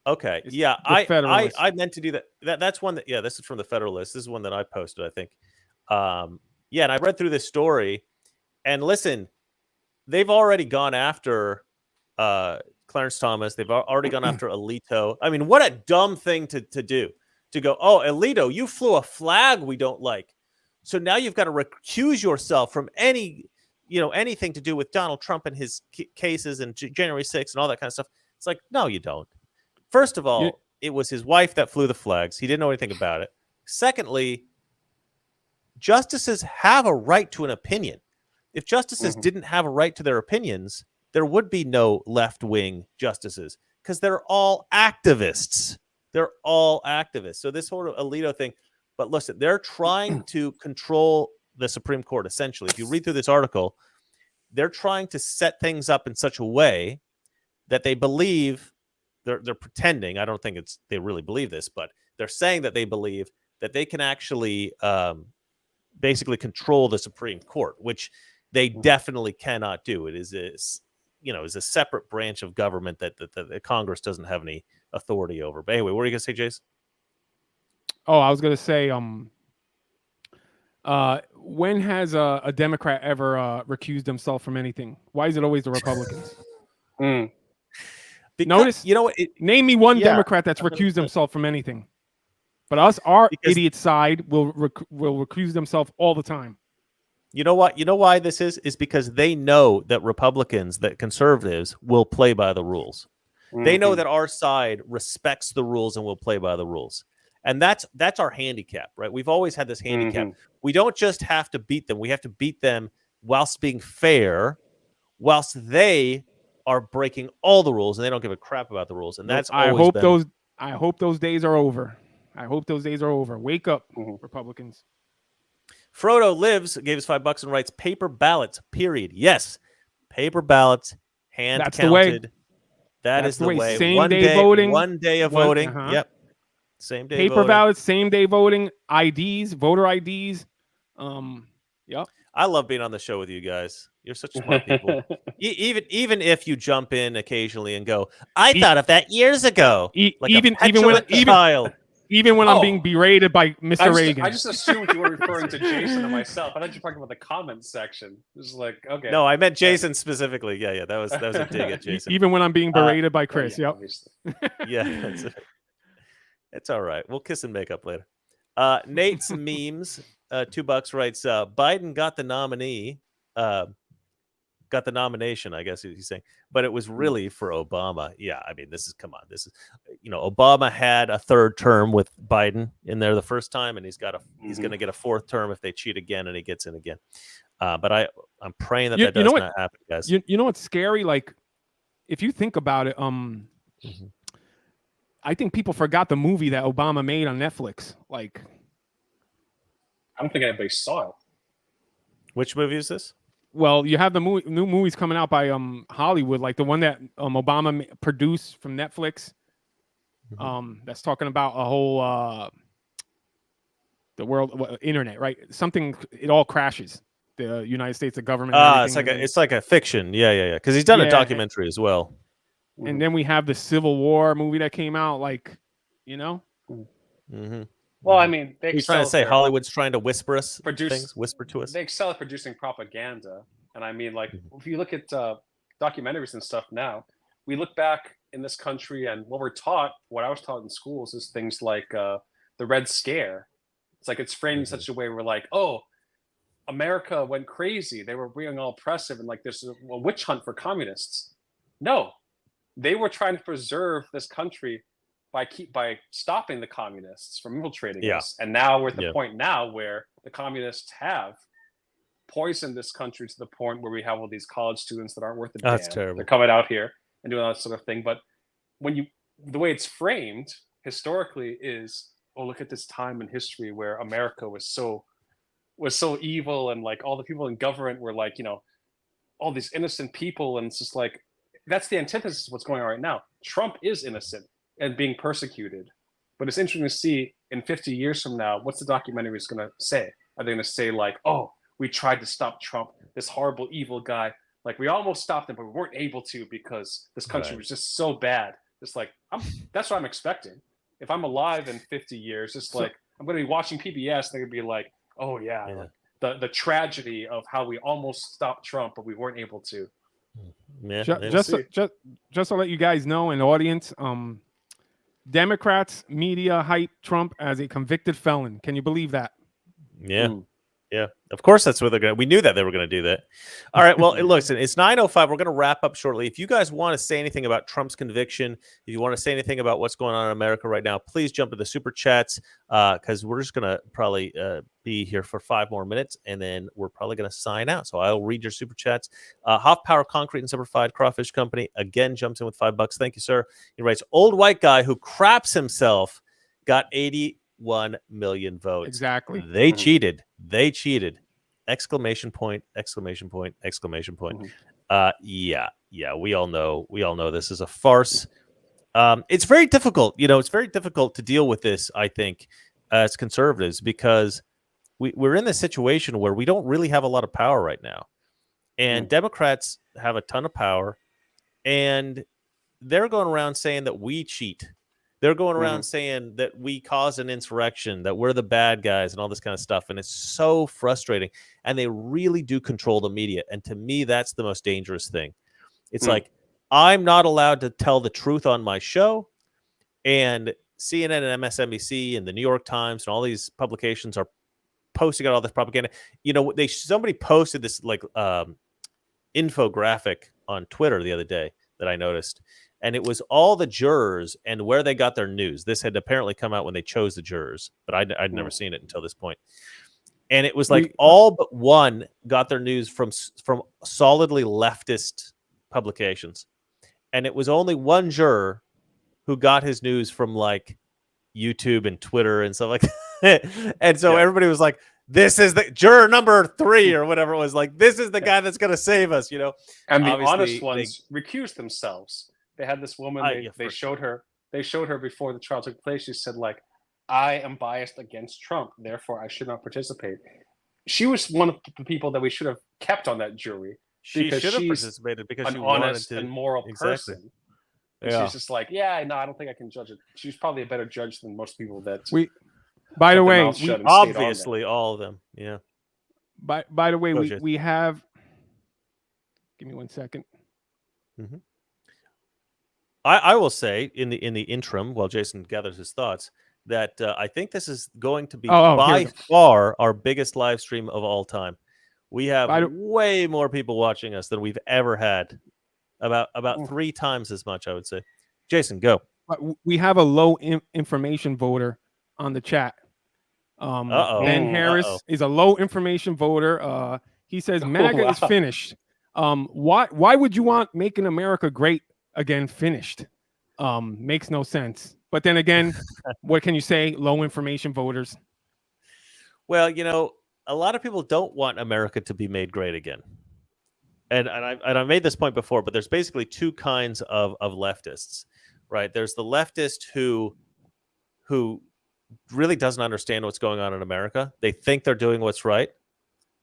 Okay. Yeah, I meant to do that. That's one that this is from the Federalist. This is one that I posted, I think. And I read through this story, and listen, they've already gone after Clarence Thomas. They've already gone after Alito. I mean, what a dumb thing to do. To go, oh, Alito, you flew a flag we don't like. So now you've got to recuse yourself from anything to do with Donald Trump and his cases and January 6th and all that kind of stuff. It's like, no, you don't. First of all, it was his wife that flew the flags. He didn't know anything about it. Secondly, justices have a right to an opinion. If justices didn't have a right to their opinions, there would be no left-wing justices because they're all activists. They're all activists. So this whole Alito thing, but listen, they're trying to control the Supreme Court, essentially. If you read through this article, they're trying to set things up in such a way that they believe, they're pretending, I don't think they really believe this, but they're saying that they believe that they can actually basically control the Supreme Court, which they definitely cannot do. It is a separate branch of government that the Congress doesn't have any authority over. But anyway, what are you gonna say, Jason? Oh, I was gonna say, when has a Democrat ever recused himself from anything? Why is it always the Republicans? Because, Notice, name me one Yeah. Democrat that's recused himself from anything. But our idiot side will recuse themselves all the time. You know what? You know why this is because they know that Republicans, that conservatives will play by the rules. They know that our side respects the rules and will play by the rules. And that's our handicap, right? We've always had this handicap. We don't just have to beat them. We have to beat them whilst being fair, whilst they are breaking all the rules and they don't give a crap about the rules. And that's I hope those days are over. I hope those days are over. Wake up, Republicans. Frodo Lives gave us $5 and writes, paper ballots, period. Yes, paper ballots, hand That's counted. the way. That's the way. Same day voting. 1 day of voting. Yep. Same day paper voting. ballots, same day voting, IDs, voter IDs. Yep. I love being on the show with you guys. You're such smart people. Even if you jump in occasionally and go, I thought of that years ago. Even when I'm being berated by Mr. Reagan. I just assumed you were referring to Jason and myself. I thought you were talking about the comments section. It was like, okay. No, I meant Jason specifically. Yeah. That was a dig at Jason. Even when I'm being berated by Chris. Yeah, Yep. It's all right. We'll kiss and make up later. Nate's memes, $2 writes, Biden got the nomination, I guess he's saying, but it was really for Obama. Yeah, I mean, come on. This is, Obama had a third term with Biden in there the first time, and he's going to get a fourth term if they cheat again and he gets in again. But I'm praying that does not happen, guys. You know what's scary? Like, if you think about it, I think people forgot the movie that Obama made on Netflix. Like, I don't think anybody saw it. Which movie is this? Well, you have the new movies coming out by Hollywood, like the one that Obama produced from Netflix. That's talking about a whole the world internet, right? Something, it all crashes. The United States, the government. It's like a fiction. Yeah. Because he's done a documentary as well. And then we have the Civil War movie that came out, like, Well, I mean, he's trying to say Hollywood's trying to whisper to us. They excel at producing propaganda, and I mean, like, if you look at documentaries and stuff now, we look back in this country, and what I was taught in schools is things like the Red Scare. It's like it's framed in such a way where, like, oh, America went crazy. They were being all oppressive, and like there's a witch hunt for communists. No, they were trying to preserve this country by stopping the communists from infiltrating us. And now we're at the point now where the communists have poisoned this country to the point where we have all these college students that aren't worth a damn. That's terrible. They're coming out here and doing all that sort of thing. But the way it's framed historically is, oh, look at this time in history where America was so evil, and like all the people in government were like, all these innocent people, and it's just like, that's the antithesis of what's going on right now. Trump is innocent and being persecuted. But it's interesting to see in 50 years from now, what's the documentary is going to say? Are they going to say like, oh, we tried to stop Trump, this horrible, evil guy. Like, we almost stopped him, but we weren't able to because this country was just so bad. It's like, that's what I'm expecting. If I'm alive in 50 years, it's like, I'm going to be watching PBS, and they're going to be like, oh, yeah. The tragedy of how we almost stopped Trump, but we weren't able to. Yeah, Ju- we'll just, see. just to let you guys know, in the audience, Democrats media hype Trump as a convicted felon. Can you believe that? Yeah. Yeah, of course that's what they're going to. We knew that they were going to do that. All right. Well, listen, it's 9:05. We're going to wrap up shortly. If you guys want to say anything about Trump's conviction, if you want to say anything about what's going on in America right now, please jump to the super chats because we're just going to probably be here for 5 more minutes and then we're probably going to sign out. So I'll read your super chats. Hoff Power Concrete and Simplified Crawfish Company again jumps in with $5. Thank you, sir. He writes, old white guy who craps himself got 81 million votes. Exactly. They cheated. They cheated. Exclamation point, exclamation point, exclamation point. Yeah. We all know this is a farce. It's very difficult. It's very difficult to deal with this, I think, as conservatives, because we're in this situation where we don't really have a lot of power right now. And Democrats have a ton of power, and they're going around saying that we cheat. They're going around saying that we cause an insurrection, that we're the bad guys and all this kind of stuff. And it's so frustrating. And they really do control the media. And to me, that's the most dangerous thing. It's like, I'm not allowed to tell the truth on my show. And CNN and MSNBC and the New York Times and all these publications are posting out all this propaganda. Somebody posted this infographic on Twitter the other day that I noticed. And it was all the jurors and where they got their news. This had apparently come out when they chose the jurors, but I'd never seen it until this point. And it was like all but one got their news from solidly leftist publications. And it was only one juror who got his news from like YouTube and Twitter and stuff like that. And so everybody was like, this is the juror number 3 or whatever it was. Like, this is the guy that's going to save us, And the obviously, honest ones recused themselves. They had this woman. They showed her. They showed her before the trial took place. She said, like, I am biased against Trump, therefore I should not participate. She was one of the people that we should have kept on that jury. She should have participated because an she honest wanted to, and moral exactly. person. And she's just like, I don't think I can judge it. She's probably a better judge than most people that. By the way, obviously all of them. Yeah. By the way, we have. Give me 1 second. Mm-hmm. I will say in the interim, while Jason gathers his thoughts, that I think this is going to be by far our biggest live stream of all time. We have way more people watching us than we've ever had. About 3 times as much, I would say. Jason, go. We have a low information voter on the chat. Ben Harris is a low information voter. He says MAGA is finished. Why would you want Making America Great Again finished? Makes no sense. But then again, what can you say? Low information voters. Well, a lot of people don't want America to be made great again. And I made this point before, but there's basically 2 kinds of leftists, right? There's the leftist who really doesn't understand what's going on in America. They think they're doing what's right,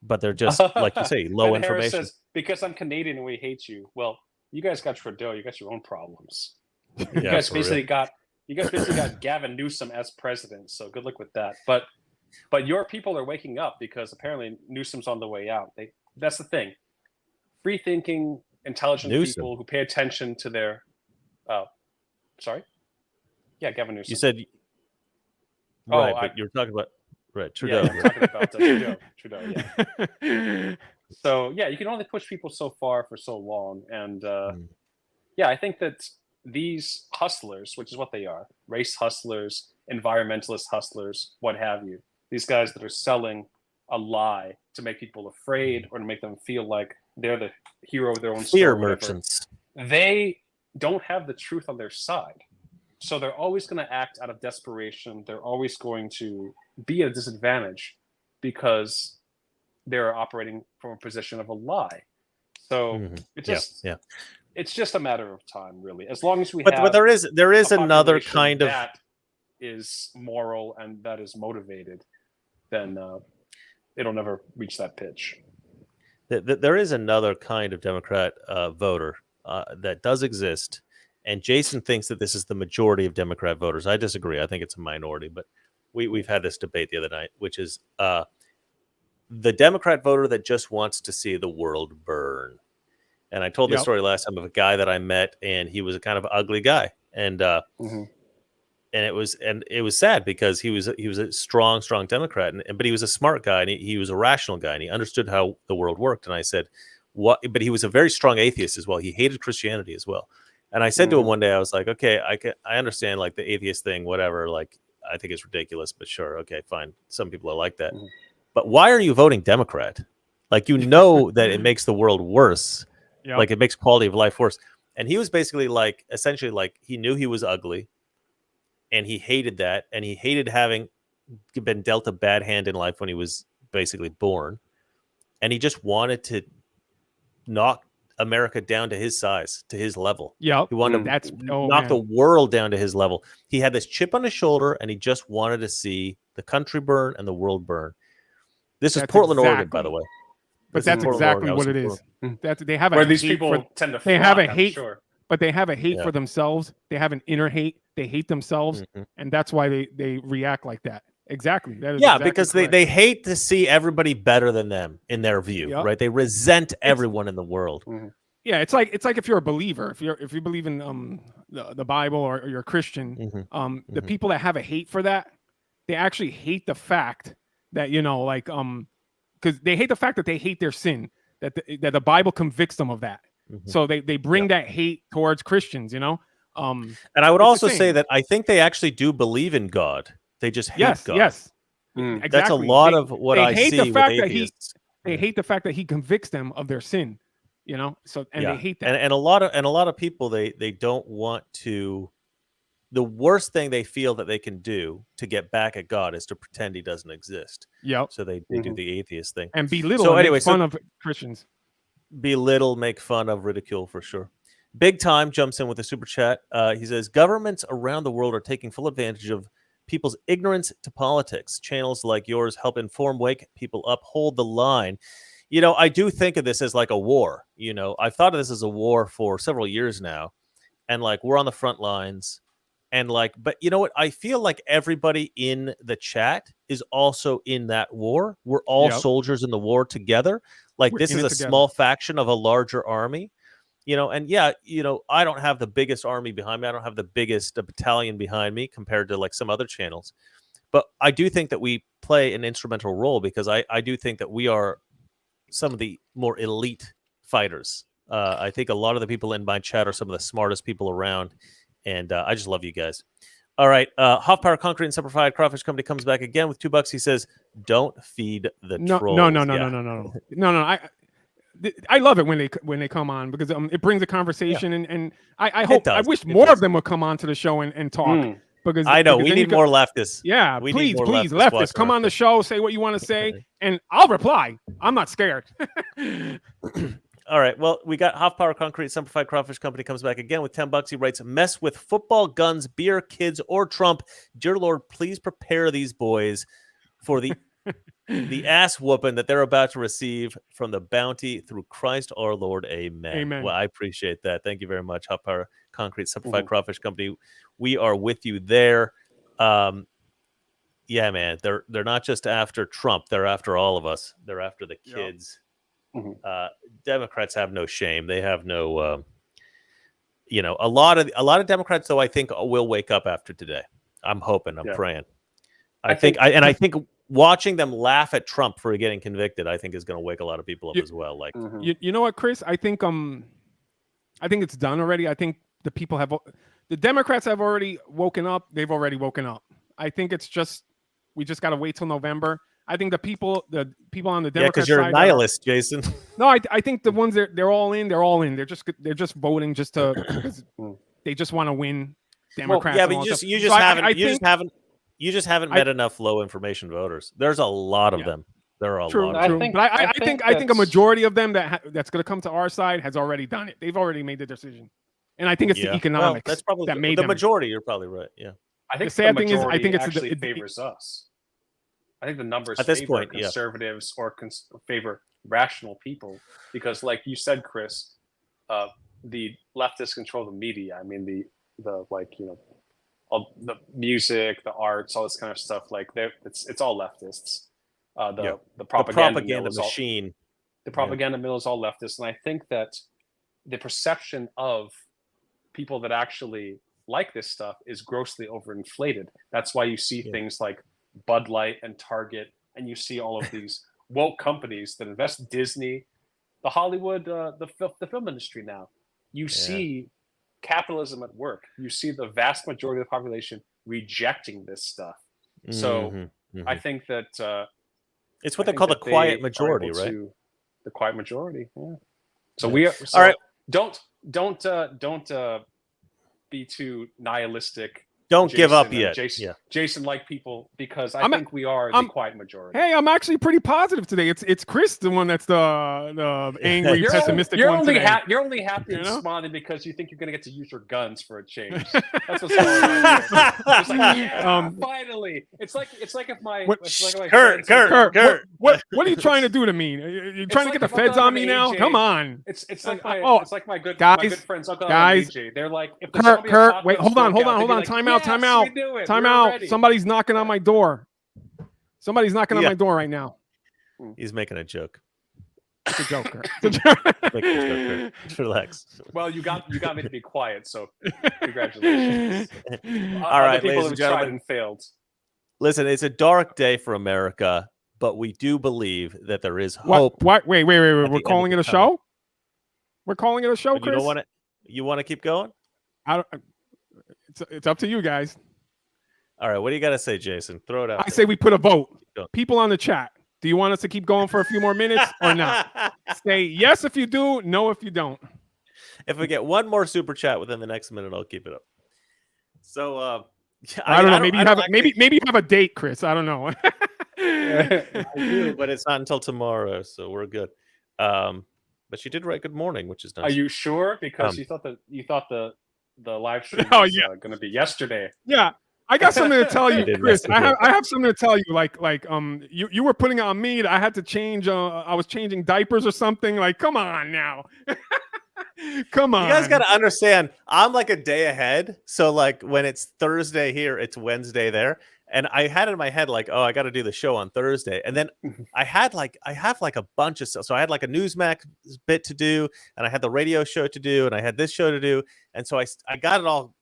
but they're just, like you say, low Ben Harris information. says, because I'm Canadian and we hate you. Well, you guys got Trudeau. You got your own problems. You guys basically got Gavin Newsom as president. So good luck with that. But your people are waking up because apparently Newsom's on the way out. That's the thing. Free thinking, intelligent people who pay attention to their. Sorry. Yeah, Gavin Newsom. You said. Right, but you're talking about Trudeau. Yeah, I'm talking about Trudeau. Yeah. So you can only push people so far for so long, and I think that these hustlers, which is what they are, race hustlers, environmentalist hustlers, what have you, these guys that are selling a lie to make people afraid or to make them feel like they're the hero of their own story. Fear merchants. They don't have the truth on their side. So they're always going to act out of desperation. They're always going to be at a disadvantage because they're operating from a position of a lie. So it's just a matter of time, really. As long as we have, but there is another kind of that is moral and that is motivated, then it'll never reach that pitch. There is another kind of Democrat voter that does exist. And Jason thinks that this is the majority of Democrat voters. I disagree. I think it's a minority, but we've had this debate the other night, which is the Democrat voter that just wants to see the world burn. And I told this Yep. story last time of a guy that I met, and he was a kind of ugly guy, and it was sad because he was a strong Democrat, but he was a smart guy, and he was a rational guy, and he understood how the world worked. And I said, what? But he was a very strong atheist as well. He hated Christianity as well. And I said to him one day, I was like, okay, I understand like the atheist thing, whatever. Like, I think it's ridiculous, but sure, okay, fine. Some people are like that. But why are you voting Democrat? Like, you know that it makes the world worse. Yep. Like, it makes quality of life worse. And he was basically like, essentially, like, he knew he was ugly, and he hated that, and he hated having been dealt a bad hand in life when he was basically born, and he just wanted to knock America down to his size, to his level. Yeah, he wanted to knock the world down to his level. He had this chip on his shoulder, and he just wanted to see the country burn and the world burn. This is Portland, Oregon, by the way. But that's exactly what it is. They have a these hate people for, tend to. They flock, have a I'm hate, sure. but they have a hate for themselves. They have an inner hate. They hate themselves, and that's why they react like that. Exactly. That is exactly because correct. they hate to see everybody better than them in their view, right? They resent everyone in the world. Yeah, it's like if you're a believer, if you believe in the Bible or you're a Christian, the people that have a hate for that, they actually hate the fact that because they hate the fact that they hate their sin, that the Bible convicts them of that. So they bring that hate towards Christians, And I would also say that I think they actually do believe in God. They just hate God. Yes, exactly. That's a lot of what I see with atheists. They hate the fact that he convicts them of their sin, So they hate that. And a lot of people they don't want to. The worst thing they feel that they can do to get back at God is to pretend he doesn't exist. Yep. So they do the atheist thing. And belittle and make fun of Christians. Belittle, make fun of, ridicule for sure. Big Time jumps in with a super chat. He says, governments around the world are taking full advantage of people's ignorance to politics. Channels like yours help inform, wake people up, hold the line. I do think of this as like a war. I've thought of this as a war for several years now. And like, we're on the front lines. And like, but you know what? I feel like everybody in the chat is also in that war. We're all soldiers in the war together. Like, this is a small faction of a larger army, and I don't have the biggest army behind me. I don't have the biggest battalion behind me compared to like some other channels. But I do think that we play an instrumental role because I do think that we are some of the more elite fighters. I think a lot of the people in my chat are some of the smartest people around. And I just love you guys. All right. Half Power Concrete and Simplified Crawfish Company comes back again with $2. He says, don't feed the trolls. No. I love it when they come on because it brings a conversation and I hope I wish more of them would come on to the show and talk. Because I know we need more leftists. Yeah, please, leftists, come on the show, say what you want to say, and I'll reply. I'm not scared. All right. Well, we got Half Power Concrete Simplified Crawfish Company comes back again with $10. He writes, mess with football, guns, beer, kids, or Trump. Dear Lord, please prepare these boys for the ass whooping that they're about to receive from the bounty through Christ our Lord. Amen. Amen. Well, I appreciate that. Thank you very much, Half Power Concrete Simplified Crawfish Company. We are with you there. Yeah, man. They're not just after Trump. They're after all of us. They're after the kids. Democrats have no shame. They have no, a lot of Democrats, though, I think will wake up after today. I'm hoping. I'm praying. I think watching them laugh at Trump for getting convicted, I think is going to wake a lot of people up as well. Like, you know what, Chris? I think it's done already. I think the Democrats have already woken up. They've already woken up. I think we just got to wait till November. I think the people on the Democrat because you're side a nihilist, Jason. No, I think the ones they're all in. They're all in. They're just voting just to they just want to win. Democrats. Well, yeah, but you just haven't met enough low information voters. There's a lot of them. There are a lot. Of them. But I think a majority of them that's going to come to our side has already done it. They've already made the decision, and I think it's the economics that's probably that made the majority. You're probably right. Yeah. I think the sad thing is, I think it's actually favors us. I think the numbers at this favor point, conservatives or favor rational people because, like you said, Chris, the leftists control the media. I mean, the all the music, the arts, all this kind of stuff. Like it's all leftists. The propaganda machine. The propaganda mill is all leftist, and I think that the perception of people that actually like this stuff is grossly overinflated. That's why you see things like Bud Light and Target, and you see all of these woke companies that invest Disney, the Hollywood, the film industry now. You see capitalism at work. You see the vast majority of the population rejecting this stuff. So I think that it's what they call the quiet majority, right? The quiet majority. Yeah. So Yeah. we are. So All right. Don't be too nihilistic. Don't Jason, give up yet. Jason, like people, because I think we are the quiet majority. Hey, I'm actually pretty positive today. It's Chris, the one that's the angry, pessimistic one today. You're only happy and smiling because you think you're gonna get to use your guns for a change. That's what's going on here. It's like, finally. It's like if my Kurt, what are you trying to do to me? You're trying to get the feds on me now? Come on. It's like my good friends Uncle guys. and AJ. They're like, if Kurt, wait, hold on. Time out. Somebody's knocking on my door. Somebody's knocking on my door right now. He's making a joke. It's a joke, Kurt. Making a joke, Kurt. Just relax. Well, you got me to be quiet, so congratulations. All right, people ladies who and tried gentlemen. and failed. Listen, it's a dark day for America, but we do believe that there is hope. What? Wait. We're calling it a show? We're calling it a show, But Chris? you want to keep going? It's up to you guys. All right, what do you got to say, Jason? Throw it out. I say we put a vote. People on the chat, do you want us to keep going for a few more minutes or not? Say yes if you do, no if you don't. If we get one more super chat within the next minute, I'll keep it up. So I don't know. Maybe you have a date, Chris. I don't know. I do, but it's not until tomorrow, so we're good. But she did write good morning, which is nice. Are you sure? Because you thought the live stream was going to be yesterday. Yeah, I got something to tell you, Chris. I have something to tell you. Like you were putting it on me that I had to change. I was changing diapers or something. Like, come on now. Come on. You guys got to understand, I'm like a day ahead. So like when it's Thursday here, it's Wednesday there. And I had in my head like, oh, I got to do the show on Thursday. And then I have like a bunch of stuff. So I had like a Newsmax bit to do, and I had the radio show to do, and I had this show to do. And so I got it all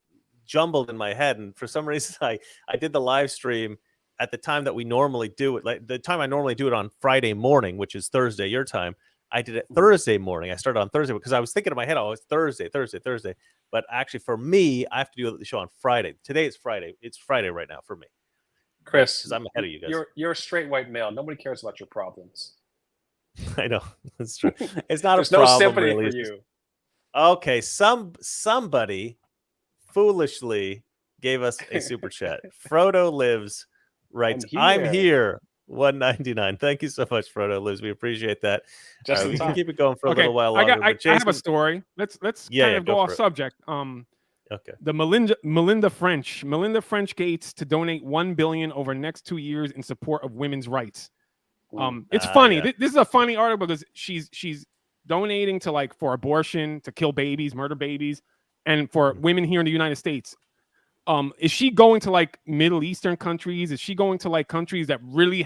jumbled in my head. And for some reason, I did the live stream at the time that we normally do it. Like the time I normally do it on Friday morning, which is Thursday, your time. I did it Thursday morning. I started on Thursday because I was thinking in my head, oh, it's Thursday. But actually for me, I have to do the show on Friday. Today is Friday. It's Friday right now for me. Chris, because I'm ahead of you guys. You're a straight white male. Nobody cares about your problems. I know. That's true. It's not There's a problem. No sympathy really. for you. Okay, somebody foolishly gave us a super chat. Frodo Lives writes, I'm here. 199. Thank you so much, Frodo Lives. We appreciate that. We can keep it going for a little while longer. I have a story. Let's kind of go off subject. Okay. The Melinda French Gates to donate $1 billion over the next 2 years in support of women's rights. It's funny. Yeah. This is a funny article because she's donating to like for abortion, to kill babies, murder babies, and for women here in the United States. Is she going to like Middle Eastern countries? Is she going to like countries that really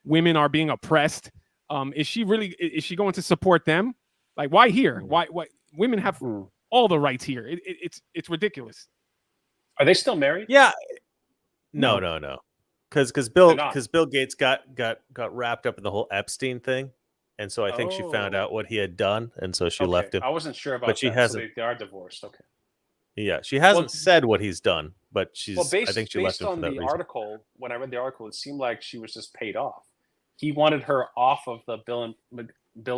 women are being oppressed? Is she going to support them? Like, why here? Why women have all the rights here? It's ridiculous. Are they still married? Yeah. No. Because Bill Gates got wrapped up in the whole Epstein thing, and so I think she found out what he had done, and so she left him. I wasn't sure about but she that. hasn't. So they are divorced. Okay. Yeah, she hasn't said what he's done, but she's. I think she left him for that reason. Based on the article, when I read the article, it seemed like she was just paid off. He wanted her off of the Bill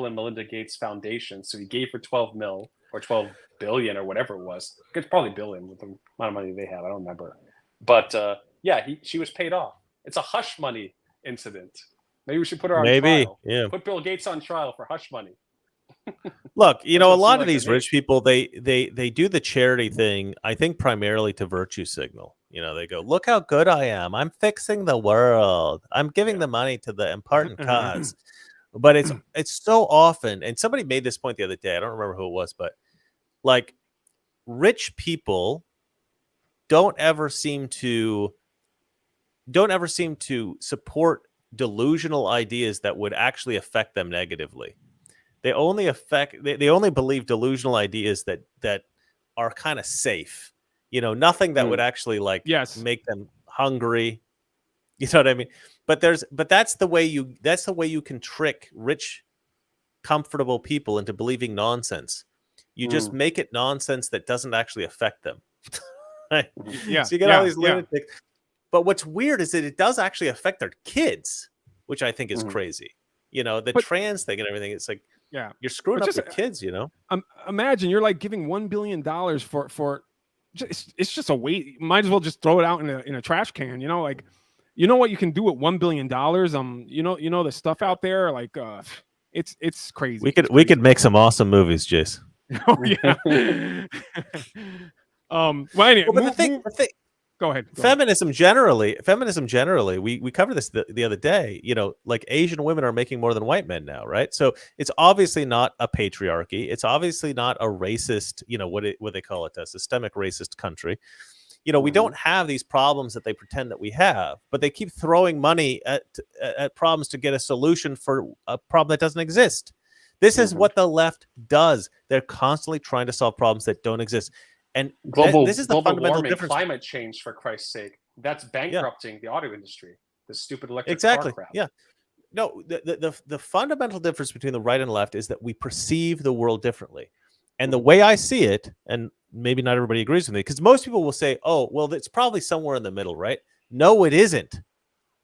and Melinda Gates Foundation, so he gave her $12 million or $12 billion or whatever it was. It's probably billion with the amount of money they have. I don't remember, but she was paid off. It's a hush money incident. Maybe we should put her on trial. Yeah. Put Bill Gates on trial for hush money. Look, a lot of these rich people, they do the charity thing, I think primarily to virtue signal. They go, look how good I am. I'm fixing the world. I'm giving the money to the important cause. But it's so often, and somebody made this point the other day, I don't remember who it was, but like rich people don't ever seem to support delusional ideas that would actually affect them negatively. They only they only believe delusional ideas that are kind of safe. You know, nothing that would actually like Yes. make them hungry. You know what I mean? But that's the way you can trick rich, comfortable people into believing nonsense. You just make it nonsense that doesn't actually affect them. Right? Yeah. So you get all these lunatics. But what's weird is that it does actually affect their kids, which I think is crazy. You know, the trans thing and everything. It's like, yeah, you're screwing but up just, your kids, you know? Imagine you're like giving $1 billion for it's just a waste. You might as well just throw it out in a trash can, you know, like, you know what you can do with $1 billion. You know, the stuff out there, like, it's crazy. We could make some awesome movies, Jace. Oh yeah. Well, anyway, Well, but the thing, go ahead. Feminism generally, we covered this the other day, you know, like Asian women are making more than white men now, right? So it's obviously not a patriarchy. It's obviously not a racist, you know, what they call it, a systemic racist country. You know, we don't have these problems that they pretend that we have, but they keep throwing money at problems to get a solution for a problem that doesn't exist. This is what the left does. They're constantly trying to solve problems that don't exist. And this is the fundamental warming, difference. Climate change, for Christ's sake, that's bankrupting the auto industry. The stupid electric Exactly. car crap. Yeah. No, the fundamental difference between the right and left is that we perceive the world differently. And the way I see it, and maybe not everybody agrees with me, because most people will say, "Oh, well, it's probably somewhere in the middle, right?" No, it isn't.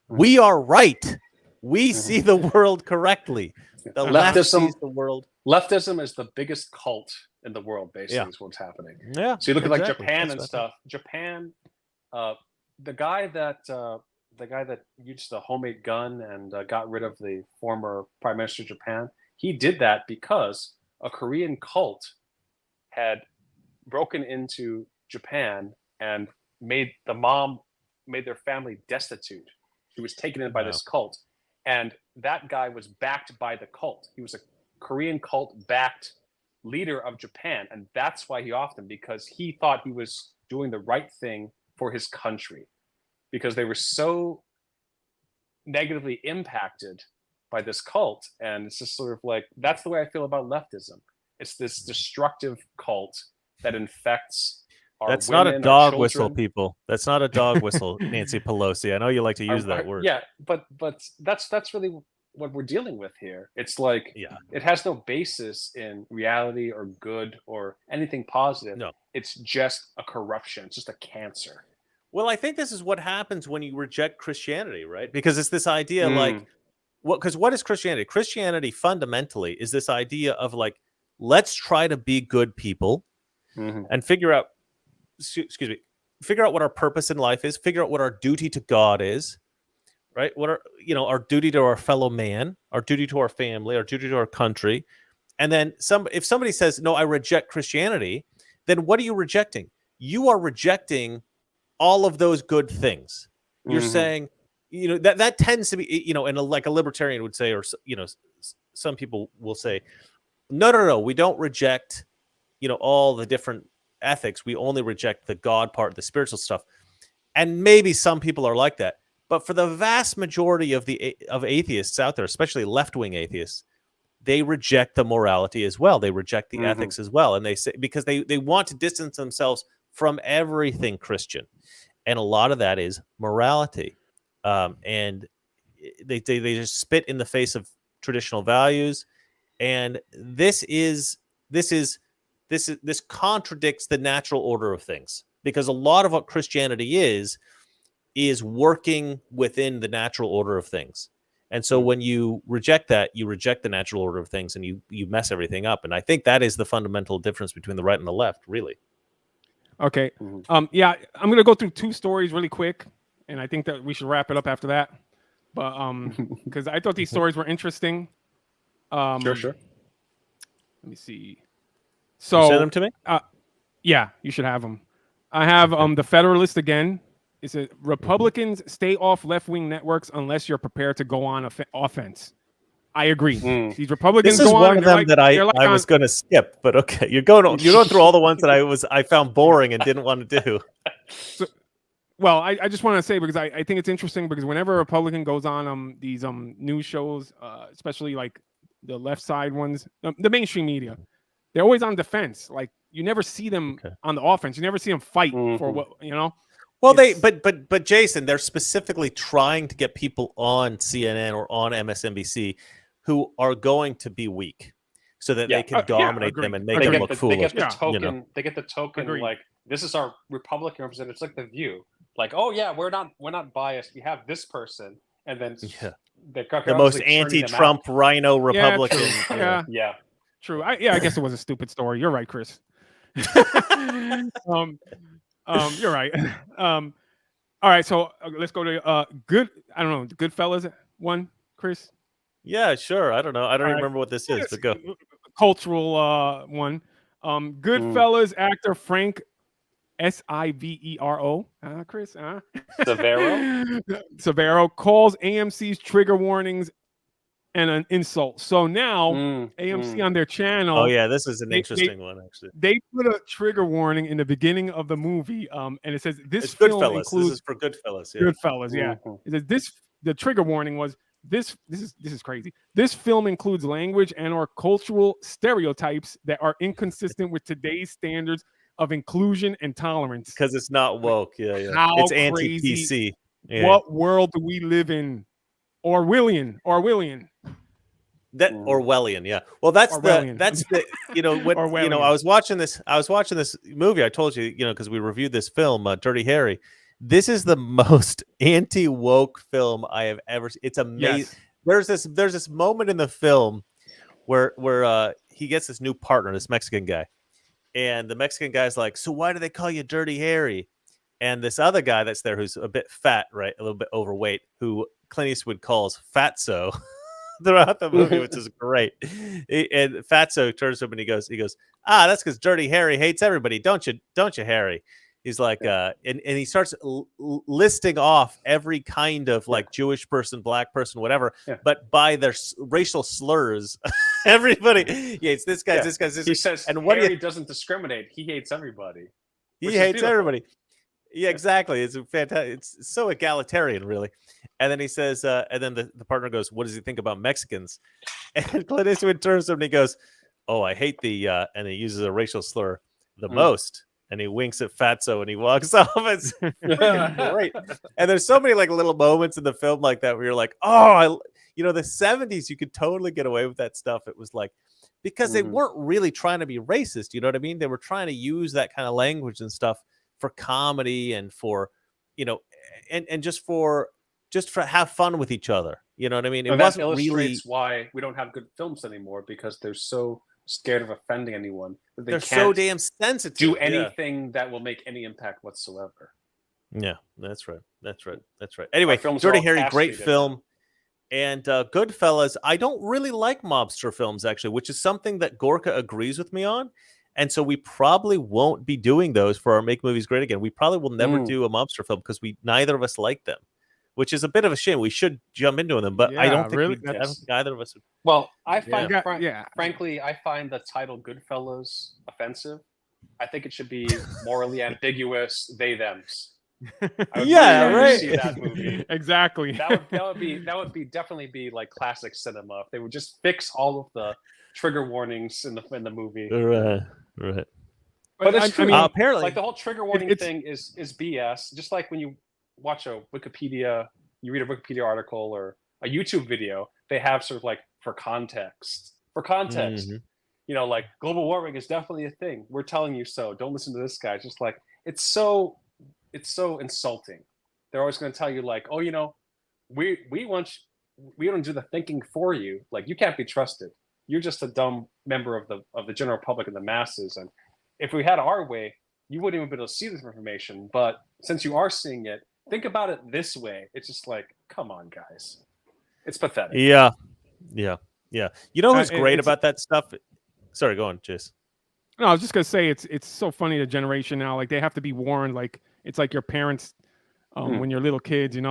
We are right. We see the world correctly. The left sees the world. Leftism is the biggest cult in the world, basically, is what's happening. Yeah. So you look at like Japan and stuff. Japan, the guy that used the homemade gun and got rid of the former prime minister of Japan, he did that because a Korean cult had broken into Japan and made their family destitute. She was taken in by this cult. And that guy was backed by the cult. He was a Korean cult-backed leader of Japan. And that's why he offed him, because he thought he was doing the right thing for his country. Because they were so negatively impacted by this cult. And it's just sort of like, that's the way I feel about leftism. It's this destructive cult that infects our That's women, not a dog whistle, people. That's not a dog whistle, Nancy Pelosi. I know you like to use that word. Yeah, but that's really what we're dealing with here. It's like, it has no basis in reality or good or anything positive. No. It's just a corruption. It's just a cancer. Well, I think this is what happens when you reject Christianity, right? Because it's this idea like, what is Christianity? Christianity fundamentally is this idea of like, let's try to be good people and figure out what our purpose in life is, figure out what our duty to God is, right? What are, you know, our duty to our fellow man, our duty to our family, our duty to our country. And then if somebody says, no, I reject Christianity, then what are you rejecting? You are rejecting all of those good things. You're saying, you know, that tends to be, you know, and like a libertarian would say, or, you know, some people will say, no, we don't reject, you know, all the different ethics. We only reject the God part, the spiritual stuff. And maybe some people are like that, but for the vast majority of atheists out there, especially left-wing atheists, they reject the morality as well. They reject the ethics as well. And they say, because they want to distance themselves from everything Christian. And a lot of that is morality. And they just spit in the face of traditional values. And this contradicts the natural order of things, because a lot of what Christianity is working within the natural order of things. And so when you reject that, you reject the natural order of things, and you mess everything up. And I think that is the fundamental difference between the right and the left, really. Okay. Yeah, I'm going to go through two stories really quick, and I think that we should wrap it up after that. But because I thought these stories were interesting. Sure. Let me see. So you send them to me? Yeah, you should have them. I have the Federalist again. It says Republicans stay off left-wing networks unless you're prepared to go on offense. I agree. These Republicans this is go one on, of them that I was going to skip, but okay, you're going through all the ones that I found boring and didn't want to do. So, well, I just want to say, because I think it's interesting, because whenever a Republican goes on these news shows, especially like the left side ones, the mainstream media, they're always on defense. Like you never see them on the offense. You never see them fight for what you know. Well, but Jason, they're specifically trying to get people on CNN or on MSNBC who are going to be weak, so that they can dominate them and make them look foolish. They get the token like this is our Republican representative. It's like The View. Like, oh yeah, we're not biased. We have this person, and then the most anti-Trump rhino Republican. Yeah, true. I guess it was a stupid story. You're right, Chris. You're right. All right, so let's go to I don't know, Goodfellas one, Chris. Yeah, sure. I don't know. I don't even remember what this is, but go. Cultural one. Goodfellas actor Frank Sivero, Chris, Severo calls AMC's trigger warnings and an insult. So now AMC on their channel. Oh yeah, this is an interesting one actually. They put a trigger warning in the beginning of the movie, and it says this film Goodfellas. includes This is for Goodfellas. Yeah. Goodfellas, yeah. It says the trigger warning was this is crazy. This film includes language and or cultural stereotypes that are inconsistent with today's standards of inclusion and tolerance. Because it's not woke. Yeah. How it's anti-PC. Yeah. What world do we live in? Orwellian. That Orwellian, yeah. Well, that's the when I was watching this movie. I told you, because we reviewed this film, Dirty Harry. This is the most anti-woke film I have ever seen. It's amazing. Yes. There's this moment in the film where he gets this new partner, this Mexican guy, and the Mexican guy's like, "So why do they call you Dirty Harry?" And this other guy that's there, who's a bit fat, right, a little bit overweight, who Clint Eastwood calls Fatso throughout the movie, which is great. And Fatso turns to him and he goes, that's because Dirty Harry hates everybody, don't you, Harry? He's like, and he starts listing off every kind of like Jewish person, black person, whatever, but by their racial slurs. Everybody hates this guy, this guy, this guy. He says, and Harry doesn't discriminate. He hates everybody. He hates everybody. Yeah, exactly. It's fantastic. It's so egalitarian, really. And then he says, and then the partner goes, "What does he think about Mexicans?" And Clint Eastwood turns to him and he goes, "Oh, I hate the," and he uses a racial slur, "the most." And he winks at Fatso and he walks off. It's great. And there's so many like little moments in the film like that where you're like, oh, the 70s, you could totally get away with that stuff. It was like, because they weren't really trying to be racist. You know what I mean? They were trying to use that kind of language and stuff for comedy and for, and just for have fun with each other. You know what I mean? It wasn't illustrates why we don't have good films anymore, because they're so scared of offending anyone that they're so damn sensitive. Do anything that will make any impact whatsoever. Yeah, that's right. Anyway, Dirty Harry, great film. And Goodfellas, I don't really like mobster films, actually, which is something that Gorka agrees with me on. And so we probably won't be doing those for our Make Movies Great Again. We probably will never do a mobster film because neither of us like them, which is a bit of a shame. We should jump into them, but I don't think I don't think either of us would. Well, I find, frankly, I find the title Goodfellas offensive. I think it should be morally ambiguous, they, thems. Right. See that movie. Exactly. That would definitely be like classic cinema. If they would just fix all of the trigger warnings in the movie. Right. But it's true. Apparently, like the whole trigger warning thing is BS. Just like when you watch you read a Wikipedia article or a YouTube video, they have sort of like for context. Like global warming is definitely a thing. We're telling you so. Don't listen to this guy. It's just like it's so insulting. They're always going to tell you like, oh, we don't do the thinking for you. Like you can't be trusted. You're just a dumb member of the general public and the masses. And if we had our way, you wouldn't even be able to see this information. But since you are seeing it, think about it this way. It's just like, come on, guys. It's pathetic. Yeah. You know who's great about that stuff? Sorry, go on, Chase. No, I was just gonna say it's so funny, the generation now. Like they have to be warned. Like it's like your parents when you're little kids. They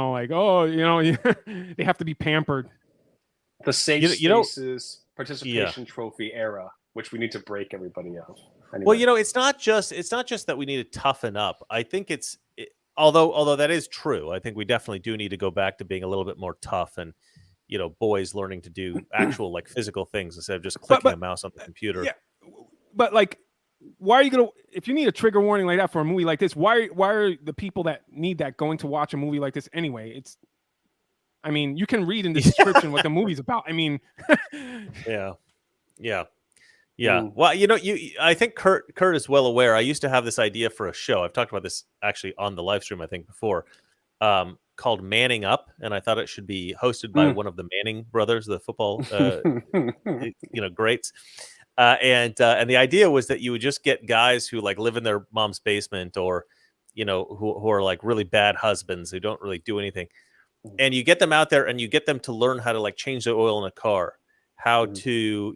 have to be pampered. The safe spaces participation trophy era, which we need to break everybody of. Anyway. Well, it's not just that we need to toughen up. I think although that is true, I think we definitely do need to go back to being a little bit more tough and boys learning to do actual like physical things instead of just clicking a mouse on the computer. Yeah, but like, why are you gonna? If you need a trigger warning like that for a movie like this, why are the people that need that going to watch a movie like this anyway? I mean, you can read in the description what the movie's about. I mean, yeah. Well, I think Kurt is well aware. I used to have this idea for a show. I've talked about this actually on the live stream, I think, before, called Manning Up, and I thought it should be hosted by one of the Manning brothers, the football, greats. And the idea was that you would just get guys who like live in their mom's basement, or who are like really bad husbands who don't really do anything, and you get them out there and you get them to learn how to like change the oil in a car, how to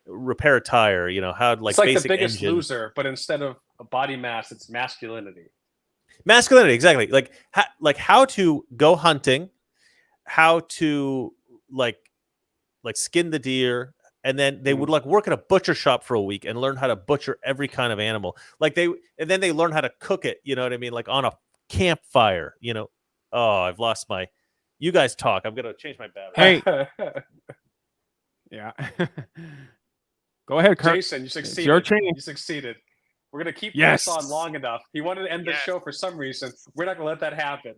repair a tire, how to like, it's like basic The Biggest engine. Loser, but instead of a body mass, it's masculinity. Exactly. Like how to go hunting, how to like skin the deer, and then they would like work at a butcher shop for a week and learn how to butcher every kind of animal. And then they learn how to cook it, you know what I mean? Like on a campfire, Oh, I've lost my. You guys talk. I'm gonna change my battery. Hey. Yeah. Go ahead, Kurt. Jason, you succeeded. It's your chain. You succeeded. We're going to keep Yes. this on long enough. He wanted to end the show for some reason. We're not going to let that happen.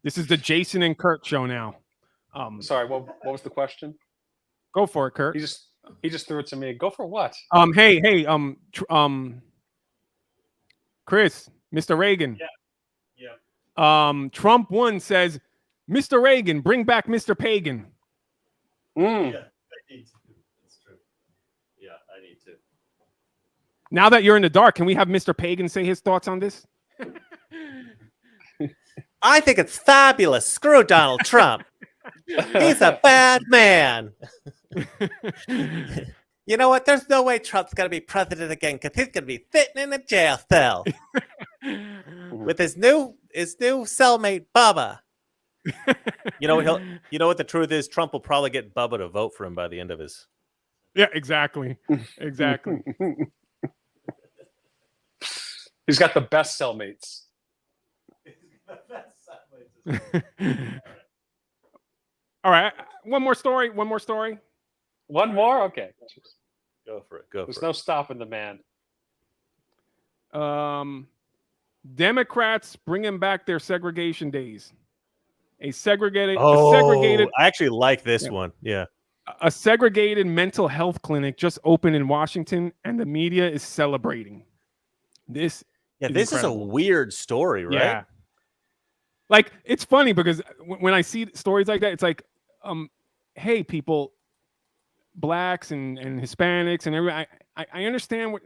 This is the Jason and Kurt show now. Sorry, what was the question? Go for it, Kurt. He just threw it to me. Go for what? Hey, Chris, Mr. Reagan. Yeah. Trump 1 says, Mr. Reagan, bring back Mr. Pagan. Yeah, I need to. That's true. Yeah, I need to. Now that you're in the dark, can we have Mr. Pagan say his thoughts on this? I think it's fabulous. Screw Donald Trump. He's a bad man. You know what? There's no way Trump's going to be president again because he's going to be sitting in a jail cell with his new cellmate Bubba. You know what the truth is? Trump will probably get Bubba to vote for him by the end of his. Yeah, exactly. He's got the best cellmates. All right. One more story. One more? Okay. Go for it. There's no stopping the man. Democrats bringing back their segregation days. I actually like this one. Yeah. A segregated mental health clinic just opened in Washington, and the media is celebrating. This is a weird story, right? Yeah. Like, it's funny because when I see stories like that, it's like, hey, people, blacks and Hispanics and everybody, I understand what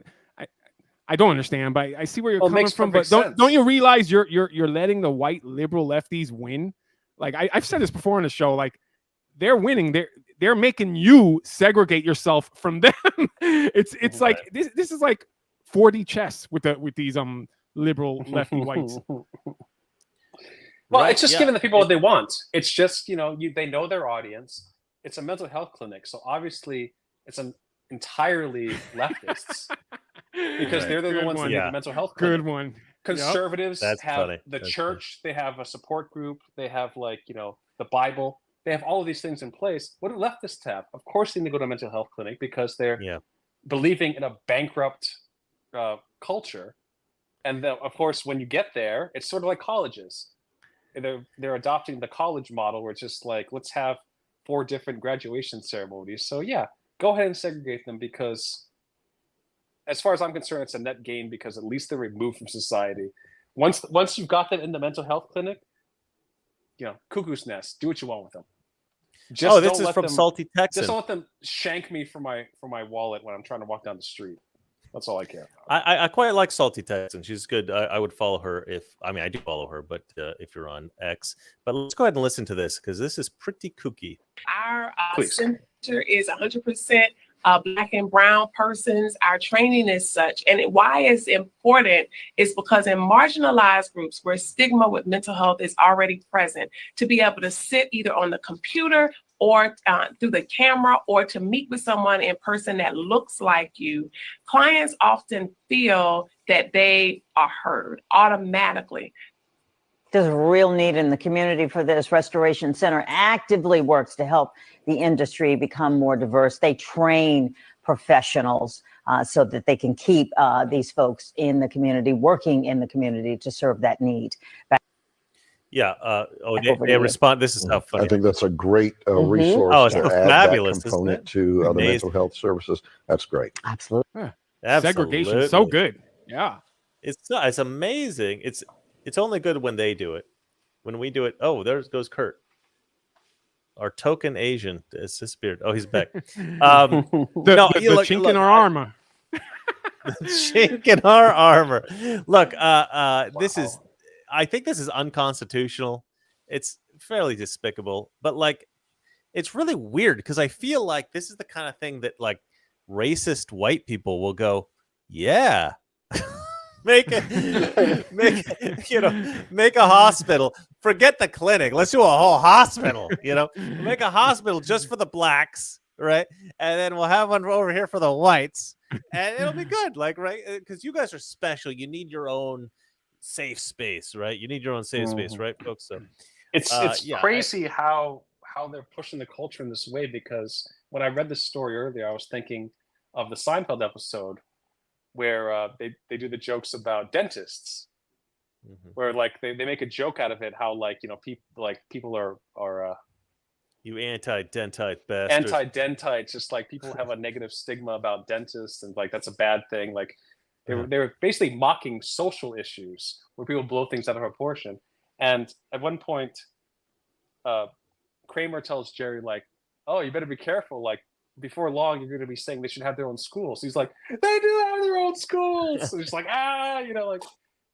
I don't understand, but I see where you're coming from. But don't you realize you're letting the white liberal lefties win? Like I've said this before on the show, like they're winning. They're making you segregate yourself from them. It's like this is like 4D chess with these liberal lefty whites. Well, it's just giving the people what they want. It's just, they know their audience. It's a mental health clinic, so obviously it's entirely leftists because they're the ones that need the mental health clinic. Good one. Conservatives have funny. The church. They have a support group. They have the Bible. They have all of these things in place. What do leftists have? Of course, they need to go to a mental health clinic because they're believing in a bankrupt culture. And then, of course, when you get there, it's sort of like colleges. They're adopting the college model where it's just like, let's have 4 different graduation ceremonies. So go ahead and segregate them because as far as I'm concerned, it's a net gain because at least they're removed from society. Once you've got them in the mental health clinic, cuckoo's nest, do what you want with them. This is from Salty Texan. Just don't let them shank me for my wallet when I'm trying to walk down the street. That's all I care about. I quite like Salty Texan. She's good. I would follow her I do follow her, but if you're on X. But let's go ahead and listen to this because this is pretty kooky. Our center is 100% Black and brown persons. Our training is such. And why it's important is because in marginalized groups where stigma with mental health is already present, to be able to sit either on the computer or through the camera or to meet with someone in person that looks like you, clients often feel that they are heard automatically. There's a real need in the community for this. Restoration Center actively works to help the industry become more diverse. They train professionals so that they can keep these folks in the community, working in the community to serve that need. Yeah. over to They you. respond. This is how funny. I think that's a great Mhm. resource Oh, it's to so add fabulous, that isn't component it? to other Amazing. mental health services. That's great. Absolutely. Segregation is so Absolutely. good. Yeah. It's amazing. It's only good when they do it. When we do it, oh, there goes Kurt. Our token Asian has disappeared. Oh, he's back. The chink in our armor. Chink in our armor. Look, this is, I think this is unconstitutional. It's fairly despicable, but like, it's really weird because I feel like this is the kind of thing that like racist white people will go, yeah. make a hospital. Forget the clinic. Let's do a whole hospital. Make a hospital just for the blacks, right? And then we'll have one over here for the whites, and it'll be good. Like, right? Because you guys are special. You need your own safe space, right? You need your own safe space, right, folks? So it's yeah, crazy how they're pushing the culture in this way. Because when I read this story earlier, I was thinking of the Seinfeld episode where they do the jokes about dentists, where like they make a joke out of it, how like people are you anti-dentite bastards. Anti-dentites, just like people have a negative stigma about dentists, and like that's a bad thing. Like they were basically mocking social issues where people blow things out of proportion. And at one point, Kramer tells Jerry like, "Oh, you better be careful. Like before long, you're going to be saying they should have their own schools." He's like, "They do have their own schools." So he's like, like.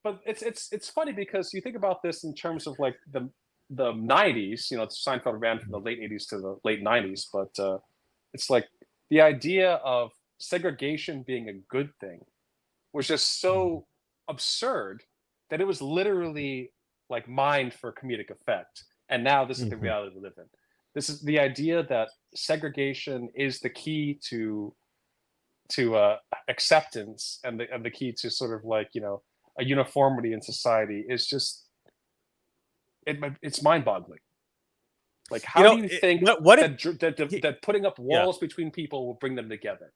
But it's funny because you think about this in terms of like the 90s. Seinfeld ran from the late 80s to the late 90s, but it's like the idea of segregation being a good thing was just so absurd that it was literally like mined for comedic effect. And now this is the reality we live in. This is the idea that segregation is the key to acceptance and the key to sort of like a uniformity in society is just it's mind-boggling. Like how do you think that putting up walls between people will bring them together?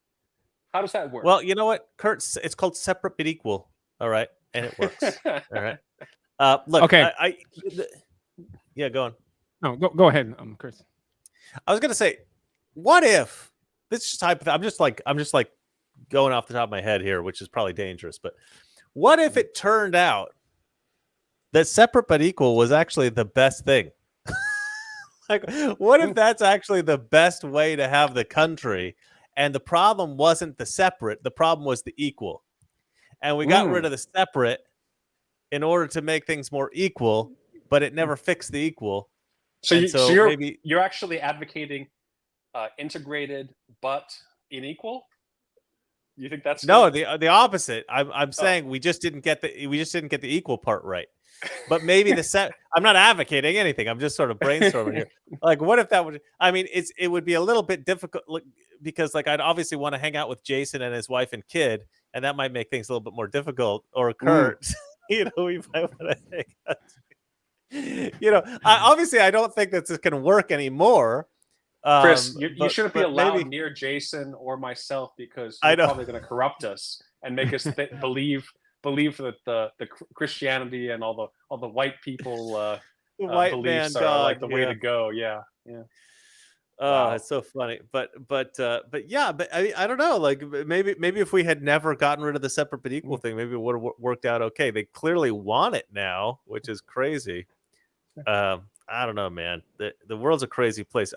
How does that work? Well, you know what, Kurt? It's called separate but equal. All right, and it works. All right. Look. Okay. Yeah, go on. No, go ahead, Chris. I was gonna say, what if this is just hypothetical? I'm just like going off the top of my head here, which is probably dangerous. But what if it turned out that separate but equal was actually the best thing? Like, what if that's actually the best way to have the country? And the problem wasn't the separate; the problem was the equal. And we got rid of the separate in order to make things more equal, but it never fixed the equal. So you're actually advocating integrated but unequal? You think that's no the opposite? I'm saying we just didn't get the equal part right. But maybe I'm not advocating anything. I'm just sort of brainstorming here. Like, what if that would? I mean, it would be a little bit difficult because like I'd obviously want to hang out with Jason and his wife and kid, and that might make things a little bit more difficult. Or Kurt, we might want to hang out. Obviously, I don't think that this can work anymore. Chris, you shouldn't be allowed near Jason or myself because you're probably going to corrupt us and make us believe that the Christianity and all the white people the white beliefs man are God, like the way to go. Yeah. Oh, Wow. It's so funny. But I don't know. Like maybe if we had never gotten rid of the separate but equal thing, maybe it would have worked out okay. They clearly want it now, which is crazy. I don't know, man. The world's a crazy place.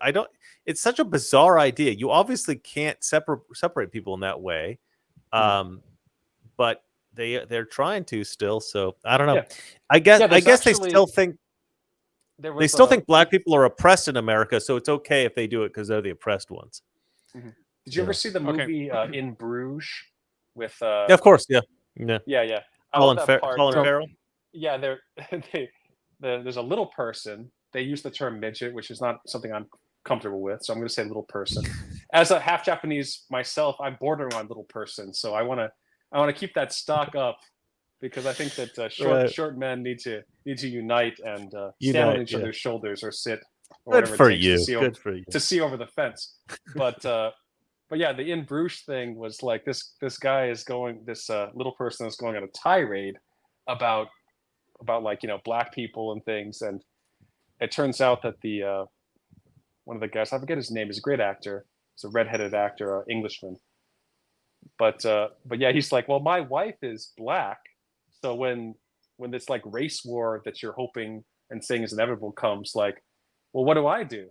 It's such a bizarre idea. You obviously can't separate people in that way. But they're trying to still. So I don't know. Yeah. I guess they still think black people are oppressed in America, so it's okay if they do it because they're the oppressed ones. Did you ever see the movie In Bruges with? Yeah, of course. Yeah. Colin Farrell. Yeah, there's a little person. They use the term midget, which is not something I'm comfortable with, so I'm going to say little person. As a half Japanese myself, I'm bordering on little person, so I want to keep that stock up because I think that Right. short men need to unite and stand Unite, on each yeah. other's shoulders or sit or Good whatever for it takes you. to see Good for you. over the fence. But yeah, the in Bruges thing was like this guy is going, this little person is going on a tirade about like, black people and things, and it turns out that the one of the guys, I forget his name, he's a great actor. He's a redheaded actor, Englishman. But yeah, he's like, well, my wife is black, so when this like race war that you're hoping and saying is inevitable comes, like, well, what do I do?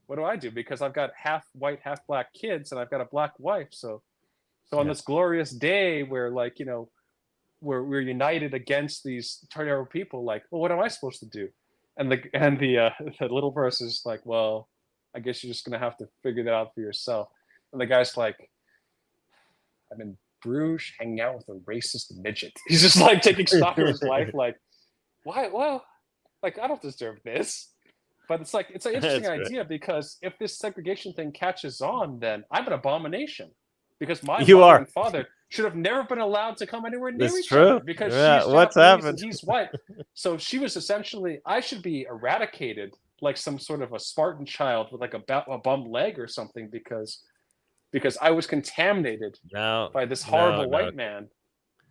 What do I do? Because I've got half white, half black kids, and I've got a black wife. So on this glorious day where, like, we're united against these terrible people, like, well, what am I supposed to do? And the little person's like, well, I guess you're just gonna have to figure that out for yourself. And the guy's like, I'm in Bruges hanging out with a racist midget. He's just like taking stock of his life, like, why? Well, like, I don't deserve this. But it's like, it's an interesting idea, because if this segregation thing catches on, then I'm an abomination, because my mother and father should have never been allowed to come anywhere near each other, because she's Japanese and he's white. So she was essentially, I should be eradicated like some sort of a Spartan child with like a bum leg or something, because I was contaminated by this horrible white man.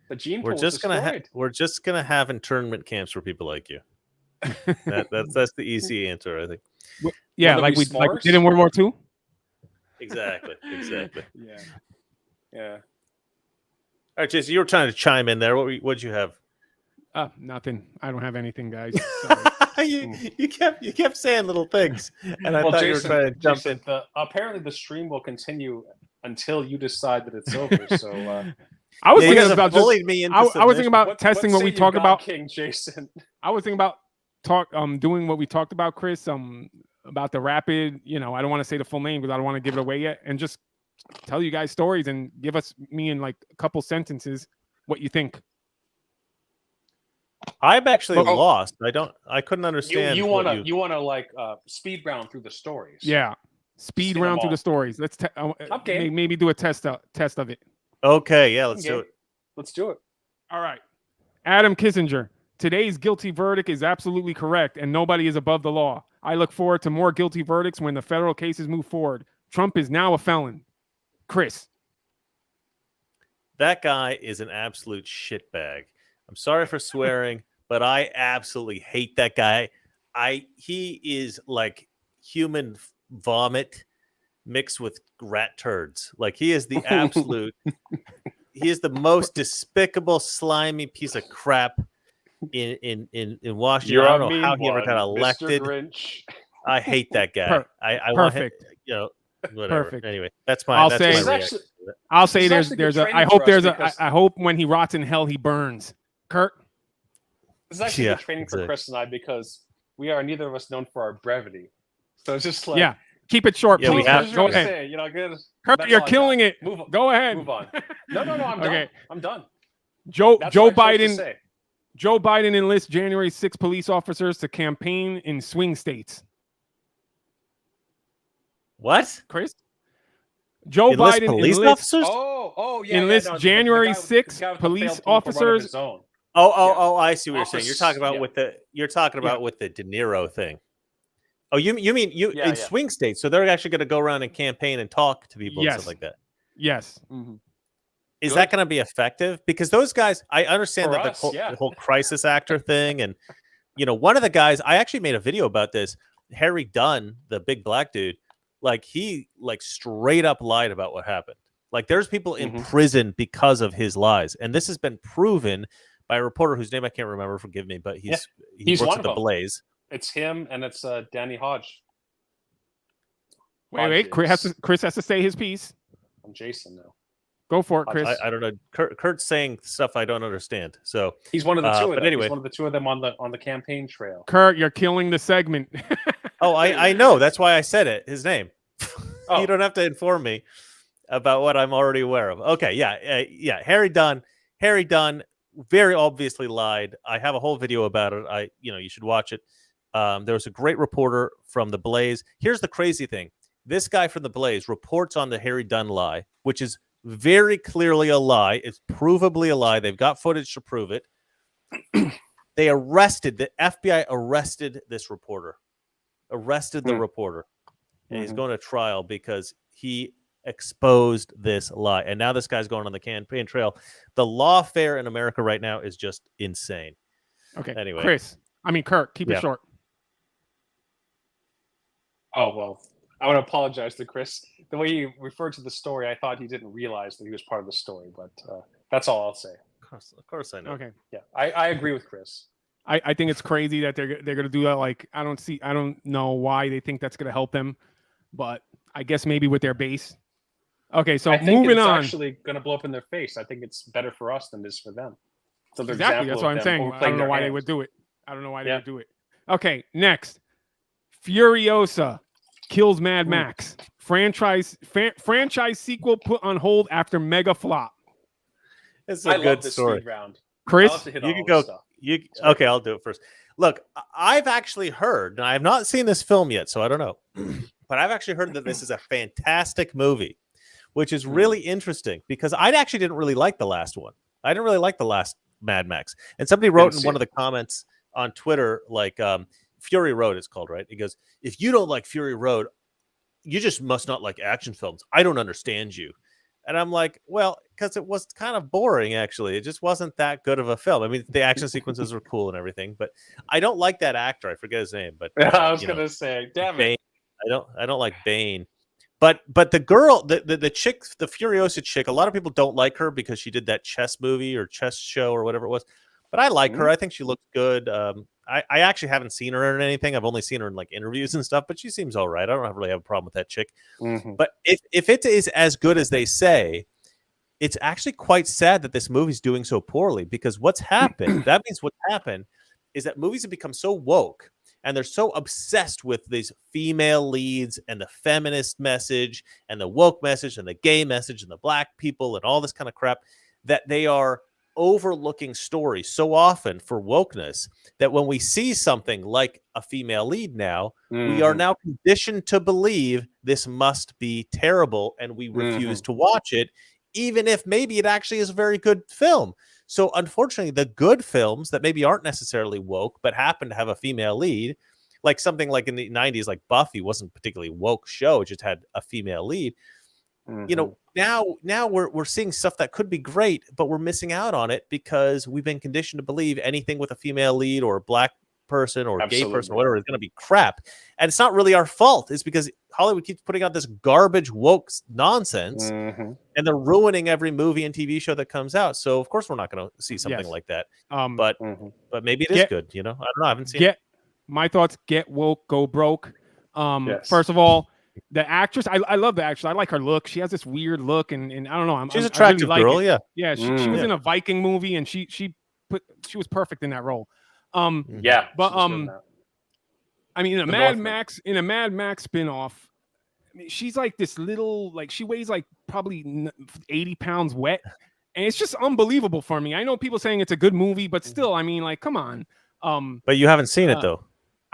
The gene pool was destroyed. We're just gonna have internment camps for people like you. That's the easy answer, I think. Yeah, like we did in World War II. Exactly. Yeah. All right, Jason, you were trying to chime in there. What'd you have? Nothing. I don't have anything, guys. you kept saying little things, and I thought Jason, you were trying to jump in. Apparently, the stream will continue until you decide that it's over. So I was thinking about I was thinking about testing what we talked about. King Jason. I was thinking about doing what we talked about, Chris. About the rapid. I don't want to say the full name because I don't want to give it away yet, and just tell you guys stories and give me in like a couple sentences what you think. I'm actually lost. I couldn't understand. You want to like speed round through the stories. Yeah, speed round through the stories. Let's maybe do a test of it. Okay, yeah, let's do it. Let's do it. All right, Adam Kissinger. Today's guilty verdict is absolutely correct, and nobody is above the law. I look forward to more guilty verdicts when the federal cases move forward. Trump is now a felon. Chris. That guy is an absolute shitbag. I'm sorry for swearing, but I absolutely hate that guy. He is like human vomit mixed with rat turds. Like, he is the absolute he is the most despicable, slimy piece of crap in Washington. I don't know how he ever got elected. I hate that guy. I want him, whatever. Perfect. Anyway, that's my reaction. I'll say there's a I hope when he rots in hell he burns. Kurt. This is actually good training for Chris and I, because we are neither of us known for our brevity. So it's just like, keep it short, please. Go ahead. Kurt, you're killing it. Go ahead. Move on. No, I'm done. I'm done. Joe Biden enlists January 6 police officers to campaign in swing states. What? Chris? Joe Biden police officers? enlists January 6 police officers. I see what you're saying. You're talking about with the De Niro thing. Oh, you mean in swing states? So they're actually going to go around and campaign and talk to people and stuff like that. Yes. Mm-hmm. Is that going to be effective? Because those guys, I understand that the whole crisis actor thing, and one of the guys, I actually made a video about this. Harry Dunn, the big black dude, like, he straight up lied about what happened. Like, there's people in prison because of his lies, and this has been proven by a reporter whose name I can't remember. Forgive me, but he works at the Blaze. It's him, and it's Danny Hodge. Wait. Chris has to say his piece. I'm Jason now. Go for it, Chris. I don't know. Kurt's saying stuff I don't understand. So he's one of the two of them. But anyway, he's one of the two of them on the campaign trail. Kurt, you're killing the segment. Oh, I know. That's why I said it. His name. You don't have to inform me about what I'm already aware of. Okay, yeah. Harry Dunn very obviously lied. I have a whole video about it. You should watch it. There was a great reporter from the Blaze. Here's the crazy thing. This guy from the Blaze reports on the Harry Dunn lie, which is very clearly a lie. It's provably a lie. They've got footage to prove it. The FBI arrested this reporter, arrested the reporter, and he's going to trial because he exposed this lie. And now this guy's going on the campaign trail. The lawfare in America right now is just insane. Okay. Anyway, Kirk, keep it short. Oh, well, I want to apologize to Chris. The way he referred to the story, I thought he didn't realize that he was part of the story, but that's all I'll say. Of course I know. Okay. Yeah, I agree with Chris. I think it's crazy that they're going to do that. Like, I don't know why they think that's going to help them, but I guess maybe with their base. Okay, so I think moving it's on. actually going to blow up in their face. I think it's better for us than it is for them. So Exactly. That's what I'm saying. I don't know why they would do it. I don't know why they would do it. Okay, next. Furiosa kills Mad Max. Franchise sequel put on hold after mega flop. It's a good story. Speed round. Chris, you can go. Okay, I'll do it first. Look, I've actually heard, and I have not seen this film yet, so I don't know, but I've actually heard that this is a fantastic movie, which is really interesting because I actually didn't really like the last one. I didn't really like the last Mad Max, and somebody wrote in one of the comments on Twitter, like Fury Road is called, right? He goes, if you don't like Fury Road, you just must not like action films. I don't understand you. And I'm like, well, because it was kind of boring, actually. It just wasn't that good of a film. I mean, the action sequences were cool and everything, but I don't like that actor. I forget his name, but I was gonna say, damn Bane. it. I don't like Bane. But the girl, the chick, the Furiosa chick, a lot of people don't like her because she did that chess movie or chess show or whatever it was. But I like her. I think she looks good. I actually haven't seen her in anything. I've only seen her in like interviews and stuff, but she seems all right. I don't really have a problem with that chick. But if it is as good as they say, it's actually quite sad that this movie's doing so poorly because what's happened, that means what's happened is that movies have become so woke and they're so obsessed with these female leads and the feminist message and the woke message and the gay message and the black people and all this kind of crap that they are overlooking stories so often for wokeness that when we see something like a female lead now, we are now conditioned to believe this must be terrible and we refuse to watch it, even if maybe it actually is a very good film. So unfortunately, the good films that maybe aren't necessarily woke but happen to have a female lead, like something like in the 90s, like Buffy wasn't a particularly woke show, it just had a female lead. You know, now we're seeing stuff that could be great, but we're missing out on it because we've been conditioned to believe anything with a female lead or a black person or gay person or whatever is going to be crap. And it's not really our fault. It's because Hollywood keeps putting out this garbage woke nonsense and they're ruining every movie and TV show that comes out. So of course we're not going to see something like that. But maybe it is good. You know, I don't know. I haven't seen it. My thoughts: get woke, go broke. First of all, the actress, I love the actress. I like her look. She has this weird look, and I don't know. She's an attractive girl, yeah. Yeah, she was in a Viking movie, and she was perfect in that role. But I mean, in a Mad Max spinoff, I mean, she's like this little, like she weighs like probably 80 pounds wet, and it's just unbelievable for me. I know people saying it's a good movie, but still, I mean, like, come on. But you haven't seen it though.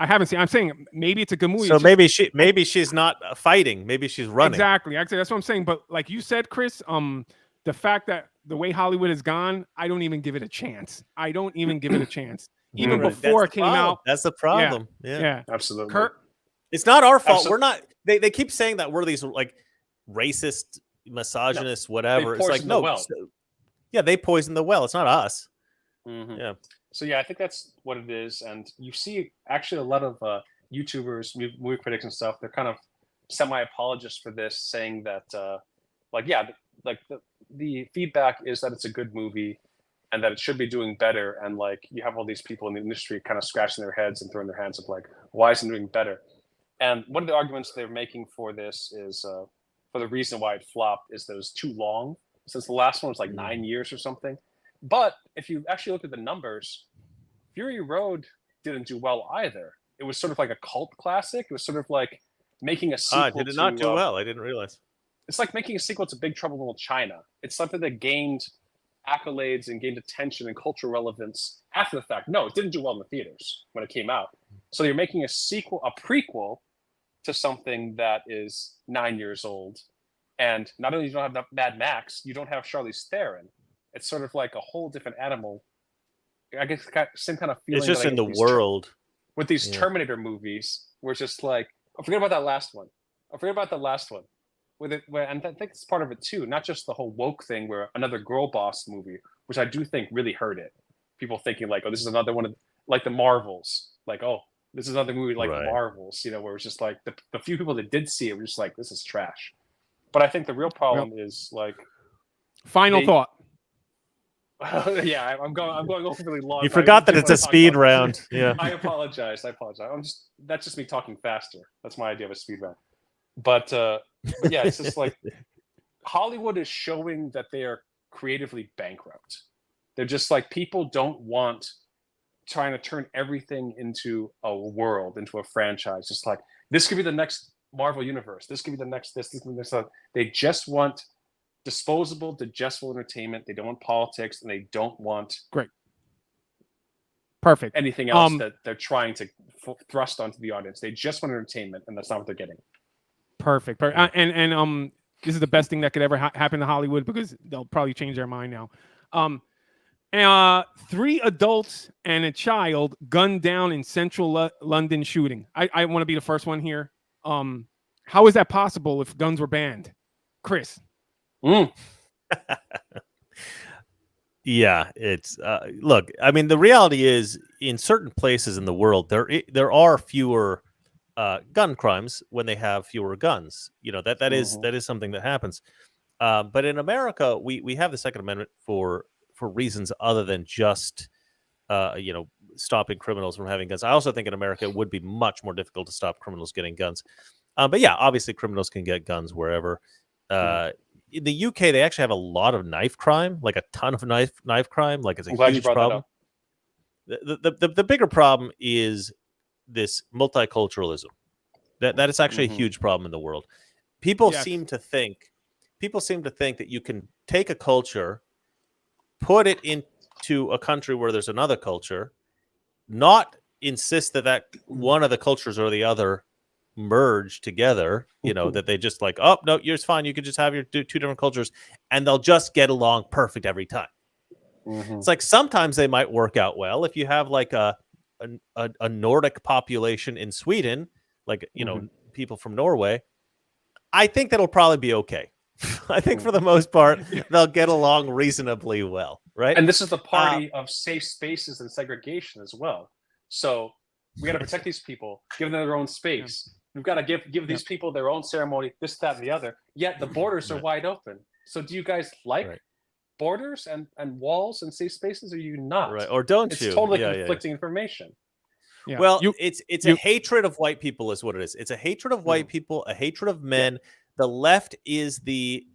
I haven't seen. I'm saying maybe it's a good movie. So maybe she's not fighting. Maybe she's running. Exactly. That's what I'm saying. But like you said, Chris, the fact that the way Hollywood has gone, I don't even give it a chance. Even before it came out. That's the problem. Yeah. Absolutely. Kurt, it's not our fault. We're not. They keep saying that we're these like racist, misogynist, whatever. It's like no. Yeah, they poisoned the well. It's not us. Yeah. So yeah, I think that's what it is, and you see actually a lot of YouTubers, movie critics, and stuff. They're kind of semi-apologists for this, saying that, the feedback is that it's a good movie, and that it should be doing better. And like you have all these people in the industry kind of scratching their heads and throwing their hands up, like, why isn't it doing better? And one of the arguments they're making for this is for the reason why it flopped is that it was too long. Since the last one was like 9 years or something. But if you actually look at the numbers, Fury Road didn't do well either. It was sort of like a cult classic. It was sort of like making a sequel. Did it not do well? I didn't realize. It's like making a sequel to Big Trouble in Little China. It's something that gained accolades and gained attention and cultural relevance after the fact. No, it didn't do well in the theaters when it came out. So you're making a sequel, a prequel to something that is 9 years old. And not only you don't have Mad Max, you don't have Charlize Theron. It's sort of like a whole different animal. I guess same kind of feeling. It's just that I in get the with world. with these Yeah. Terminator movies, where it's just like, oh, forget about that last one. With it, and I think it's part of it too. Not just the whole woke thing, where another girl boss movie, which I do think really hurt it. People thinking like, oh, this is another one of like the Marvels. Like, oh, this is another movie like Right. the Marvels. You know, where it's just like the few people that did see it were just like, this is trash. But I think the real problem is like. Final thought. Yeah, I'm going overly long. You forgot that it's a speed round. Yeah. I apologize. That's just me talking faster. That's my idea of a speed round. But yeah, it's just like Hollywood is showing that they are creatively bankrupt. They're just like, people don't want trying to turn everything into a world, into a franchise. Just like, this could be the next Marvel universe. This could be the next this could be the next. They just want disposable, digestible entertainment. They don't want politics, and they don't want Perfect. anything else that they're trying to thrust onto the audience. They just want entertainment, and that's not what they're getting. Perfect. And this is the best thing that could ever happen to Hollywood, because they'll probably change their mind now. 3 adults and a child gunned down in central London shooting. I want to be the first one here. How is that possible if guns were banned? Chris. Yeah, it's look, I mean, the reality is, in certain places in the world, there are fewer gun crimes when they have fewer guns. You know, that is something that happens. But in America, we have the Second Amendment for reasons other than just stopping criminals from having guns. I also think in America it would be much more difficult to stop criminals getting guns. But yeah, obviously criminals can get guns wherever. In the UK, they actually have a lot of knife crime, like a ton of knife crime. Like, it's a huge problem. The bigger problem is this multiculturalism. That is actually a huge problem in the world. People seem to think that you can take a culture, put it into a country where there's another culture, not insist that one of the cultures or the other merge together, that they just like, oh no, you're fine, you could just have your two different cultures and they'll just get along perfect every time. It's like, sometimes they might work out well if you have like a Nordic population in Sweden, like people from Norway. I think that'll probably be okay. I think for the most part they'll get along reasonably well, right? And this is the party of safe spaces and segregation as well. So we got to protect these people, give them their own space. We've got to give these people their own ceremony, this, that, and the other. Yet the borders are wide open. So do you guys like borders and walls and safe spaces, or are you not? Right. Or don't it's you? It's totally conflicting information. Yeah. Well, it's a hatred of white people is what it is. It's a hatred of white people, a hatred of men. Yeah. The left is the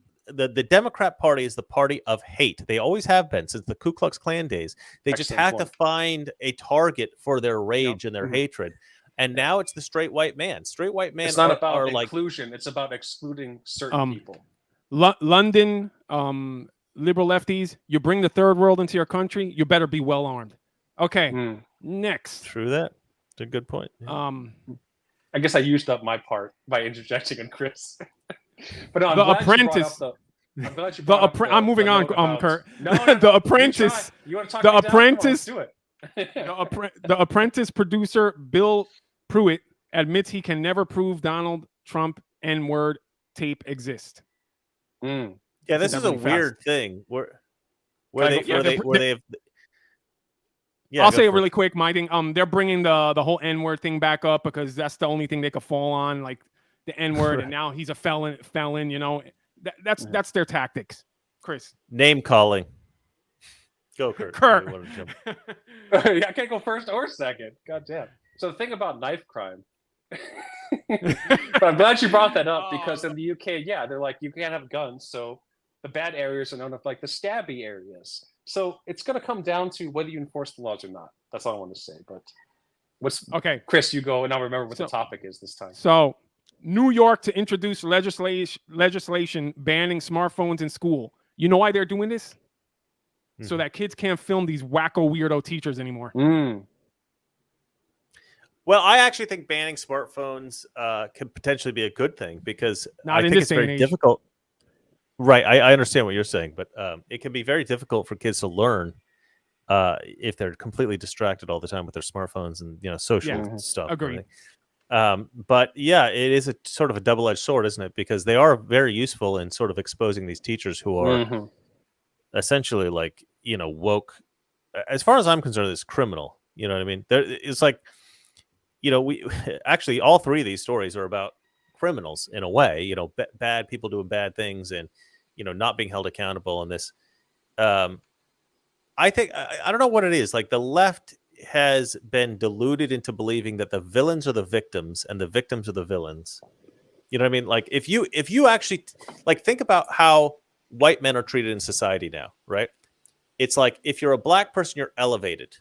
Democrat Party is the party of hate. They always have been since the Ku Klux Klan days. They just have to find a target for their rage and their hatred. And now it's the straight white man. Straight white men. It's not about inclusion. It's about excluding certain people. London, liberal lefties, you bring the third world into your country, you better be well armed. Okay, next. True that. It's a good point. Yeah. I guess I used up my part by interjecting on Chris. But no, The Apprentice. I'm moving on, Kurt. The Apprentice. You want to talk The me down? Apprentice. Come on, let's do it. The Apprentice producer Bill Pruitt admits he can never prove Donald Trump N-word tape exists. Yeah, this is a weird thing. Where they have. Yeah, I'll say it really quick, Mighty. They're bringing the whole N-word thing back up because that's the only thing they could fall on, like the N-word, and now he's a felon. That's their tactics. Chris, name calling. Go, Kurt. I can't go first or second. God damn. So the thing about knife crime, but I'm glad you brought that up because in the UK, they're like, you can't have guns, so the bad areas are known as like the stabby areas. So it's going to come down to whether you enforce the laws or not. That's all I want to say. But okay, Chris, you go, and I'll remember what the topic is this time. So, New York to introduce legislation banning smartphones in school. You know why they're doing this? So that kids can't film these wacko weirdo teachers anymore. Well, I actually think banning smartphones could potentially be a good thing because I think it's very difficult. Right. I understand what you're saying, but it can be very difficult for kids to learn if they're completely distracted all the time with their smartphones and social Yeah, stuff. agreed. But yeah, it is a sort of a double-edged sword, isn't it? Because they are very useful in sort of exposing these teachers who are essentially like woke. As far as I'm concerned, it's criminal. You know what I mean? It's like we actually all three of these stories are about criminals in a way. Bad people doing bad things and not being held accountable. And this, I think I don't know what it is. Like the left has been deluded into believing that the villains are the victims and the victims are the villains. You know what I mean? Like if you actually like think about how white men are treated in society now, right? It's like if you're a black person, you're elevated.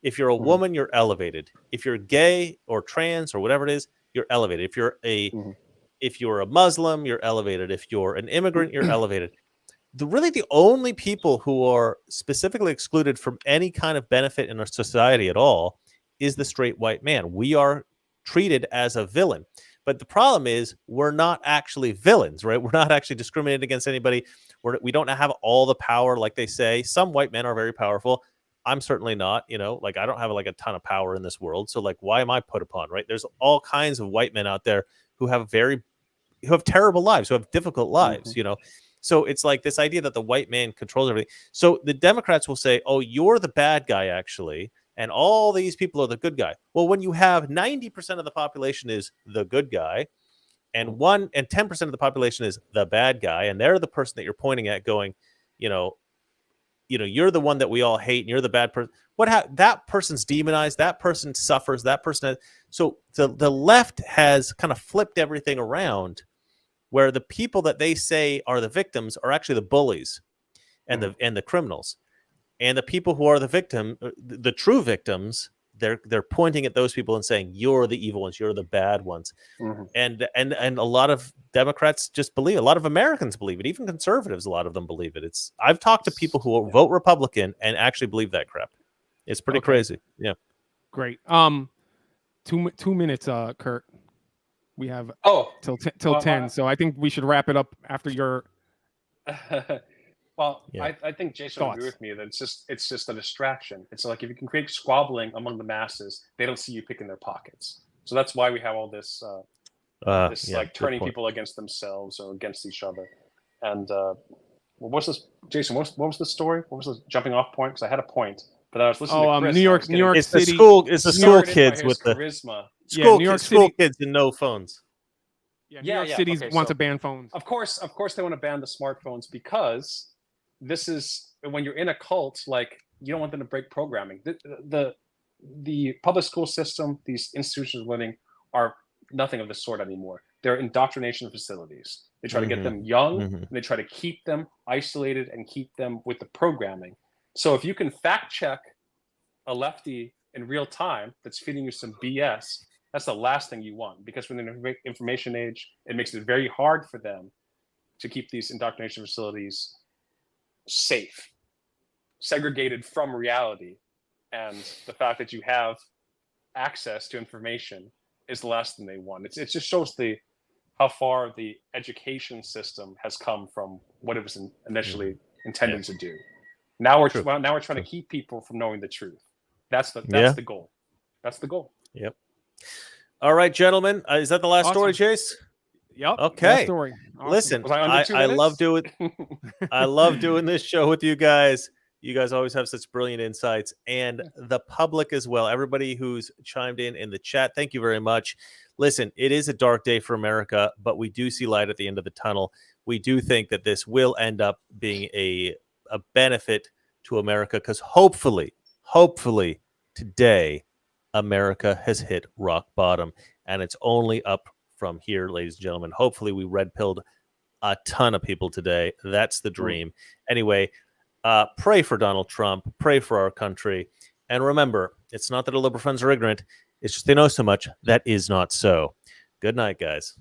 If you're a woman, you're elevated. If you're gay or trans or whatever it is, you're elevated. If you're a Muslim, you're elevated. If you're an immigrant, you're elevated. The only people who are specifically excluded from any kind of benefit in our society at all is the straight white man. We are treated as a villain. But the problem is we're not actually villains, right? We're not actually discriminated against anybody. We don't have all the power like they say. Some white men are very powerful. I'm certainly not, like I don't have like a ton of power in this world. So like, why am I put upon, right? There's all kinds of white men out there who have terrible lives, who have difficult lives, So it's like this idea that the white man controls everything. So the Democrats will say, oh, you're the bad guy, actually, and all these people are the good guy. Well, when you have 90% of the population is the good guy, and 10% of the population is the bad guy, and they're the person that you're pointing at going, you're the one that we all hate, and you're the bad person. That person's demonized, that person suffers, that person so the left has kind of flipped everything around, where the people that they say are the victims are actually the bullies and the criminals. And the people who are the victim, the true victims, they're pointing at those people and saying, you're the evil ones, you're the bad ones. And a lot of Democrats just believe, a lot of Americans believe it, even conservatives, a lot of them believe it. I've talked to people who vote Republican and actually believe that crap. It's pretty crazy. Yeah. Great. 2 minutes, Kurt. We have till 10, so I think we should wrap it up after your. Well, yeah. I think Jason would agree with me that it's just a distraction. It's like if you can create squabbling among the masses, they don't see you picking their pockets. So that's why we have all this like turning people against themselves or against each other. And what's this, Jason? What was the story? What was the jumping off point? Because I had a point, but I was listening to Chris. New York it's City. It's the school kids with the charisma. New York school kids and no phones. New York City wants to ban phones. Of course, they want to ban the smartphones because this is when you're in a cult. Like you don't want them to break programming. The public school system, these institutions of learning, are nothing of the sort anymore. They're indoctrination facilities. They try to get them young, and they try to keep them isolated and keep them with the programming. So if you can fact check a lefty in real time that's feeding you some BS, that's the last thing you want, because when the information age, it makes it very hard for them to keep these indoctrination facilities safe, segregated from reality. And the fact that you have access to information is the last thing they want. It just shows how far the education system has come from what it was initially intended to do. Now we're trying to keep people from knowing the truth. That's the goal. That's the goal. Yep. All right, gentlemen. Is that the last story, Chase? Yep. Okay. Story. Awesome. Listen, I love doing this show with you guys. You guys always have such brilliant insights, and the public as well. Everybody who's chimed in the chat, thank you very much. Listen, it is a dark day for America, but we do see light at the end of the tunnel. We do think that this will end up being a benefit to America, because hopefully today America has hit rock bottom, and it's only up from here, ladies and gentlemen. Hopefully we red-pilled a ton of people today. That's the dream. Anyway, pray for Donald Trump, pray for our country, and remember, it's not that our liberal friends are ignorant, it's just they know so much. That is not so. Good night, guys.